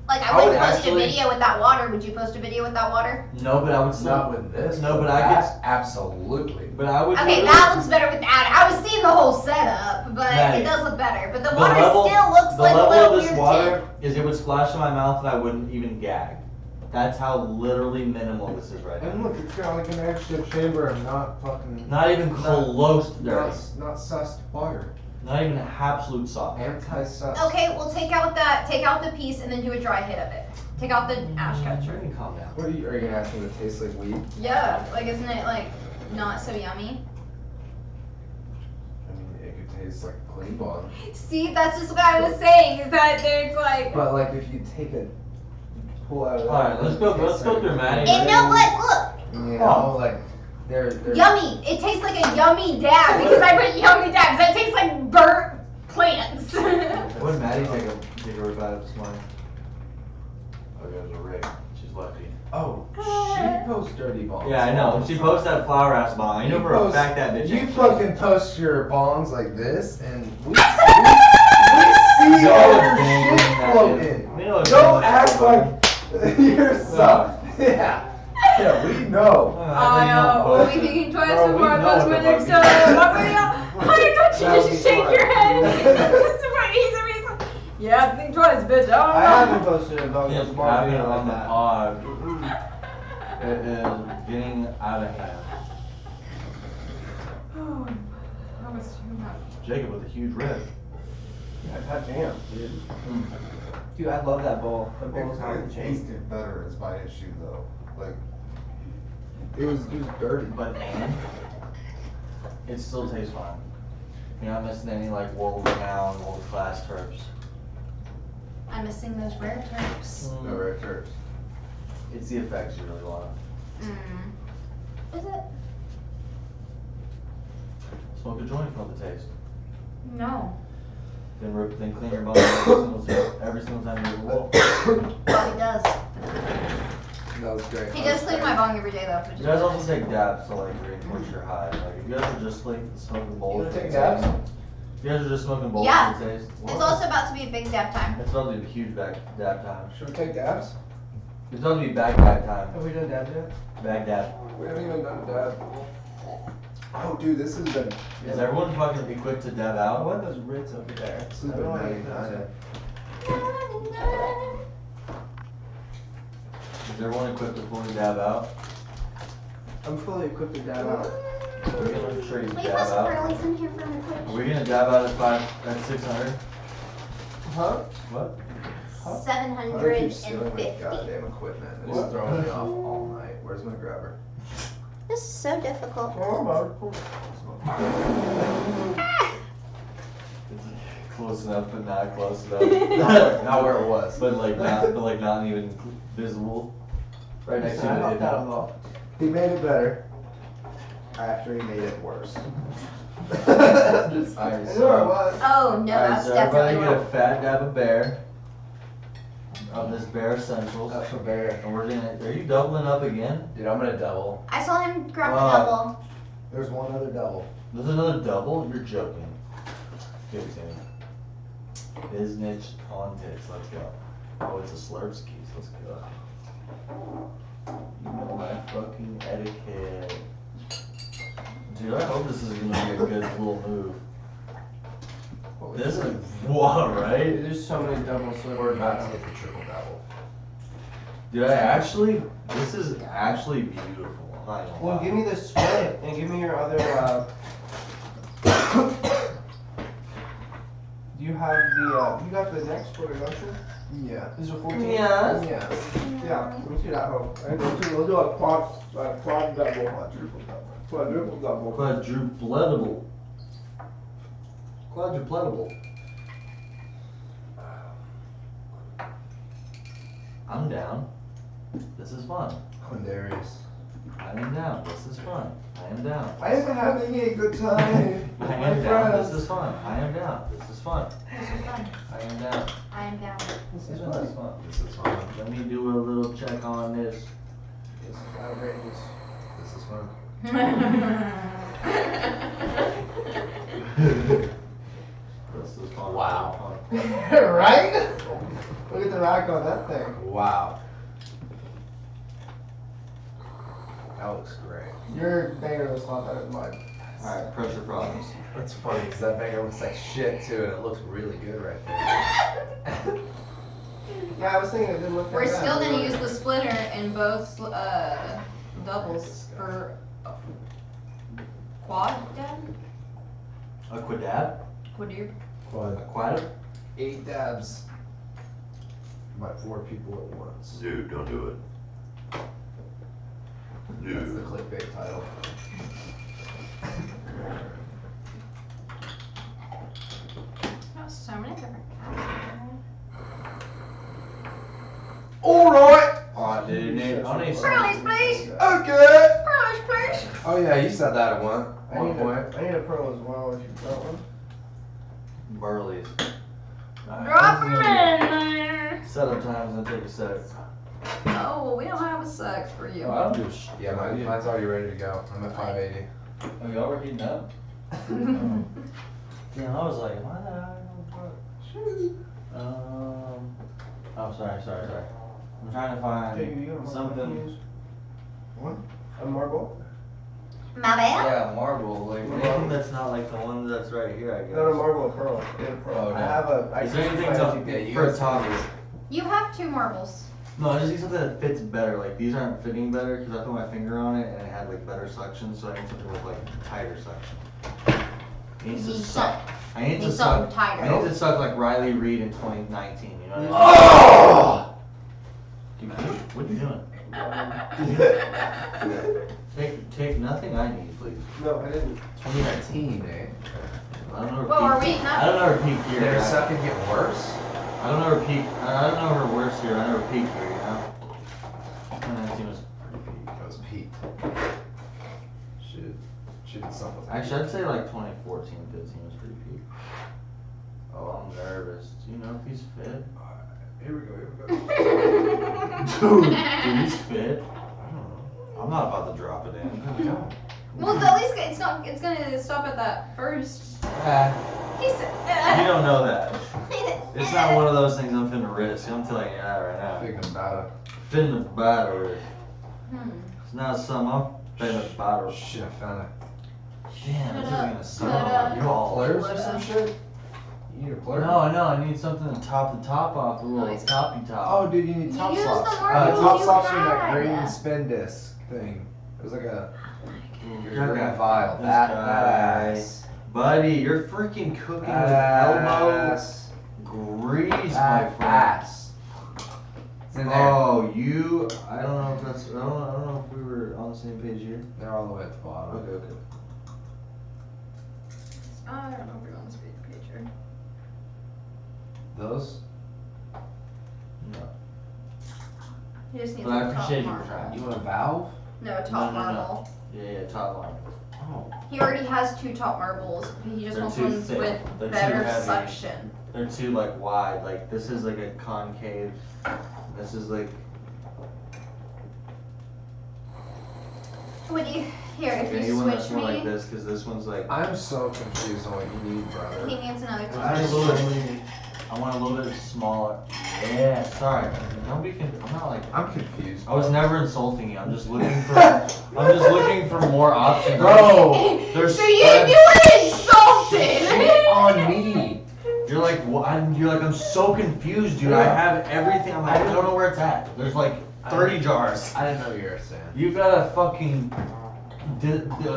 like I I would wouldn't post actually- a video with that water. Would you post a video with that water? no, but I would still. Not with this. No, but I that's could- absolutely. But I would. Okay, that looks better without it. I was seeing the whole setup, but Right. it does look better. But the The water level- still looks The like a level little of this weird water tint. is it would splash in my mouth and I wouldn't even gag. That's how literally minimal this is right And now. look, it's got like an extra chamber and not fucking. Not even close to dirty. Not sussed water. Not even absolute soft. Anti-sus. Okay, well take out the piece and then do a dry hit of it. Take out the ash Sure, catcher. you can calm down. What are you gonna ask me to taste like weed? Yeah, like isn't it like not so yummy? I mean, it could taste like clean bong. See, that's just what I was saying. Is that there's like. But like if you take a pull out of that. Alright, let's go through Maddie. And no, look, You know, like they're yummy. It tastes like a yummy dab because I put yummy dabs. That tastes like burnt plants. What did Maddie take a rip out of this morning? Oh, it was a rig. She's lucky. Oh, She posts dirty bongs. Yeah, I know. She posts that flower ass bong. I know for a fact that bitch. You ain't fucking post your bongs like this, and we see You all know your it's dangling shit that floating. is. You know it's Don't dangling act that like you're so. Yeah. Yeah, we know. I know. We'll be thinking twice Bro, before I we know post what my the next fuck video. Honey, don't you That would just be shake fun. your head? Just the way he's amazing. Yeah, think twice, bitch. I haven't posted a dog Just smart having it video on like the that. pod. It is getting out of hand. Oh, that was too much. Jacob with a huge rib. God damn, dude. Dude, I love that bowl. That bowl is hard It to change. tasted better as my issue though. Like, It was dirty. But it still tastes fine. You're not missing any like world-renowned, world-class terps. I'm missing those rare terps. No red terps. It's the effects you really want. Is it? Smoke a joint, feel the taste. No. Then clean your bone every single time you roll. Yeah, he does. That was great. He does clean my bong every day though. Which You is guys really also take dabs to like reinforce your high. Like if you guys are just like smoking bowls. You wanna for take the dabs? taste- If you guys are just smoking bowls Yeah. for the taste. It's also about to be a big dab time. It's about to be a huge dab time. Should we take dabs? It's about to be bag dab time. Have we done dabs yet? Bag dab. We haven't even done a dab. Oh, dude, this has been. Is everyone fucking equipped to dab I out? want those Ritz over there. This has I been don't really like nice. Is everyone equipped to fully dab out? I'm fully equipped to dab out. Are we gonna show you Leave dab us out? Burley's in here for me, Are please. we gonna dab out at 600? Huh? What? I keep stealing my 750. goddamn equipment. It's What? throwing me off all night. Where's my grabber? This is so difficult. Oh, It's close enough, but not close enough. Not where it was. But not even visible. Right next to I the knocked hip. that on off. He made it better. After he made it worse. Just Alright, I knew it so, was. Oh no, alright, that's so definitely everybody get a wrong. fat dab of bear. Of this bear essentials. That's for bear. And we're gonna, are you doubling up again? Dude, I'm gonna double. I saw him grab the Wow. double. There's one other double. There's another double? You're joking. Give it to me. Biznitch on tits, let's go. Oh, it's a slurp skis, let's go. You know my fucking etiquette. Dude, I hope this is gonna be a good little move. This is, wow, right? Dude, there's so many doubles. We're about to get the triple double. Dude, this is actually beautiful. I'm not gonna Well, lie. give me the split and give me your other. Do you have the? You got the next split, don't you? Yeah. These are 14. Yes. Yeah. Yeah. Let me see that home. We'll do a quad double. Quadruple double. Quadrupletable. Quadrupletable. I'm down. This is fun. Darius. I am down. This is fun. I am down. I am having a good time. I with my am down. This friends. is fun. I am down. This is fun. This is fun. I am down. I am down. This This is is fun. fun. This is fun. Let me do a little check on this. This is outrageous. This is fun. This is fun. Wow. Right? Look at the rack on that thing. Wow. That looks great. Your banger was a lot better than mine. Alright, pressure problems. That's funny because that banger looks like shit too, and it looks really good right there. Yeah, I was thinking it didn't look that We're bad. still gonna use the splitter in both doubles for quad dab? A quadab? Quadruple? A quad? 8 dabs by 4 people at once. dude, don't do it. That's the clickbait title. Oh, so many different kinds. Alright! Oh, dude, I need Burley's, please! Okay! Burley's, please! Oh yeah, you said that at one I need, point. I need a pearl as well if you got one. Burleys. Drop 'em in there! Setup time's gonna take a sec. Oh. no, we don't have a sex for you. Oh, I don't do shit. Yeah, mine's already ready to go. I'm at 580. Oh, y'all were heating up? Yeah, I was like, why the hell? Oh, sorry. I'm trying to find something. What? A marble? My bad. Yeah, marble. Like anything that's not like the one that's right here, I guess. Not a marble, a pearl. Yeah, a pearl. Oh, okay. I have a. Is there anything to you for got top? You have 2 marbles. No, I just need something that fits better. Like these aren't fitting better because I put my finger on it and it had like better suction, so I need something with like tighter suction. It needs to Need suck. I need to Need suck. something tighter. I need to suck like Riley Reid in 2019. You know what Oh! I mean? What are you doing? Take nothing I need, please. No, I didn't. 2019, eh? I don't know her Well, are peak. we not? I don't know her peak here. Did her I- second get worse? I don't know her peak. I don't know her worst here. I know her peak here. You know. 2019 was pretty peak. That was Pete. Should have something with Actually, I'd say like 2014, 15 was pretty peak. Oh, I'm nervous. Do you know if he's fit? Here we go. Dude, he's fit. I'm not about to drop it in. Well, at least it's gonna stop at that first. He You said. don't know that. It's not one of those things I'm finna risk. I'm telling you that right now. Thinking about Finna battle risk. Hmm. It's not something I'm finna battle. it. Shit, I found it. Damn, this is gonna suck. Shut up. You want players or some shit? You need a player? No, I need something to top the top off, a little Nice. toppy top. Oh, dude, you need You top used slots. the marbles Top you slops are in that had. green spin disc thing. It was like a That green guy. vial. This That guy. ass. Buddy, you're freaking cooking with elbow Ass. grease, my That friend. ass. It's in there. Oh, I don't know if that's, I don't know if we were on the same page here. They're all the way at the bottom. Okay. I don't know if we're on the speed page here. Those? No. He just needs But I a top appreciate you marble. trying. You want a valve? No, top No. marble. Yeah, top line. Oh. He already has 2 top marbles. He just They're wants too ones thick. with They're too better heavy. suction. They're too like wide. Like this is like a concave. This is like. Would you here if Okay, you one that's switch more like me? this because this one's like. I'm so confused on what you need, He brother. needs another I top. just I want a little bit smaller. Yeah, sorry. Don't be I'm not like. I'm confused. I was never insulting you. I'm just looking for. I'm just looking for more options. Bro! There's So you spread- were insulted. Shit on me! You're like, what? I'm so confused, dude. I have everything. I'm like, I don't know where it's at. There's like 30 jars. I didn't know you were saying. You've got a fucking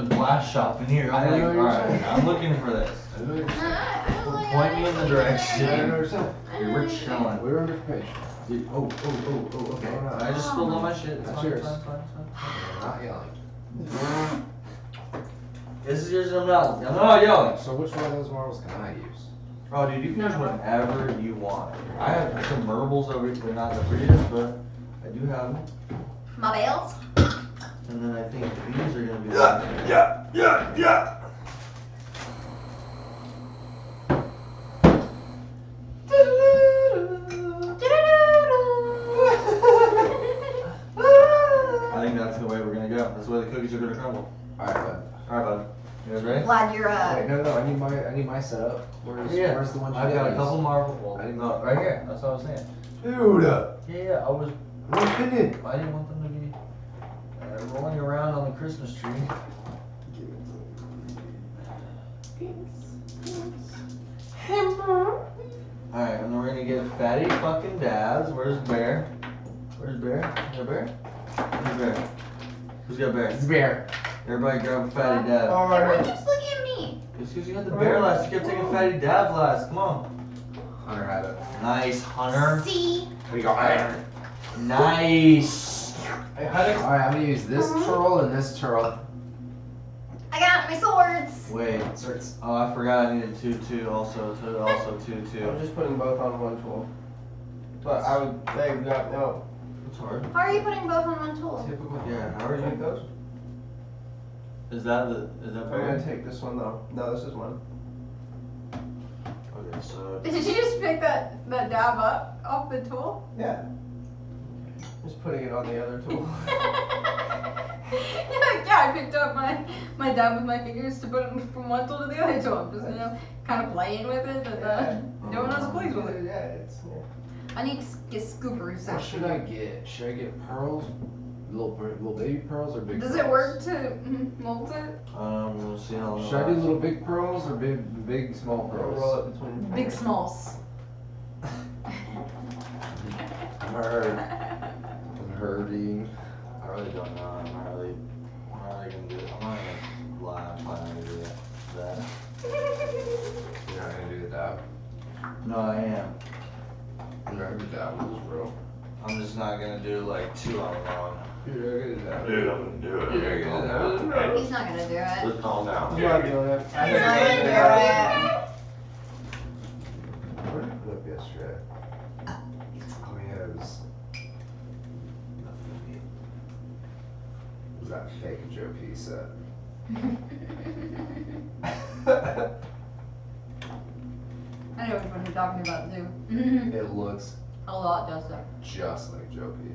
glass shop in here. I I'm didn't like, know you were alright, saying. I'm looking for this. I didn't know you were saying. Point me in the direction. I didn't know you were saying. Dude, we're chilling. We were on different page. Dude, okay. No, no. I just spilled all my shit. It's That's fine, yours. it's fine. We're not yelling. This is yours. I'm not yelling. So which one of those marbles can I use? Oh, dude, you can use whatever you want. I have some marbles over here. They're not the prettiest, but I do have them. My bells. And then I think these are gonna be. Yeah. I think that's the way we're gonna go. That's the way the cookies are gonna crumble. Alright, bud. All right, bud. You guys ready? Glad you're Wait, no, I need my setup. Where's the one you I've got a use? couple marbles. Well, I didn't no, right here. That's what I was saying. Dude! Yeah, I was. No opinion! I didn't want them to be rolling around on the Christmas tree. All right, and then we're gonna get fatty fucking dabs. Where's Bear? Where's Bear? Is there Bear? Who's Bear? Who's got Bear? It's bear. Everybody grab a fatty dab. All Why right. you just looking at me? It's because you had the bear last. You kept taking fatty dabs last. Come on. Hunter had it. Nice, Hunter. See? We go iron. Nice. Hey, how did Alright, I'm gonna use this turtle and this turtle. I got my swords. Wait. Starts. Oh, I forgot I needed two also. Two. I'm just putting both on one tool. But I would say no. It's hard. How are you putting both on one tool? Typical. Yeah, how are Take you? those. Is that I'm gonna better? take this one though. No, this is one. Okay, so. Did you just pick that dab up off the tool? Yeah. Just putting it on the other tool. Yeah, I picked up my dab with my fingers to put it from one tool to the other tool. I'm just, kind of playing with it, but no one else plays with it. Yeah, it's. Yeah. I need to get scoopers. What should I get? Should I get pearls? Little baby pearls or big Does pearls? it work to molt it? We'll see how long. Should I do little big pearls or big small Roll pearls? it between. Big smalls. I'm hurting. I really don't know. I'm not really gonna do it. I'm not gonna lie. I'm probably not gonna do that. You're not gonna do the dab. No, I am. You're not gonna do the dab, bro. I'm just not gonna do like 2 on one. You're not gonna do that. Dude, I'm gonna do it. You're gonna do that. He's not gonna do it. Just calm down. I'm not doing it. He's not gonna do it. What did I put up yesterday? Oh yeah, it was that fake Joe P set. I know which one you're talking about too. It looks A lot does that. just like Joe P.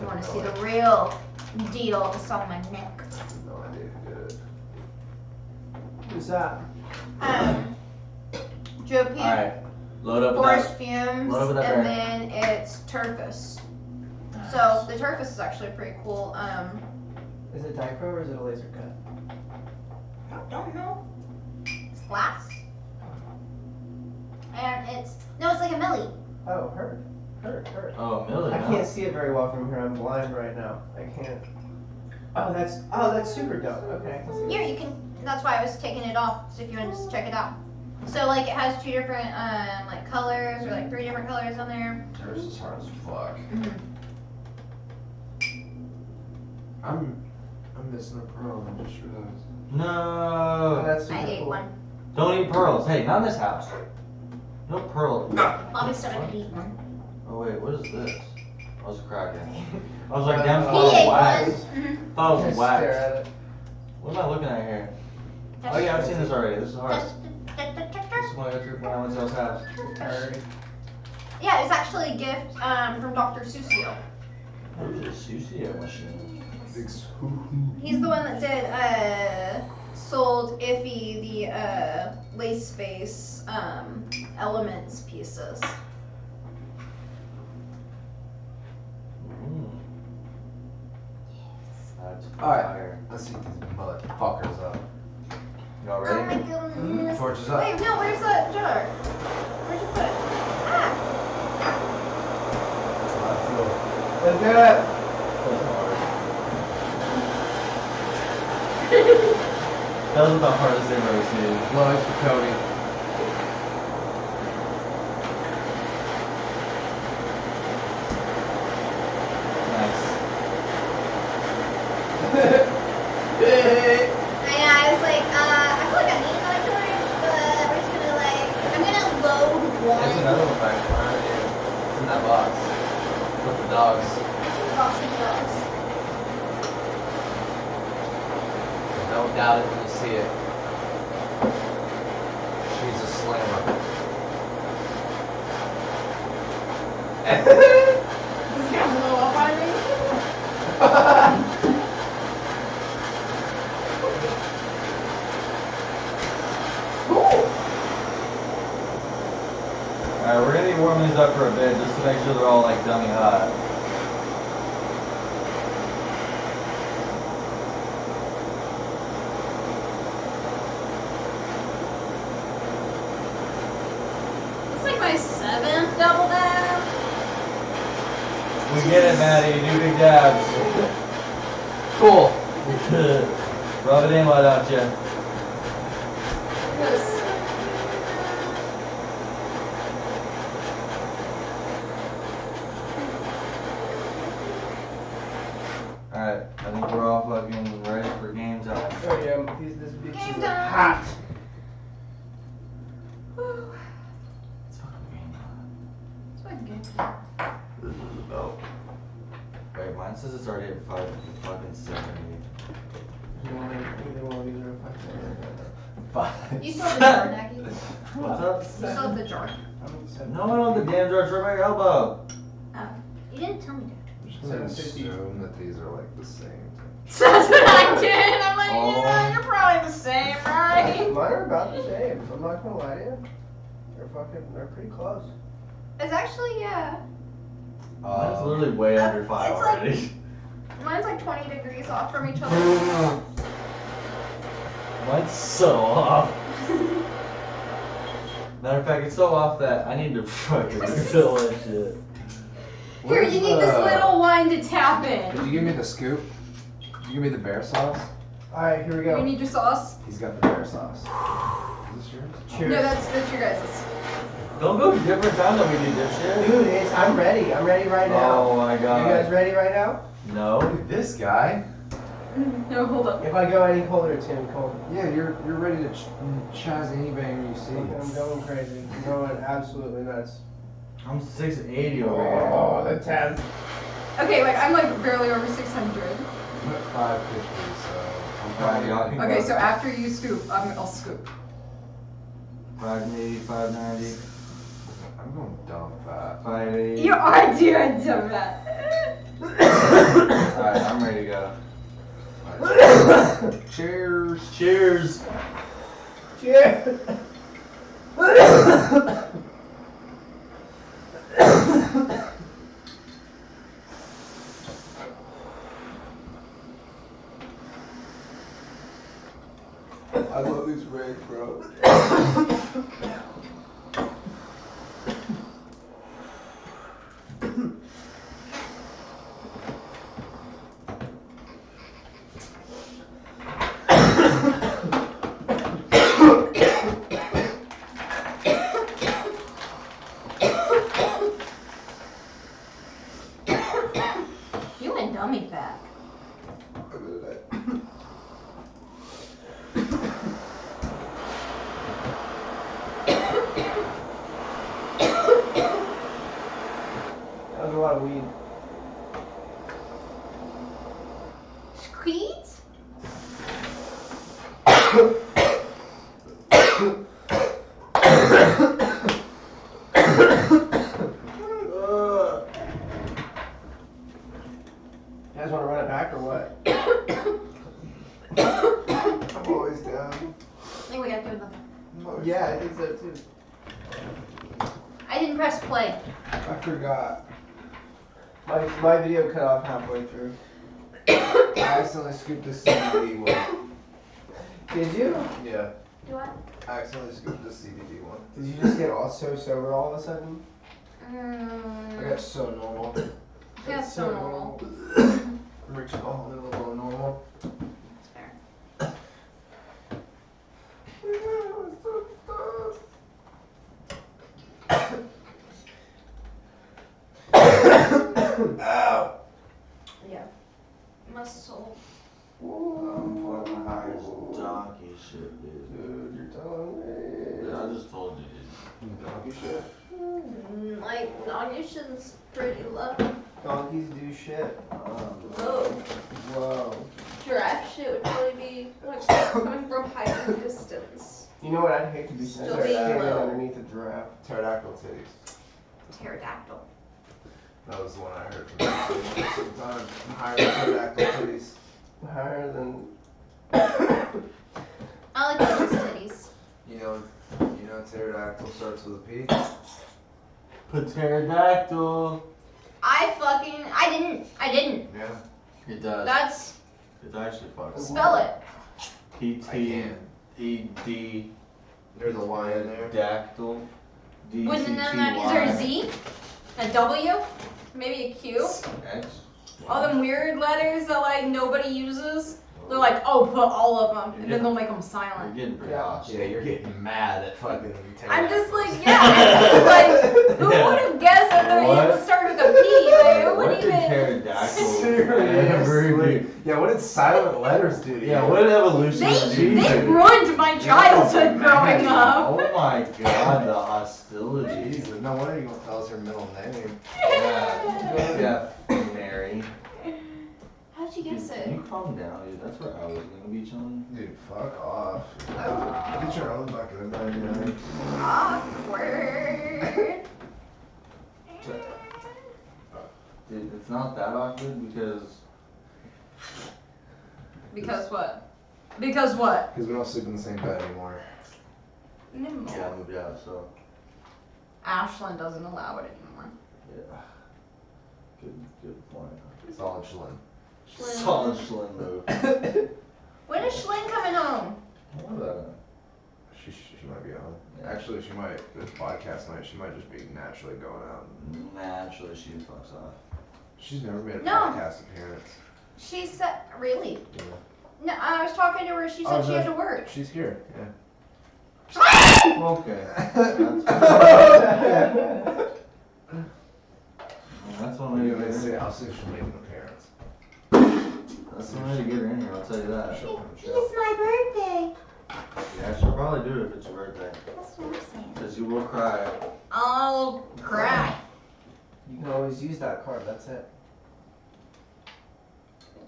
You want to see the real deal? It's on my neck. No idea who did it. Who's that? Joe P. Alright. Load up with Forest that. fumes, Load up with that and bear. then it's turfus. So the turfus is actually pretty cool. Is it dichro or is it a laser cut? I don't know. It's glass. And it's like a millie. Oh, hurt. Oh, a million. I can't see it very well from here. I'm blind right now. I can't. Oh, that's super dope. Okay. I can see it. Here you can. That's why I was taking it off. So if you want to just check it out. So like it has 2 different like colors or like 3 different colors on there. Yours is hard as fuck. Mm-hmm. I'm missing a pearl. I just realized. Oh, No. that's I super ate cool. one. Don't eat pearls. Hey, not in this house. No pearl. Bobby started to eat one. Oh wait, what is this? I was cracking. I was like, damn, He thought ate it was wax. one. Mhm. Thought it was Just wax. stare at it. What am I looking at here? Oh yeah, I've seen this already. This is hard. This is when I go through when I went to his house. Alright. Yeah, it's actually a gift from Dr. Susio. There's a sushi machine. Big He's the one that did sold Iffy the lace space elements pieces. Mm. That's Alright. fire. Let's heat these motherfuckers up. Y'all Oh my ready? goodness. Torches up. Wait, no, where's that jar? Where'd you put it? Ah! Let's do it. That was the hardest thing I've ever seen. Blows for Cody. Nice. Yeah, I was like, I feel like I need another torch, but we're just gonna I'm gonna load There's one another one back behind you. It's in that box. With the dogs. box of dogs. Don't doubt it when you see it. She's a slammer. This guy's a little up on me. Alright, we're gonna be warming these up for a bit just to make sure they're all like dummy hot. It's like my 7th double dab. We get it, Maddie. You do big dabs. Cool. Rub it in, why don't you? Yes. Alright, I think we're all fucking ready for game time. Oh yeah, this bitch Game is time. hot. It's fucking game time. It's fucking good. This is about. Wait, mine says it's already at 5:70. You want either one of these are Five. You still have the jar, Naggy? What's up? You still have the jar. No, I don't have the damn jar. It's right by your elbow. didn't tell me to. I'm just gonna 750. assume that these are like the same. That's what I did. I'm like, Oh. yeah, you're probably the same, right? Mine are about the same. I'm not gonna lie to you. They're pretty close. It's actually, yeah. Mine's literally way under 5 it's like- already. Mine's like 20 degrees off from each other. Mine's so off. Matter of fact, it's so off that I need to fucking refill that shit. Here, you need this little wine to tap Did in. you give me the scoop? Did you give me the bear sauce? Alright, here we You go. need your sauce? He's got the bear sauce. Is this yours? Cheers. No, that's your guys's. Don't go different time than we do this shit. Dude, I'm ready. I'm ready right now. Oh my You guys god. ready right now? No. Look at this guy. No, hold up. If I go any colder, it's gonna be colder. Yeah, you're ready to chaz any banger you see. I'm going crazy. I'm going absolutely nuts. I'm 680 over here. Oh, the 10. Okay, like I'm like barely over 600. I'm at 550, so I'm Alright, y'all probably. can Okay, go. so after you scoop, I'll scoop. 580, 590, I'm going dumb fat. 580. You are doing so bad. Alright, I'm ready to go. Cheers. Cheers. Cheers. I love these rigs, bro. You went dummy fat. That was a lot of weed. Squeeze? You guys want to run it back or what? I'm always down. I think we got through them. Yeah, I think so too. I didn't press play. I forgot. My video cut off halfway through. I accidentally scooped the CBD one. Did you? Yeah, Do what? I accidentally scooped the CBD one. Did you just get all so sober all of a sudden? I got so normal. Yeah, it's so normal. I'm reaching all a little normal. That's fair. Ow! Yeah. Muscle. I'm fucking high as donkey shit, dude. Dude, you're telling me. Yeah, I just told you, dude. Donkey shit. Like, cognition's pretty low. Donkeys do shit. Whoa. Whoa. Giraffe shit would probably be like coming from higher distance. You know what I'd hate to be Still standing being low. underneath a giraffe. Pterodactyl titties. Pterodactyl. That was the one I heard from you. Sometimes I'm higher than pterodactyl titties. Higher than. I like those titties. You know, pterodactyl starts with a P. Pterodactyl. I didn't. Yeah. It does. That's, It's actually fucking. spell it. P-T-E-D. There's a Y in there. Dactyl. Wouldn't that, is there a Z? A W? Maybe a Q? X. All them weird letters that like nobody uses. They're like, oh, put all of them, and then they'll make them You're silent. getting pretty Yeah. hostile. Yeah, you're getting mad at fucking I'm just pterodactyls. like, yeah. Like, who Yeah. would have guessed that they're What? able to start with a P? Like, who What would did even? pterodactyl ever do? Yeah, what did silent letters do to you? Yeah, what evolution did you They do? ruined my childhood growing up. Oh my god, the hostility. Jesus, no wonder you won't tell us her middle name. Yeah, Mary. How'd you Dude, guess can you it? calm down, dude? That's where I was gonna be chilling. Dude, fuck off. Get your own bucket of 99. Awkward. Dude, it's not that awkward because Because what? Because what? Because we don't sleep in the same bed anymore. yeah, I moved out, so Ashlyn doesn't allow it anymore. yeah. Good point. Solid Shlin. Solid Shlin move. When is Shlyn coming home? What about it? She might be on. Actually, she might. It's podcast night. She might just be naturally going out. Naturally, she fucks off. She's never made a No. podcast appearance. She said, really? Yeah. No, I was talking to her. She said she had to work. She's here. Yeah. Okay. That's one way to get her in. I'll see if she'll make an appearance. That's one way to get her in here, I'll tell you that. She'll come and chill. my birthday. Yeah, she'll probably do it if it's your birthday. That's what I'm saying. Because you will cry. I'll cry. You can always use that card, that's it.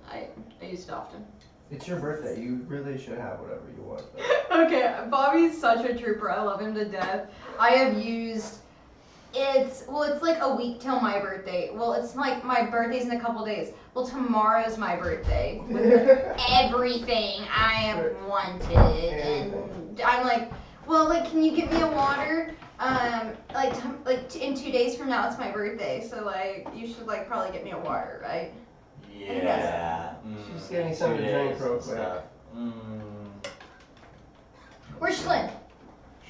I use it often. It's your birthday, you really should have whatever you want. Okay, Bobby's such a trooper. I love him to death. I have used it's like a week till my birthday. Well, it's like my birthday's in a couple days. Well, tomorrow's my birthday. With everything I have wanted, and I'm like, well, like, can you get me a water? In 2 days from now, it's my birthday, so like, you should like probably get me a water, right? Yeah. She's getting something to drink real quick. Stuff. Where's Shlyn?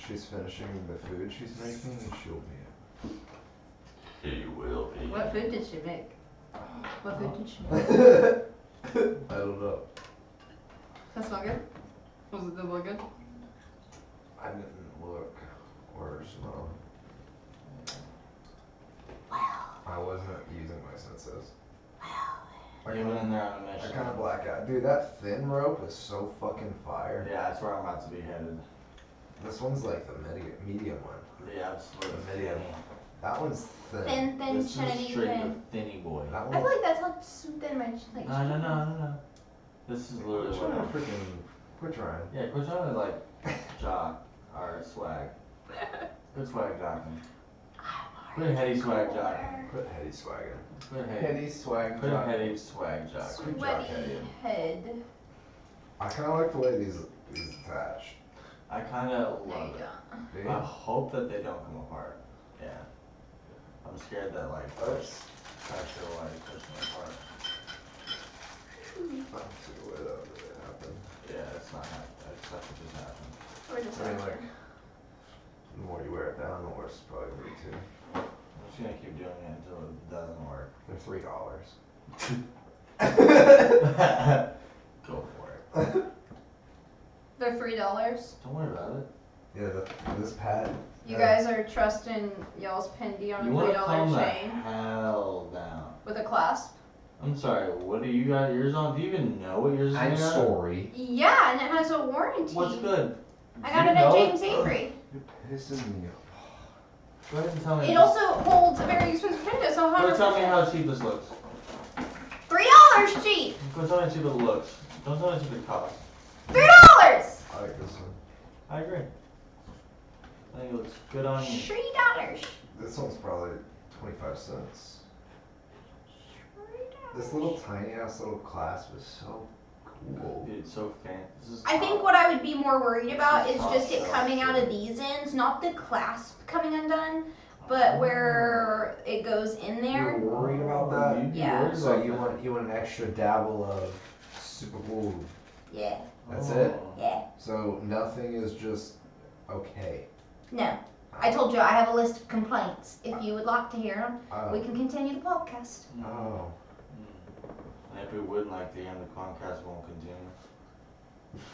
She's finishing the food she's making, and she'll be He will be. What food did she make? What food did she make? I don't know. That smell good? Was it look good? I didn't look or smell. I wasn't using my senses. You went in there on a I mission. kind of black out. Dude, that thin rope is so fucking fire. Yeah, that's where I'm about to be headed. This one's like the medium one. Yeah, absolutely. The medium. That one's thin. Thin, This is chinny, straight thin. up thinny boy. That I one. feel like that's how thin my like. No. This is literally Which one? what Freaking. Quit trying. Yeah, quit trying to like jock or swag. Quit swag jocking. Quit heady swag jocking. Quit heady swagging. Quit heady. Heady swag. Quit jock. heady swag jocking. Quit jock Sweaty heady. head. I kind of like the way these attach. I kind of love it. Do you? I hope that they don't come apart. Yeah. I'm scared that like Oops. actually like push them apart. That's a way that would happen. Yeah, it's not happening. It's not what just happened. Or just I mean, like, the more you wear it down, the worse it's probably gonna be too. I'm just gonna keep doing it until it doesn't work. They're $3. Go for it. They're $3. Don't worry about it. Yeah, this pad. You guys are trusting y'all's Pindy on You a wanna $3 calm the chain hell down. with a clasp. I'm sorry, what do you got yours on? Do you even know what yours is I'm made out of? sorry. Yeah, and it has a warranty. What's good? I Do got you it at know James Avery. You're pissing me off. Go ahead and tell me. It also holds a very expensive printer, so Go tell me 100%. how cheap this looks. $3 cheap. Go tell me how cheap it looks. Don't tell me how cheap it costs. $3. I like this one. I agree. I think it looks good on you. $3. This one's probably 25 cents. This little tiny ass little clasp is so cool. Dude, it's so fancy. This is I think top. what I would be more worried about is Top just it shelf coming out shit. of these ends, not the clasp coming undone, but where it goes in there. You're worried about that? You'd be Yeah. worried So about you that. want an extra dabble of super glue. Yeah, That's it? yeah. So nothing is just okay. No, I told you I have a list of complaints. If you would like to hear them, Oh. we can continue the podcast. Oh. And if we wouldn't like to end, the Comcast won't continue.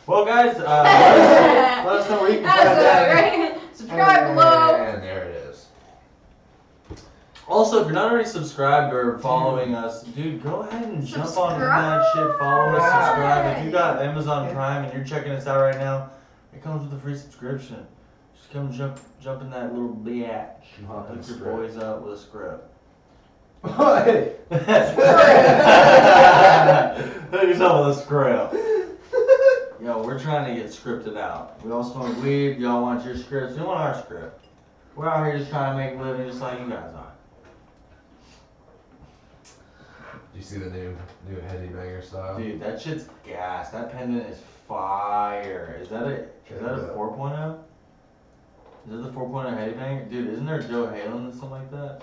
Well, guys, let us know where you can find That's that. right. Subscribe below. And there it is. Also, if you're not already subscribed or following us, dude, go ahead and jump on that shit. Follow us, subscribe. If you got Amazon Prime and you're checking us out right now, it comes with a free subscription. Just come jump in that little bitch. Hop in Hook the your script. boys up with a script. What? Hook yourself with a script. Yo, we're trying to get scripted out. We all smoke weed. Y'all want your scripts. We want our script. We're out here just trying to make a living just like you guys are. Do you see the new heady banger style? Dude, that shit's gas. That pendant is fire. Is that a 4.0? Is it the 4.0 heady banger? Dude, isn't there Joe Halen or something like that?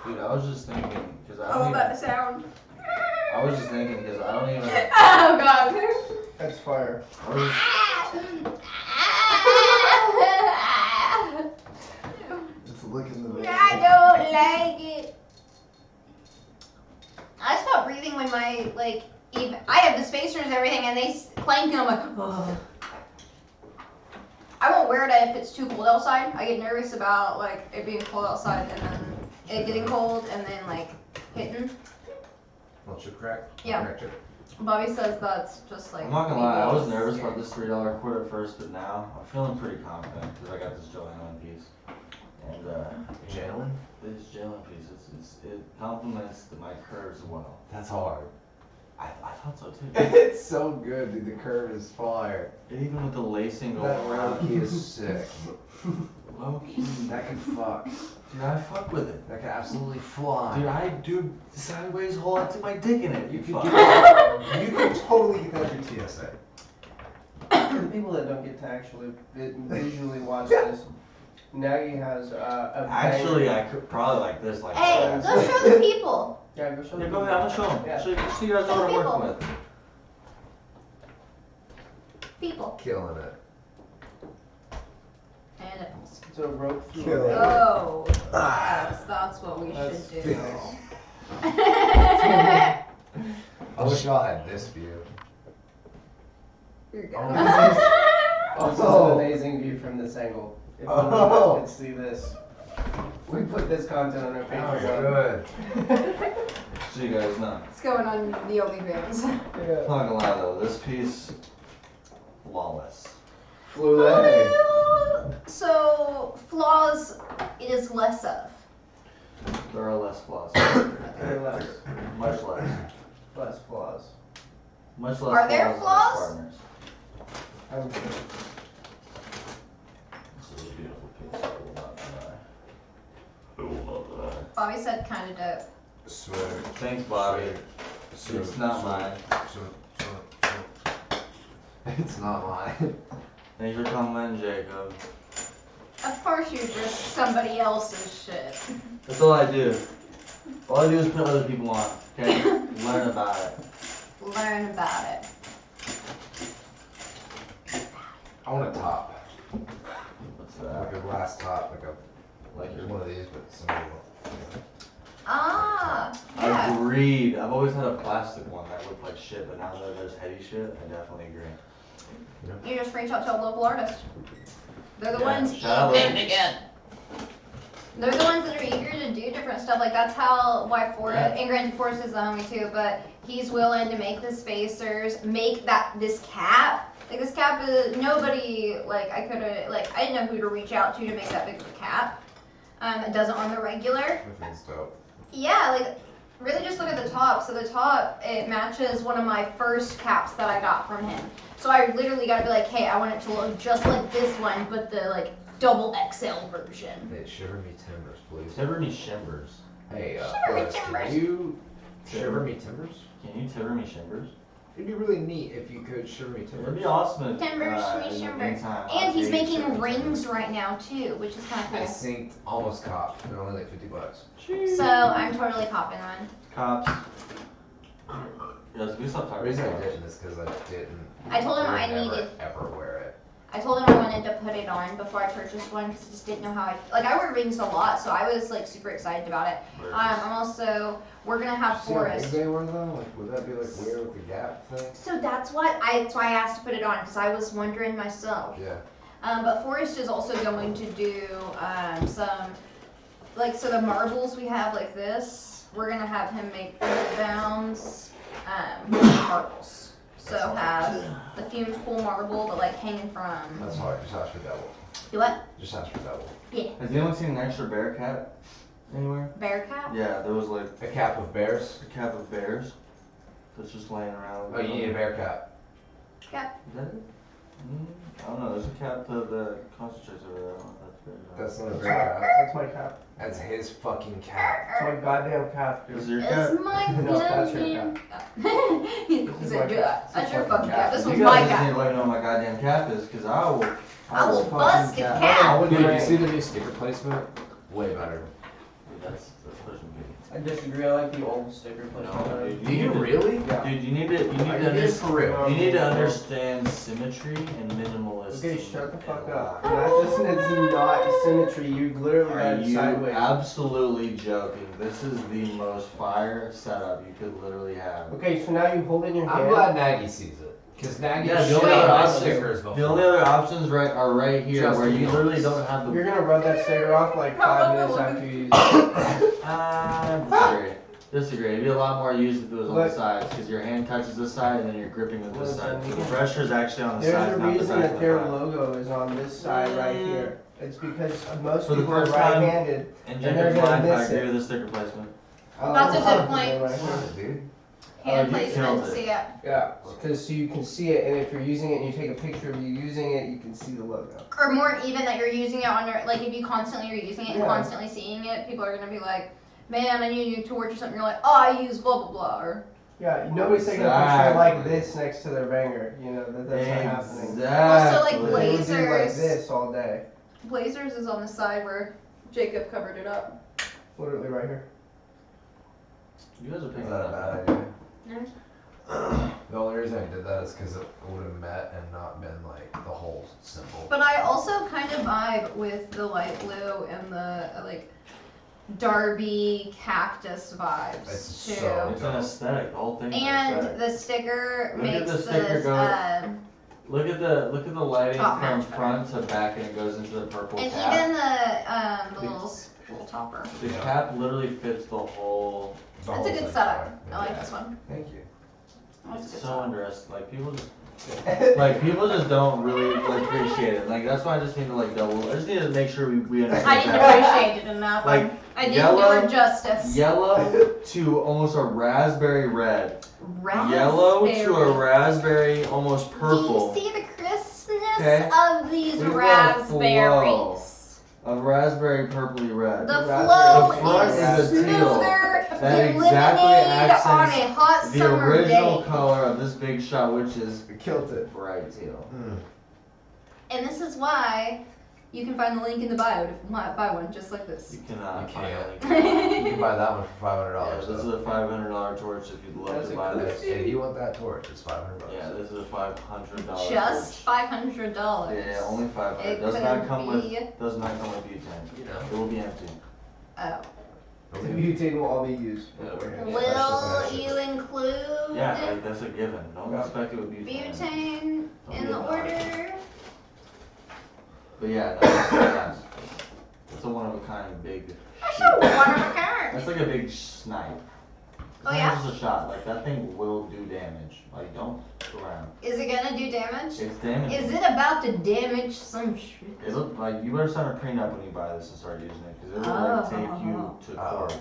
Dude, I was just thinking, because I don't even, sound. I was just thinking, because I don't even, Oh god. That's fire. I was It's licking the vein. I don't like it. I stop breathing when my even I have the spacers and everything, and they clank, and I'm like, oh. I won't wear it if it's too cold outside. I get nervous about like it being cold outside and then it getting cold and then like hitting. Well, it should crack. Yeah. Crack it. Bobby says that's just like. I'm not gonna lie, I was maybe nervous scary. about this $3 cord at first, but now I'm feeling pretty confident because I got this Joe Halen piece. And Jalen? this Jalen piece, it complements my curves well. That's hard. I thought so too. It's so good, dude. The curve is fire. And even with the lacing going That round around, key is sick. low key. That can fuck. Dude, I fuck with it. That can absolutely fly. Dude, I do sideways hole, I stick my dick in it. You fuck. can totally get that through TSA. For the people that don't get to actually visually watch this, Nagy has a Actually, banger. I could probably like this, like Hey, this. go show the people. Yeah, go show Yeah, them. go ahead, I'm gonna show them. Yeah. So you guys know what I'm working with. People. Killing it. And So rope through. Kill it. Oh, yes, that's what we That's- should do. I wish y'all had this view. You're good. Also, an amazing view from this angle. If Oh. you could see this, we put this content on our Oh, Patreon. good. So you guys know. It's going on the OnlyFans. Yeah. I'm not gonna lie though, this piece, flawless. Fluid. So, flaws it is less of. There are less flaws. Okay, less Much less. flaws. Much less Are there flaws flaws? than I would say. This is a beautiful piece, I will not deny. I will not deny. Bobby said kind of dope. Swear. Thanks, Bobby. It's not mine. It's not mine. Thanks for complimenting Jacob. Of course you're just somebody else's shit. That's all I do. All I do is put other people on, okay? Learn about it. Learn about it. I want a top. What's Like that? a glass top, like your- one of these, but somebody won't. Ah, yeah. Agreed. I've always had a plastic one that looked like shit, but now that there's heady shit, I definitely agree. You just reach out to a local artist. They're the Yeah, ones shout out eager to- to get. They're the ones that are eager to do different stuff. Like that's how why Forrest Yeah. and granted Forrest is a homie too, but he's willing to make the spacers, make this cap. Like this cap is nobody like I could have like I didn't know who to reach out to make that big of a cap. It doesn't on the regular. I think it's dope. Yeah, like really just look at the top. So the top it matches one of my first caps that I got from him. So I literally got to be like, hey, I want it to look just like this one, but the like double XL version. Hey, shiver me timbers, please. Tiver me shimbers. Hey, Shiver me Forrest, timbers. can you shiver me timbers? Can you tiver me shimbers? It'd be really neat if you could shiver me It'd timbers. be awesome if, Timbers, in me the shimbers. meantime, And he's I'll making take rings right now too, which is kind of I cool. synced almost cop. They're only like $50. So I'm totally copping one. Cops. Yes, we stop The talking reason I about didn't is because I didn't. I told him would I never, needed. ever wear it. I told him I wanted to put it on before I purchased one because I just didn't know how I wear rings a lot, so I was like super excited about it. I'm also we're gonna have See how big Forrest. they were though? Like, would that be like weird with the gap thing? So that's why I asked to put it on because I was wondering myself. Yeah. But Forrest is also going to do some like so the marbles we have like this. We're gonna have him make bounds marbles. So have the fumed pool marble, but like hanging from. That's hard. Just ask for double. Do what? Just ask for double. Has anyone seen an extra bear cap anywhere? Bear cap? Yeah, there was like A cap of bears? a cap of bears that's just laying around. Oh, you need a bear cap. Cap. Is that it? I don't know, there's a cap that concentrates over there. I don't know if that's very That's not a That's bear cap. that's my cap. That's his fucking cap. That's my goddamn cap, Is dude. your cap? It's my No, that's your goddamn cap. He This is said, my yeah, cap. that's This your is my fucking cap. cap. This You was guys my just need cap. to let me know what my goddamn cap is, cause I will. I'll fucking bust a cap. cap. Dude, you see the new sticker placement? Way better. Dude, that's pushing me. I disagree. I like the old sticker No, placement. dude, Do you need to- really? Yeah. Dude, you need to Are you being for real? You need to understand symmetry and minimalism. Okay, shut the fuck and up. lie. That just is not symmetry. You literally Are got it you sideways. absolutely joking? This is the most fire setup you could literally have. Okay, so now you hold it in your I'm hand. glad Nagy sees it. Because Nagy Yeah, the shit only on other my options- stickers before. The only other options are right here, Just where you the literally notes. don't have You're the. gonna rub that sticker off like 5 minutes after you use it. Disagree. Disagree. It'd be a lot more used if it was on the Look. sides, because your hand touches this side and then you're gripping with this Listen, side. So you the can- pressure is actually on the There's sides, a not the reason back that of their the thigh. logo is on this side right here. It's because most For the people are first time- right-handed. In And they're Jacob's gonna mind, I miss agree it. with the sticker placement. That's a good point. Right here. Dude. Hand you placement killed to it. see it. Yeah, because so you can see it, and if you're using it and you take a picture of you using it, you can see the logo. Or more even that you're using it on your, like if you constantly are using it and Yeah. constantly seeing it, people are gonna be like, man, I need you to torch or something. You're like, oh, I use blah blah blah. Or Yeah, nobody's taking a picture like this next to their banger. You know that's not happening. Also, like, They would Blazers. do like this all day, Blazers is on the side where Jacob covered it up. literally right here. You guys are Is picking that a that bad up. idea? No. The only reason I did that is because it would have met and not been like the whole symbol. But I also kind of vibe with the light blue and the like Darby cactus vibes It's too. so- It's an aesthetic. The whole thing. And the sticker Look at makes the sticker this, go- Look at the lighting Top from match better. front to back, and it goes into the purple and cap. even the little topper. The Yeah. cap literally fits the whole. The That's whole a good thing, setup. sorry. I like Yeah. this one. Thank you. That's a It's good so setup. interesting. Like people just don't really like, appreciate it. Like that's why I just need to like double. I just need to make sure we understand. I didn't that. appreciate it enough. Like, I didn't yellow- do it justice. Yellow to almost a raspberry red. Raspberry. Yellow to a raspberry, almost purple. Do you see the crispness Okay. of these We've got a flow. raspberries? Of raspberry purpley red. The raspberry. flow The front is is a teal. smoother That than exactly lemonade on accents a hot the summer original day. color of this big shot, which is Killed it. bright teal. And this is why you can find the link in the bio to buy one just like this. You cannot You find can't. it. You can buy that one for $500. Yeah, this is a $500 torch if you'd love That's to a buy good this. If you want that torch, it's $500. Yeah, this is a $500 Just torch. $500. Yeah, only 500. It Does could not come with be- does not come with butane. You know. It will be empty. Oh. The butane will all be used. Yeah. beforehand. Will you include Yeah, like that's a given. Don't Yeah. expect it with butane. butane in the order? But yeah, that's nice. It's a one of a kind big. I shoot. should one of a kind. That's like a big snipe. It's Oh, not yeah? just a shot. Like that thing will do damage. Like don't fuck around. Is it gonna do damage? It's damage. Is it about to damage some shit? It look like you better sign a prenup when you buy this and start using it, because it will like take you to court.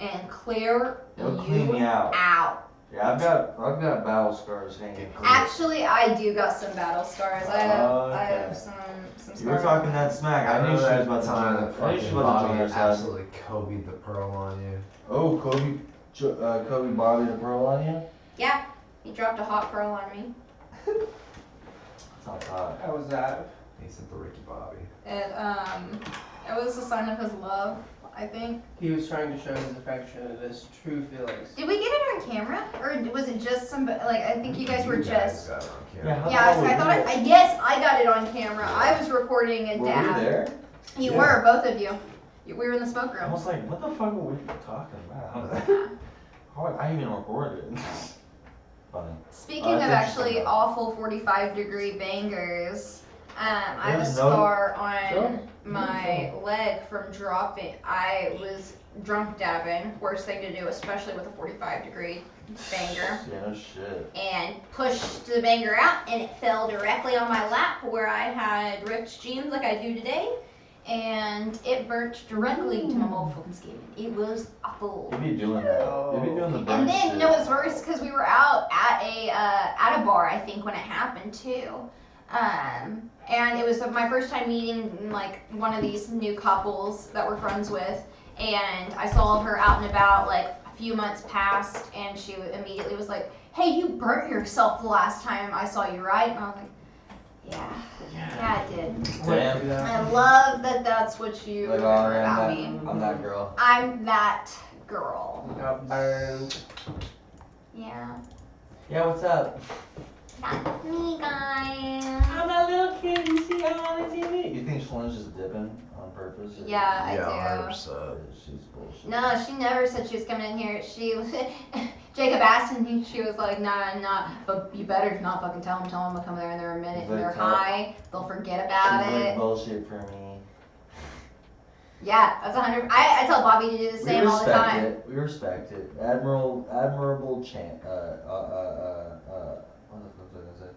And clear It'll clean me out. out. Yeah, I've got battle scars hanging. from it. Actually, I do got some battle scars. I have, Oh, I okay. have some scars. You were talking that smack. I knew she was about to time join. that I knew she fucking was about to join Bobby our side. absolutely Kobe'd the pearl on you. Oh, Kobe Bobby the pearl on you? Yeah, he dropped a hot pearl on me. It's not hot. How was that? He said the Ricky Bobby. It was a sign of his love, I think. He was trying to show his affection and his true feelings. Did we get it on camera, or was it just some? Like I think you guys were just. got it on Yeah, camera. how the Yeah, hell so were I you thought there? yes, I got it on camera. I was recording a Were dab. we there? You Yeah. were, both of you. We were in the smoke I room. was like, what the fuck were we talking about? How did I even record it? Funny. Speaking of that's actually interesting. awful 45-degree bangers, I have a There's scar on Sure. my leg from dropping. I was drunk dabbing, worst thing to do, especially with a 45-degree banger, Yeah, no shit. and pushed the banger out, and it fell directly on my lap where I had ripped jeans like I do today, and it burnt directly to my motherfucking skin. It was awful. You be doing that. You be doing the burn And then, shit. you know what's worse? Because we were out at a bar, I think, when it happened too. And it was my first time meeting like one of these new couples that we're friends with, and I saw her out and about like a few months passed, and she immediately was like, "Hey, you burnt yourself the last time I saw you, right?" And I was like, yeah, I did. Damn. I love that that's what you Like, remember oh, about yeah, me. I'm that girl. I'm that girl. Got burned. Yeah. Yeah, what's up? That's me, guys. I'm that little kid you see on the TV. You think Shalana's just dipping on purpose? Or? Yeah, I do. 100%. She's bullshit. No, she never said she was coming in here. She was, Jacob asked and she was like, nah, but you better not fucking tell them I'm gonna come there in there a minute and they're high. They'll forget about She's it. like bullshit for me. Yeah, that's 100. I tell Bobby to do the same all the time. We respect it. Admirable chant. What the fuck was I gonna say?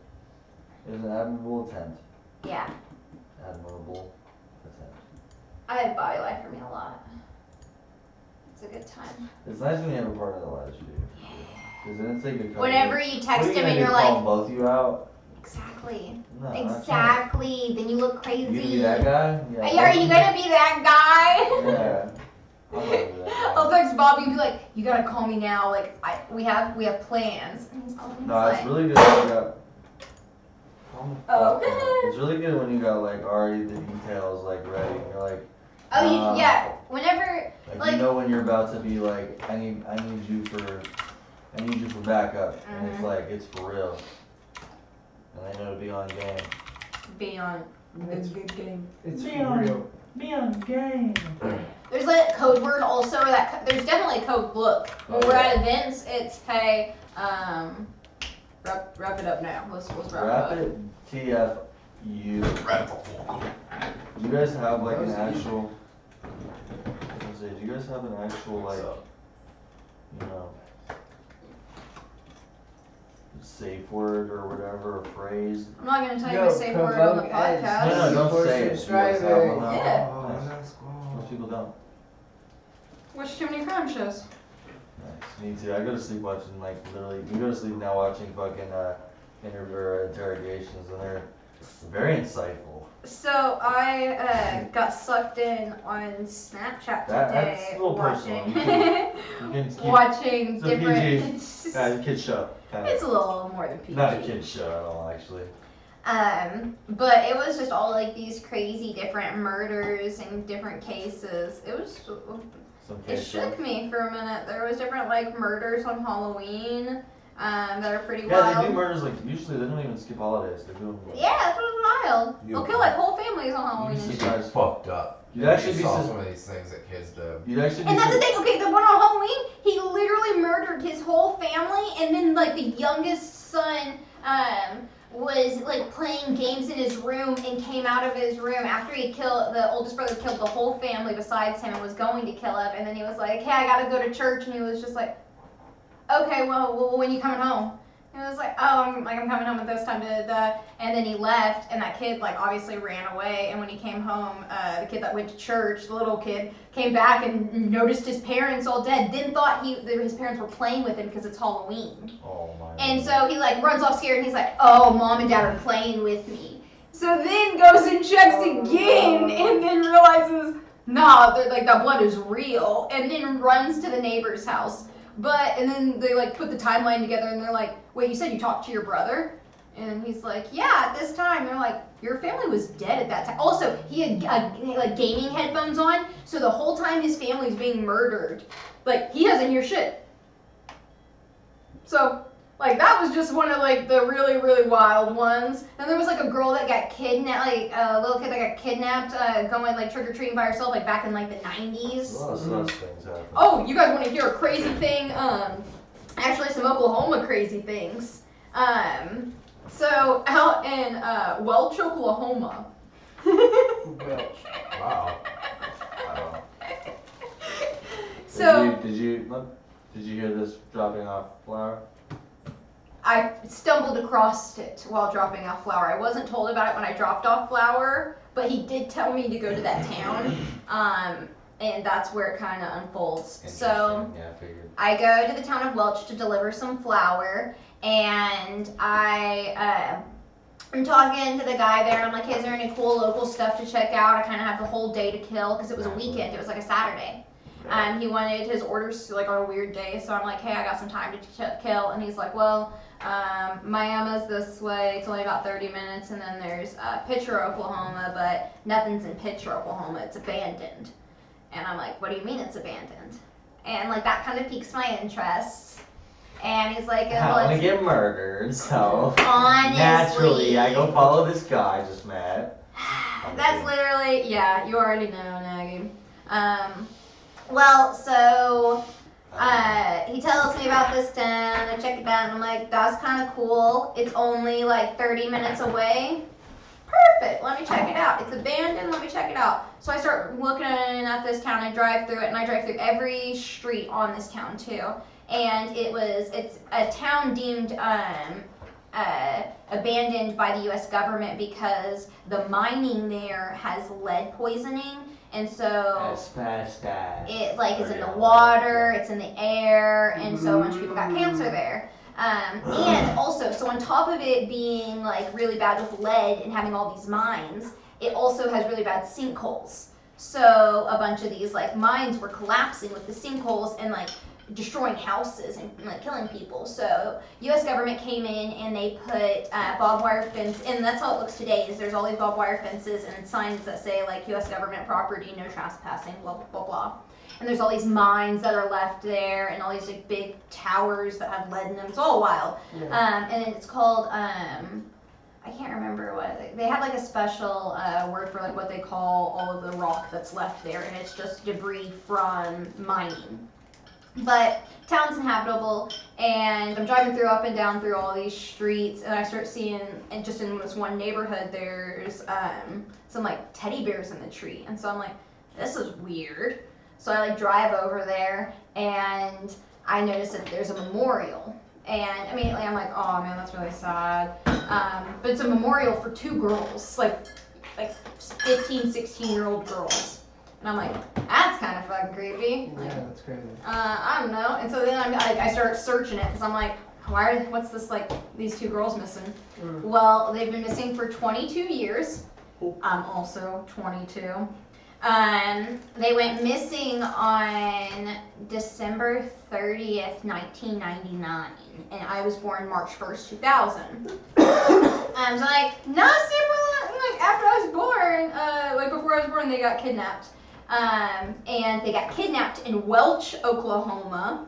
It was an admirable attempt. Yeah, Admirable attempt. I have Bobby like for me a lot. It's a good time. It's nice when you have a partner that lies for you. Because then it's like a couple. Whenever you text him and you're call like, both you out? exactly, No, I'm not exactly. Then you look crazy. trying. You gonna be that guy? Hey, are you gonna be that guy? Yeah. I'm gonna be that guy. I'll text Bobby and be like, you gotta call me now. Like, we have plans. And he's No, like, it's really good when you got. Oh. It's really good when you got like already the details like ready. And you're like, oh, yeah. Whenever, like you know when you're about to be like, I need you for backup, and it's like it's for real, and they know to be on game. be on. It's a good game. It's Be for on. real. Be on game. There's like a code word also, or there's definitely a code book. When Oh, we're yeah. at events, it's hey, wrap it up now. Let's wrap Wrap it up. it, TFU. You guys have like an actual. Do you guys have an actual like, you know, safe word or whatever, or phrase? I'm not gonna tell you Yo, a safe word on the provoke edge. podcast. No, don't Super say it. You guys have subscriber. one? Yeah. Oh, Nice. let's go. Most people don't. Watch too many crime shows. Nice. Me too. I go to sleep watching like literally. We go to sleep now watching fucking interview or interrogations, and they're very insightful. So I got sucked in on Snapchat That's today a little personal. watching You can keep, watching it's a different. it's a kid show. Kind It's of. a little more than PG. Not a kid show at all, actually. But it was just all like these crazy different murders and different cases. It was. Some It kid show. shook me for a minute. There was different like murders on Halloween that are pretty Yeah, wild. they do murders like usually they don't even skip holidays. They do them. Like, Yeah, that's what was wild. You- They'll kill like whole families on Halloween You and see shit. guys- Fucked up. You'd actually You be saw sus- some of these things that kids do. You'd actually be. And that's the sus- thing. Okay, the one on Halloween, he literally murdered his whole family, and then like the youngest son was like playing games in his room and came out of his room after he killed the oldest brother, killed the whole family besides him, and was going to kill him. And then he was like, "Hey, I gotta go to church," and he was just like, "Okay, well when you coming home?" And it was like, "Oh, I'm coming home at this time." And then he left, and that kid like obviously ran away. And when he came home, the kid that went to church, the little kid, came back and noticed his parents all dead. Then thought his parents were playing with him because it's Halloween. Oh my. And God. so he like runs off scared, and he's like, "Oh, mom and dad are playing with me." So then goes and checks again, and then realizes, nah, like that blood is real, and then runs to the neighbor's house. And then they like put the timeline together, and they're like, "Wait, you said you talked to your brother?" And he's like, "Yeah, at this time." They're like, "Your family was dead at that time." Also, he had like gaming headphones on, so the whole time his family's being murdered, like he doesn't hear shit. So, like that was just one of like the really, really wild ones. And there was like a girl that got kidnapped, like a little kid that got kidnapped, going like trick or treating by herself, like back in like the 90s. A lot of such things happen. Oh, you guys want to hear a crazy thing? Actually, some Oklahoma crazy things. So out in Welch, Oklahoma. Wow. So Did you hear this dropping off flour? I stumbled across it while dropping off flour. I wasn't told about it when I dropped off flour, but he did tell me to go to that town. And that's where it kind of unfolds. So Yeah, I figured. I go to the town of Welch to deliver some flour, and I I'm talking to the guy there. I'm like, hey, is there any cool local stuff to check out? I kind of have the whole day to kill because it was a weekend. It was like a Saturday. He wanted his orders like on a weird day, so I'm like, hey, I got some time to kill, and he's like, well, Miami's this way. It's only about 30 minutes, and then there's Pitcher, Oklahoma, but nothing's in Pitcher, Oklahoma. It's abandoned. And I'm like, what do you mean it's abandoned? And like that kind of piques my interest. And he's like, I want to get murdered, so honestly, naturally I go follow this guy I just met. That's literally, yeah, you already know, Nagy. Well, so he tells me about this town. I check it out, and I'm like, that's kind of cool. It's only like 30 minutes away. Perfect. Let me check it out. It's abandoned. Let me check it out. So I start looking at this town. I drive through it, and I drive through every street on this town too. And it's a town deemed abandoned by the U.S. government because the mining there has lead poisoning, and so it like is in the water, it's in the air, and so a bunch of people got cancer there. And also, so on top of it being like really bad with lead and having all these mines, it also has really bad sinkholes. So a bunch of these like mines were collapsing with the sinkholes and like destroying houses and like killing people. So U.S. government came in and they put barbed wire fence, and that's how it looks today. Is there's all these barbed wire fences and signs that say like U.S. government property, no trespassing, blah blah blah blah. And there's all these mines that are left there, and all these like big towers that have lead in them. It's all wild. Yeah. And it's called I can't remember what they had like a special word for like what they call all of the rock that's left there, and it's just debris from mining. But town's inhabitable, and I'm driving through up and down through all these streets, and I start seeing, and just in this one neighborhood, there's some like teddy bears in the tree, and so I'm like, this is weird. So I like drive over there, and I notice that there's a memorial, and immediately I'm like, oh man, that's really sad. But it's a memorial for two girls, like 15, 16-year-old girls. And I'm like, that's kind of fucking creepy. Like, Yeah, that's crazy. I don't know. And so then I start searching it because I'm like, what's this like these two girls missing? Well, they've been missing for 22 years. I'm also 22. They went missing on December 30th, 1999, and I was born March 1st, 2000. I was like, not super long, like after I was born, like before I was born, they got kidnapped. And they got kidnapped in Welch, Oklahoma,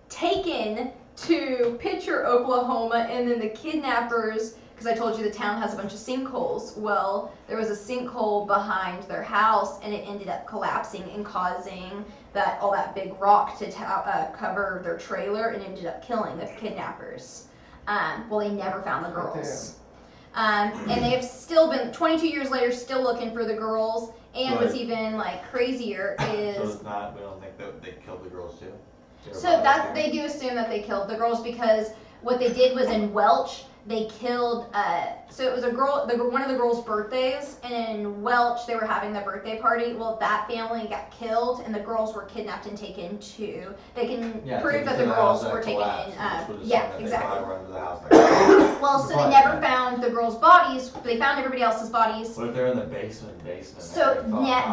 taken to Pitcher, Oklahoma, and then the kidnappers, because I told you the town has a bunch of sinkholes. Well, there was a sinkhole behind their house, and it ended up collapsing and causing all that big rock to cover their trailer, and ended up killing the kidnappers. Well, they never found the girls. And they've still been 22 years later, still looking for the girls. And what's even like crazier is So it's not. We don't think that they killed the girls too. so that they do assume that they killed the girls because what they did was in Welch they killed. So it was a girl, one of the girls' birthdays, and in Welch they were having their birthday party. Well, that family got killed, and the girls were kidnapped and taken to. They can prove that the girls were taken in. Yeah, exactly. Well, so they never found the girls' bodies. They found everybody else's bodies. What if they're in the basement? So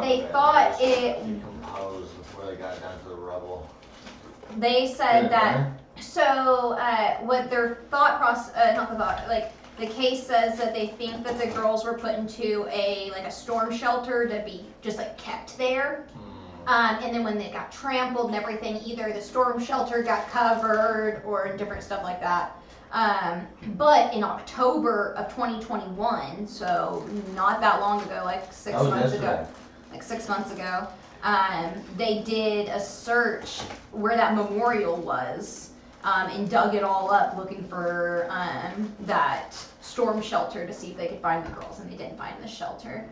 they thought it decomposed before they got down to the rubble. They said that. So what their thought process, not the thought, like the case says that they think that the girls were put into a storm shelter to be just like kept there. And then when they got trampled and everything, either the storm shelter got covered or different stuff like that. But in October of 2021, so not that long ago, like 6 months ago, they did a search where that memorial was, and dug it all up looking for that storm shelter to see if they could find the girls, and they didn't find the shelter.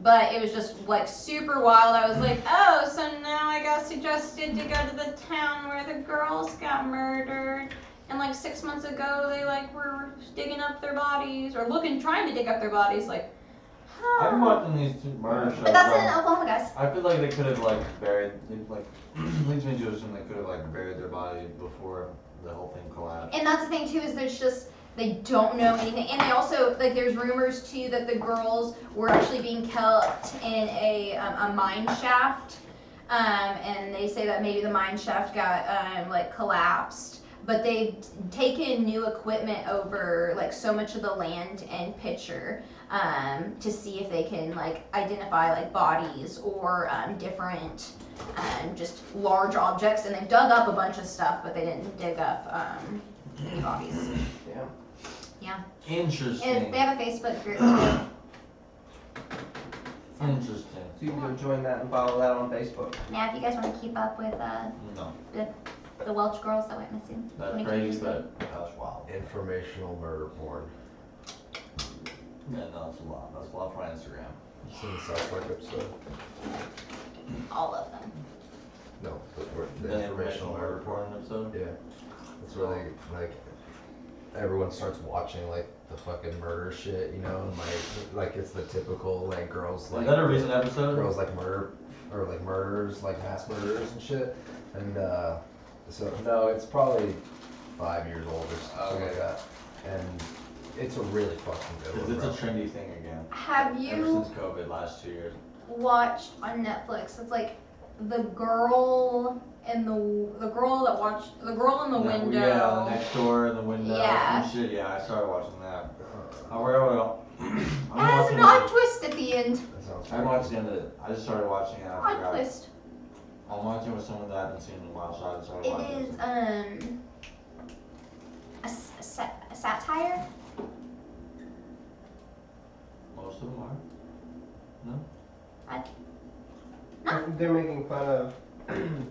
But it was just like super wild. I was like, oh, so now I got suggested to go to the town where the girls got murdered. And like 6 months ago, they were digging up their bodies, or trying to dig up their bodies. Like, I've been watching these two murder shows. But that's in Oklahoma, guys. I feel like they could have buried, leads me to assume they could have buried their body before the whole thing collapsed. And that's the thing too, is They don't know anything, and they also like. There's rumors too that the girls were actually being kept in a mine shaft, and they say that maybe the mine shaft got like collapsed. But they've taken new equipment over like so much of the land and picture to see if they can like identify like bodies or different just large objects. And they've dug up a bunch of stuff, but they didn't dig up any bodies. Damn. Yeah. Interesting. And they have a Facebook group too. Interesting. So you can go join that and follow that on Facebook. Yeah, if you guys want to keep up with No, the Welch girls that went missing. that's 22 crazy, years ago. but that's wild. Informational murder porn. Yeah, no, that's a lot. That's a lot for Instagram. You seen the South Park episode? All of them. No, the The informational murder porn. episode. Yeah, that's where they like everyone starts watching like the fucking murder shit, you know, and like it's the typical like girls like Is that a recent episode? girls like murder or like murderers, like mass murderers and shit, and so no, it's probably 5 years old or something like that, and it's a really fucking good Because one, it's a bro. trendy thing again. Have Ever you since COVID last 2 years. watched on Netflix? It's like the girl in the girl in the window. Yeah, the next door in the window. Yeah. And shit. Yeah, I started watching that. I forgot what It has an odd twist at the end. That sounds I haven't watched the end of it. I just started watching it. I Odd forgot. twist. I'm watching with someone that I haven't seen in a while, so I just started It watching is a satire. Most of them are. They're making fun of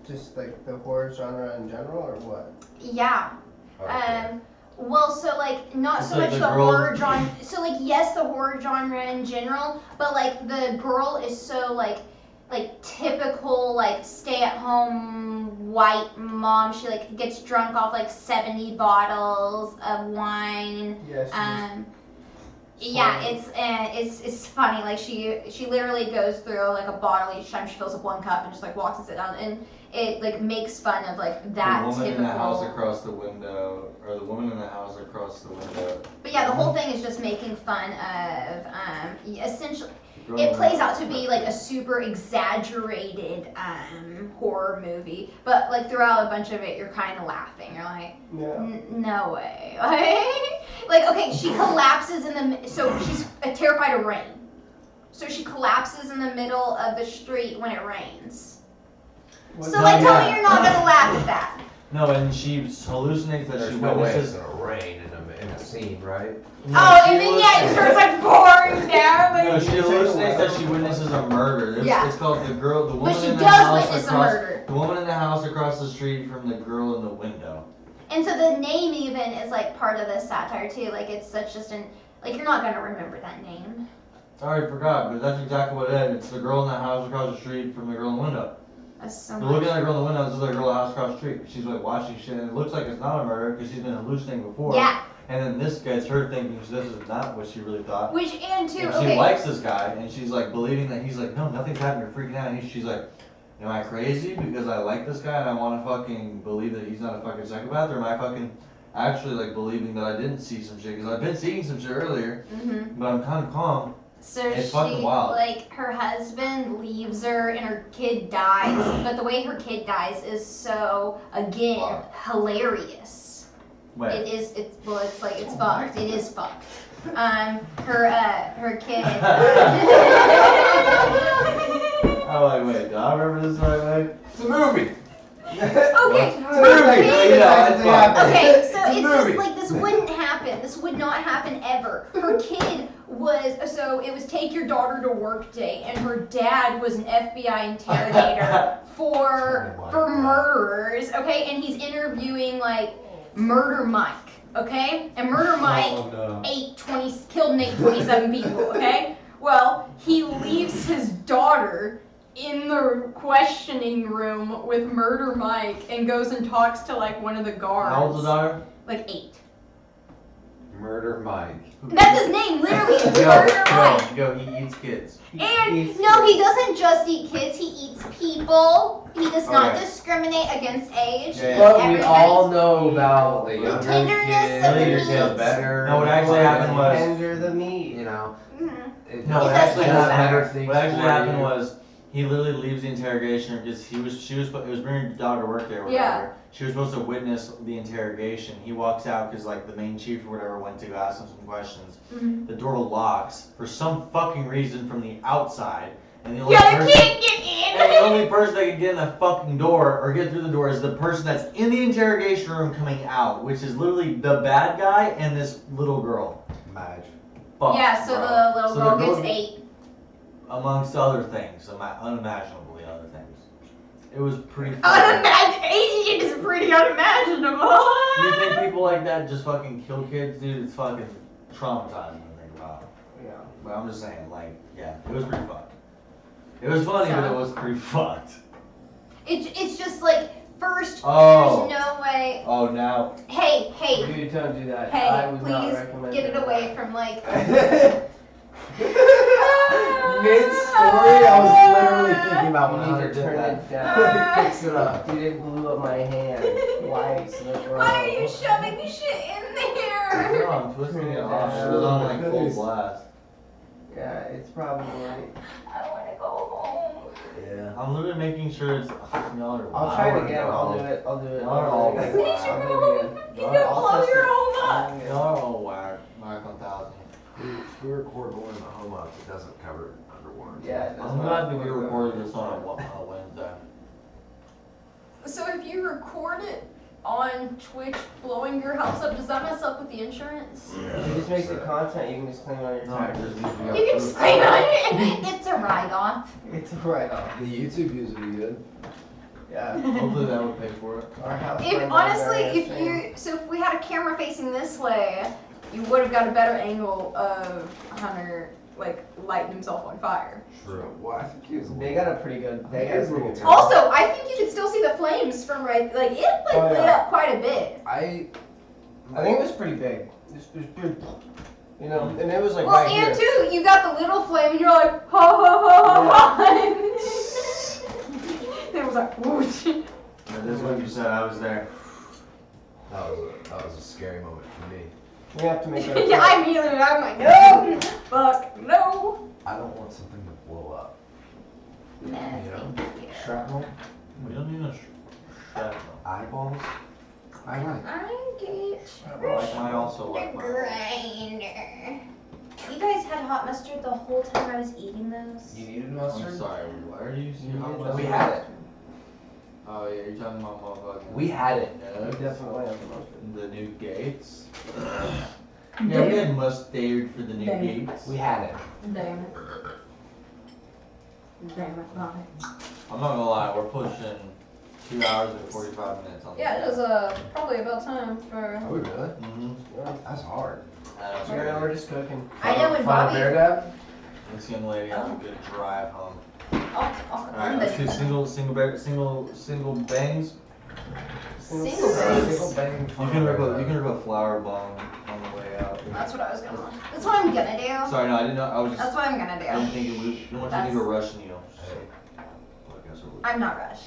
just like the horror genre in general, or what? Yeah. Okay. Well, so like not It's so like much the the girl- horror genre. So like yes, the horror genre in general, but like the girl is so like typical like stay-at-home white mom. She like gets drunk off like 70 bottles of wine. Yes. Yeah, it's funny. Like she literally goes through like a bottle each time she fills up one cup and just like walks and sits down, and it like makes fun of like that The woman typical. in the house across the window, or the woman in the house across the window. But yeah, the whole thing is just making fun of essentially. The girl It in plays the- out to be like a super exaggerated horror movie, but like throughout a bunch of it, you're kind of laughing. You're like, Yeah. no way. Like, okay, she collapses so she's terrified of rain. So she collapses in the middle of the street when it rains. What- So like, No, tell yeah. me you're not gonna laugh at that. No, and she hallucinates that There's she no way witnesses. it's gonna rain in a scene, right? No, Oh, she and then was- yeah, it starts like pouring down. Like, No, she hallucinates that she witnesses a murder. It's, Yeah. it's called the woman but she in the does house witness a across. murder. The woman in the house across the street from the girl in the window. And so the name even is like part of the satire too. Like it's such just like you're not gonna remember that name. I already forgot, but that's exactly what it is. It's the girl in the house across the street from the girl in the window. That's so You're looking much. at the girl in the window, this is the girl in the house across the street. She's like watching shit, and it looks like it's not a murder because she's been hallucinating before. Yeah. And then this gets her thinking this is not what she really thought. Which and too, And she okay. likes this guy, and she's like believing that he's like, no, nothing's happening, you're freaking out. And she's like, am I crazy because I like this guy and I want to fucking believe that he's not a fucking psychopath, or am I fucking actually like believing that I didn't see some shit? Because I've been seeing some shit earlier, Mhm. but I'm kind of calm. So It's she fucking wild. like her husband leaves her and her kid dies, but the way her kid dies is so again Wow. hilarious. Wait, It's like it's fucked. It is fucked. Her kid. oh wait, do I remember this the right way? It's a movie. Okay, So her it's like, kid. Yeah, it's happening. Okay, so It's a it's movie. just like this wouldn't happen. This would not happen ever. Her kid it was take your daughter to work day, and her dad was an FBI interrogator for Oh my for God. murderers. Okay, and he's interviewing like Murder Mike. Okay, and Murder Mike Oh, no. killed and ate 27 people. Okay, well he leaves his daughter in the questioning room with Murder Mike and goes and talks to like one of the guards. How old's the daughter? Like 8. Murder Mike. That's his name, literally. It's Murder Mike. Go, he eats kids. And no, he doesn't just eat kids. He eats people. He does not Okay. discriminate against age. Yeah, yeah. But we Everybody's- all know about the younger tenderness the of the kids, meat. the better. No, what actually happened was- Tender the meat. You know. Mhm. No, He what does actually taste happened, better things what actually for happened you. was he literally leaves the interrogation room because it was bringing your daughter to work there or Yeah. whatever. She was supposed to witness the interrogation. He walks out because like the main chief or whatever went to ask him some questions. Mhm. The door locks for some fucking reason from the outside, and the only Yeah, person, you can't get and the in. only person that can get in the fucking door or get through the door is the person that's in the interrogation room coming out, which is literally the bad guy and this little girl. Madge. Fuck, Yeah, so bro. the little So girl the gets 8. Amongst other things, unimaginably other things. It was pretty. Asian is pretty unimaginable. You think people like that just fucking kill kids, dude? It's fucking traumatizing to think about. Yeah. But I'm just saying, like, yeah, it was pretty fucked. It was funny, but it was pretty fucked. It's just like, first, Oh. there's no way. Oh, now. Hey, Dude, don't do that. I hey, would not please recommend get it doing away that. from like. Mid-story, I was literally thinking about when You need Hunter to did turn that. it down. Fix it up. Dude, it blew up my hand. Wipes in a row. Why are you shoving me shit in there? No, I'm twisting it off. It was on like full blast. Yeah, it's probably. I want to go home. Yeah. I'm literally making sure it's. Y'all are I'll try wild. it again. I'll do it. I'll do it. Y'all are I'll all do it wild. again. I'll do it again. You can I'll blow test your it. home up. Y'all are all wired. Mark 1000. If we record one in the home ops, it doesn't cover it under warranty. Yeah, it does I'm not. glad that we recorded this on a Wednesday. So if you record it on Twitch blowing your house up, does that mess up with the insurance? If it just makes the content, you can just claim it on your No, it taxes. just needs to be You can approved. scream on it. It's a write-off. It's right off. The YouTube views would be good. Yeah. Hopefully that would pay for it. Our house. If burned honestly, down, if same. you if we had a camera facing this way, you would have got a better angle of Hunter like lighting himself on fire. True. Well, I think he was. They got a pretty good. They got a pretty good. Also, I think you could still see the flames from right, like it like Oh, lit yeah. up quite a bit. I think it was pretty big. It was big. You know, and it was like Well, right and here. too, you got the little flame, and you're like, ha ha ha ha ha. It was like, whoosh. That is what you said. I was there. that was a scary moment for me. We have to make it. Yeah, I immediately, I'm like, no, fuck, no. I don't want something to blow up. Nah, You know? thank you. Shrapnel, We don't need a shrapnel. eyeballs. I like. I get I also like the my. grinder. You guys had hot mustard the whole time I was eating those? You needed I'm mustard. sorry. Why are you You using need hot We it. had it. Oh yeah, you're talking about motherfucking. We had it. We nugs, definitely have the mustard. the new gates. Yeah, we had mustard for the new Damn. gates. We had it. Damn it. Damn it, Bobby. I'm not gonna lie, we're pushing 2 hours and 45 minutes on. Yeah, it is probably about time for. Are we really? Mm-hmm. That's hard. Yeah, we're just cooking. I know when Final Bobby. bear dab? This young lady has a good drive home. I'll Alright, let's do single bangs. Single Single bang. You can rip a flower bomb on the way out. That's what I was gonna. That's what I'm gonna do. Sorry, no, I didn't know. I was just. That's what I'm gonna I didn't do. think it would. Don't want you to think we're rushing you. So, well, I guess we're. I'm not rushed.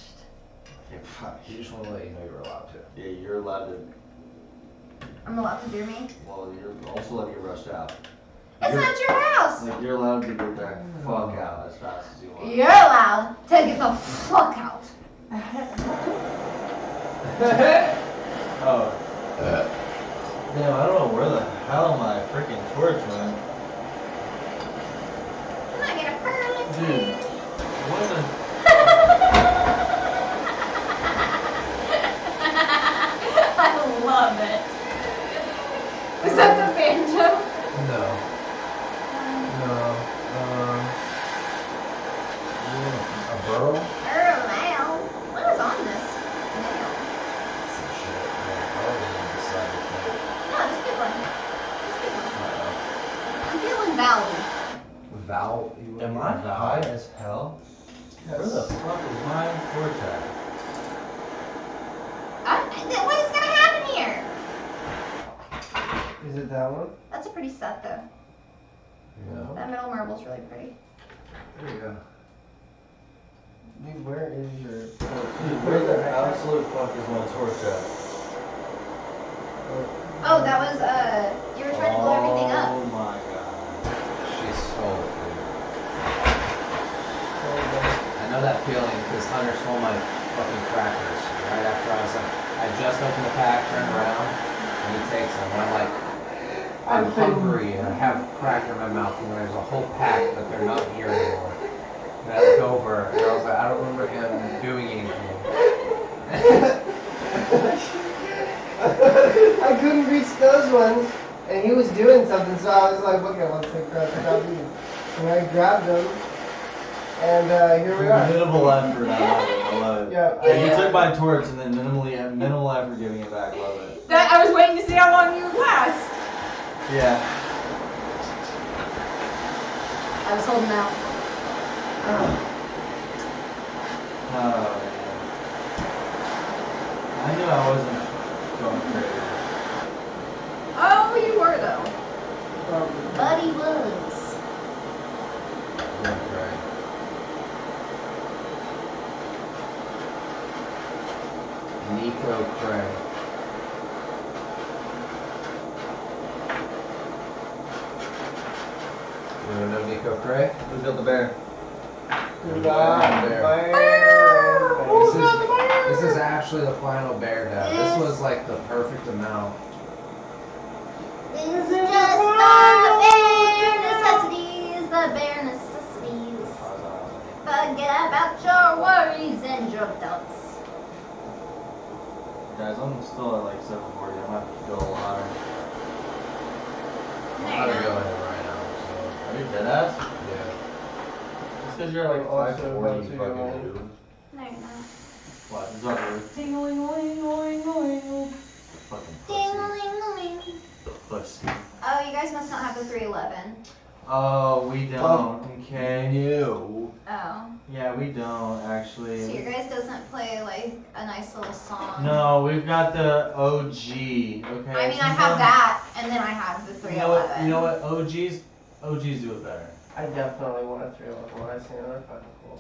Okay, fuck. He just want to let you know you're allowed to. Yeah, you're allowed to. I'm allowed to do me. Well, you're also allowed to get rushed out. It's You're- not your house. Like you're allowed to get the fuck out as fast as you want. You're allowed to get the fuck out. Oh. Damn, I don't know where the hell my freaking torch went. I'm not gonna burn it. Dude, what the? I love it. Is that the banjo? No. No. A burrow? Now, what is on this? Now. Some shit. Yeah, I don't even decide to play it. No, just pick one. Just pick one. I'm feeling Valley. Val, you Am want I Val? high as hell? Where the fuck is my torch at? What is gonna happen here? Is it that one? That's a pretty set though. Yeah. That middle marble's really pretty. There you go. Dude, where is your... Dude, where the absolute fuck is my torch at? Oh, that was you were trying to blow everything up. Oh my god. She stole it, dude. I know that feeling because Hunter stole my fucking crackers right after I was like, I just opened the pack, turned around, and he takes them. And I'm like, I'm hungry and I have a cracker in my mouth and there's a whole pack, but they're not here anymore. And I look over and I was like, I don't remember him doing anything. I couldn't reach those ones, and he was doing something, so I was like, okay, let's take grab these. And I grabbed them, and here we are. Minimal effort, I love it. Yeah, And you took my torch and then minimal effort giving it back, love it. That I was waiting to see how long you would last. Yeah. I was holding out. Oh, man. I knew I wasn't going crazy. Oh, you were though. Buddy was. That's right. Nico Cray. You wanna know Nico Cray? Who's got the bear? This is actually the final bear dab. This was like the perfect amount. It's just the bare necessities, the bare necessities. Forget about your worries and your doubts. Guys, I'm still at like 740. I'm gonna have to go a little higher. I'm gonna go in right now. Are you dead ass? So, yeah. It's because you're like Also 540, about you to fucking go in. dude. No, you're not. What? It's not really. Fucking pussy. Ding-a-ling-a-ling. Pussy. Oh, you guys must not have the 311. Oh, we don't. Okay. No. Oh. Yeah, we don't So actually. your guys doesn't play like a nice little song? No, we've got the OG. Okay. I mean, I have Sometimes- that, and then I have the You know what? 311. You know what? OGs do it better. I definitely want a 311 when I see it. They're fucking cool.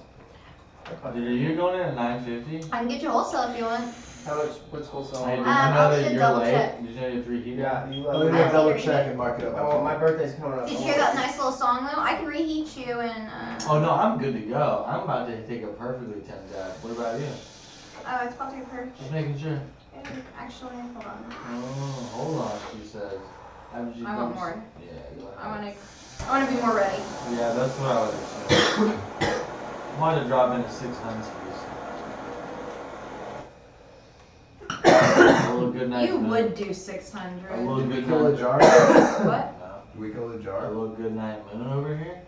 They're fucking Dude, are you going in at 950? I can get you wholesale if you want. How much? What's wholesale? Hey, did you on? know I'll that need to you're double late? check. Did you know you're 3 heat? Yeah, you Oh, let you're me gonna know. double check and mark it up. Oh, my birthday's coming up. Did you hear that nice little song though? I can reheat you and. Oh no, I'm good to go. I'm about to take a perfectly 10 dab. What about you? Oh, it's about to be perfect. Just making sure. Actually, hold on. Oh, hold on, she says. I want more. Yeah, go I ahead. want to be more ready. Yeah, that's what I was saying. I wanted to drop in a 600 piece. A little good night. You moon. would do A 600. little Did we good kill a night. jar? What? No. Did we kill a A jar? little good night moon over here.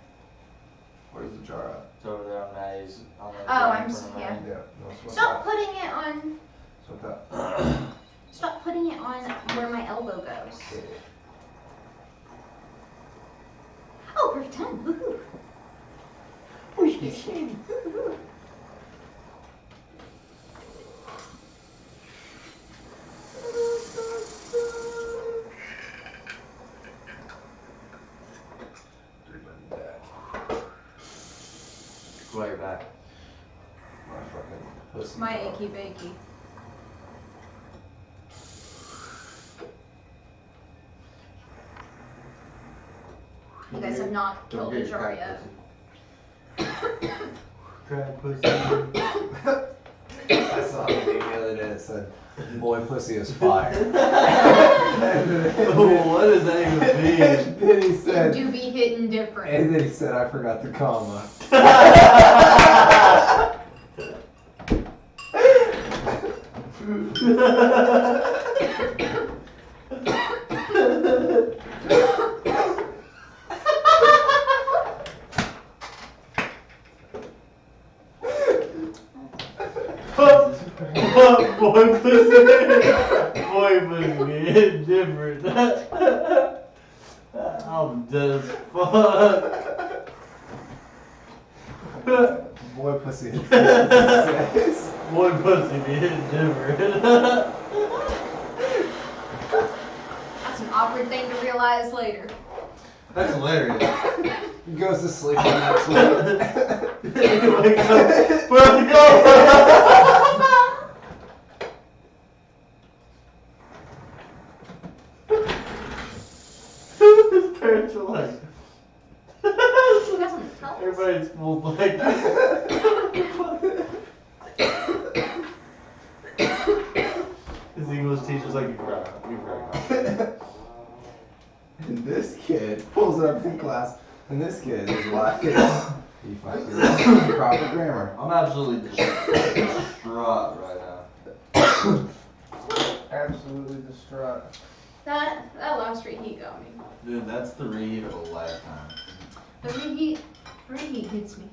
Where's the jar at? It's over there on Maddie's. On the Oh, jar in I'm front of yeah. mine. Yeah. No, swap Stop that. putting it on. Swap that. Stop putting it on where my elbow goes. Oh, perfect time. Woohoo. Woohoo. Go your back. My fucking pussy. My achy bakey. You guys have not Don't killed get the your jar crack yet. pussy. Crack pussy. I saw a thing the other day that said, boy pussy is fire. Oh, what does that even mean? And then he You said, do be hitting different. and then he said, I forgot the comma. Boy pussy. Boy pussy is different. I'm dead as fuck. Boy pussy is Boy pussy is different. That's an awkward thing realize later. That's hilarious. He goes to sleep the next week. He wakes up, where'd you go? His parents are like, She doesn't tell us. everybody's full like. His English teacher's like, you forgot. And this kid pulls up in class, and this kid is like, he fucking proper grammar. I'm absolutely distraught right now. Absolutely distraught. That last reheat got me. Dude, that's the reheat of a lifetime. The reheat gets me.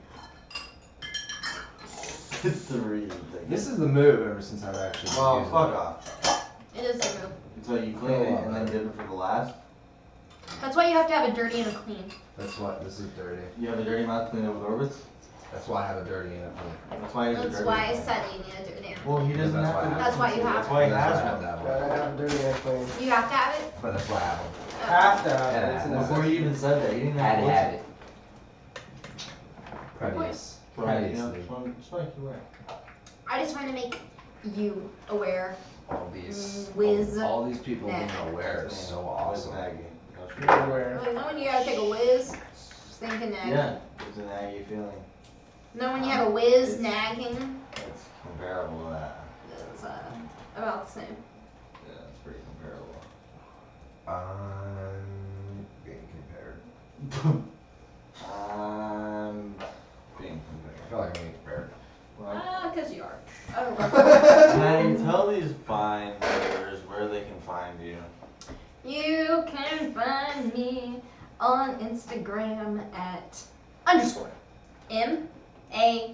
It's the reheat thing. This is the move ever since I've actually Well, used fuck it. off. It is a move. So you clean it and then dip it for the last? That's why you have to have a dirty and a clean. That's what, this is dirty. You have a dirty mouth, clean it with orbits? That's why I have a dirty in it. That's why he's a That's dirty why I man. said you need a dirty and a Well, he doesn't That's have why I to. have That's why you have That's why he That's has why I have one. that Gotta one. have dirty and clean. You have to have it? But that's why I have them. Have to have it. Yeah, It's an Before you even said that, he didn't Had have to to have it. Right. Previous. Right, you know, Previously. just like you wear. I just want to make you aware. All these, Whiz. all these people being Nah. aware is so With awesome. Maggie. Everywhere. Like, know when you gotta take a whiz? Just thinking nagging. Yeah, it's an Aggie feeling. Know when you have a whiz It's- nagging? It's comparable to that. It's about the same. Yeah, it's pretty comparable. I'm being compared. Being I compared. feel like I'm being compared. Well, Cause you are. I don't know. Maggie, tell these fine viewers where they can find you. You can find me on Instagram at _ MAD.DAB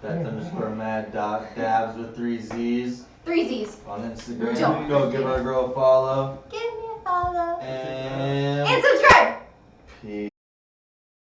That's _mad.dabs with 3 Z's 3 Z's. on Instagram. Don't. Go give our girl a follow. Give me a follow. And And subscribe! peace.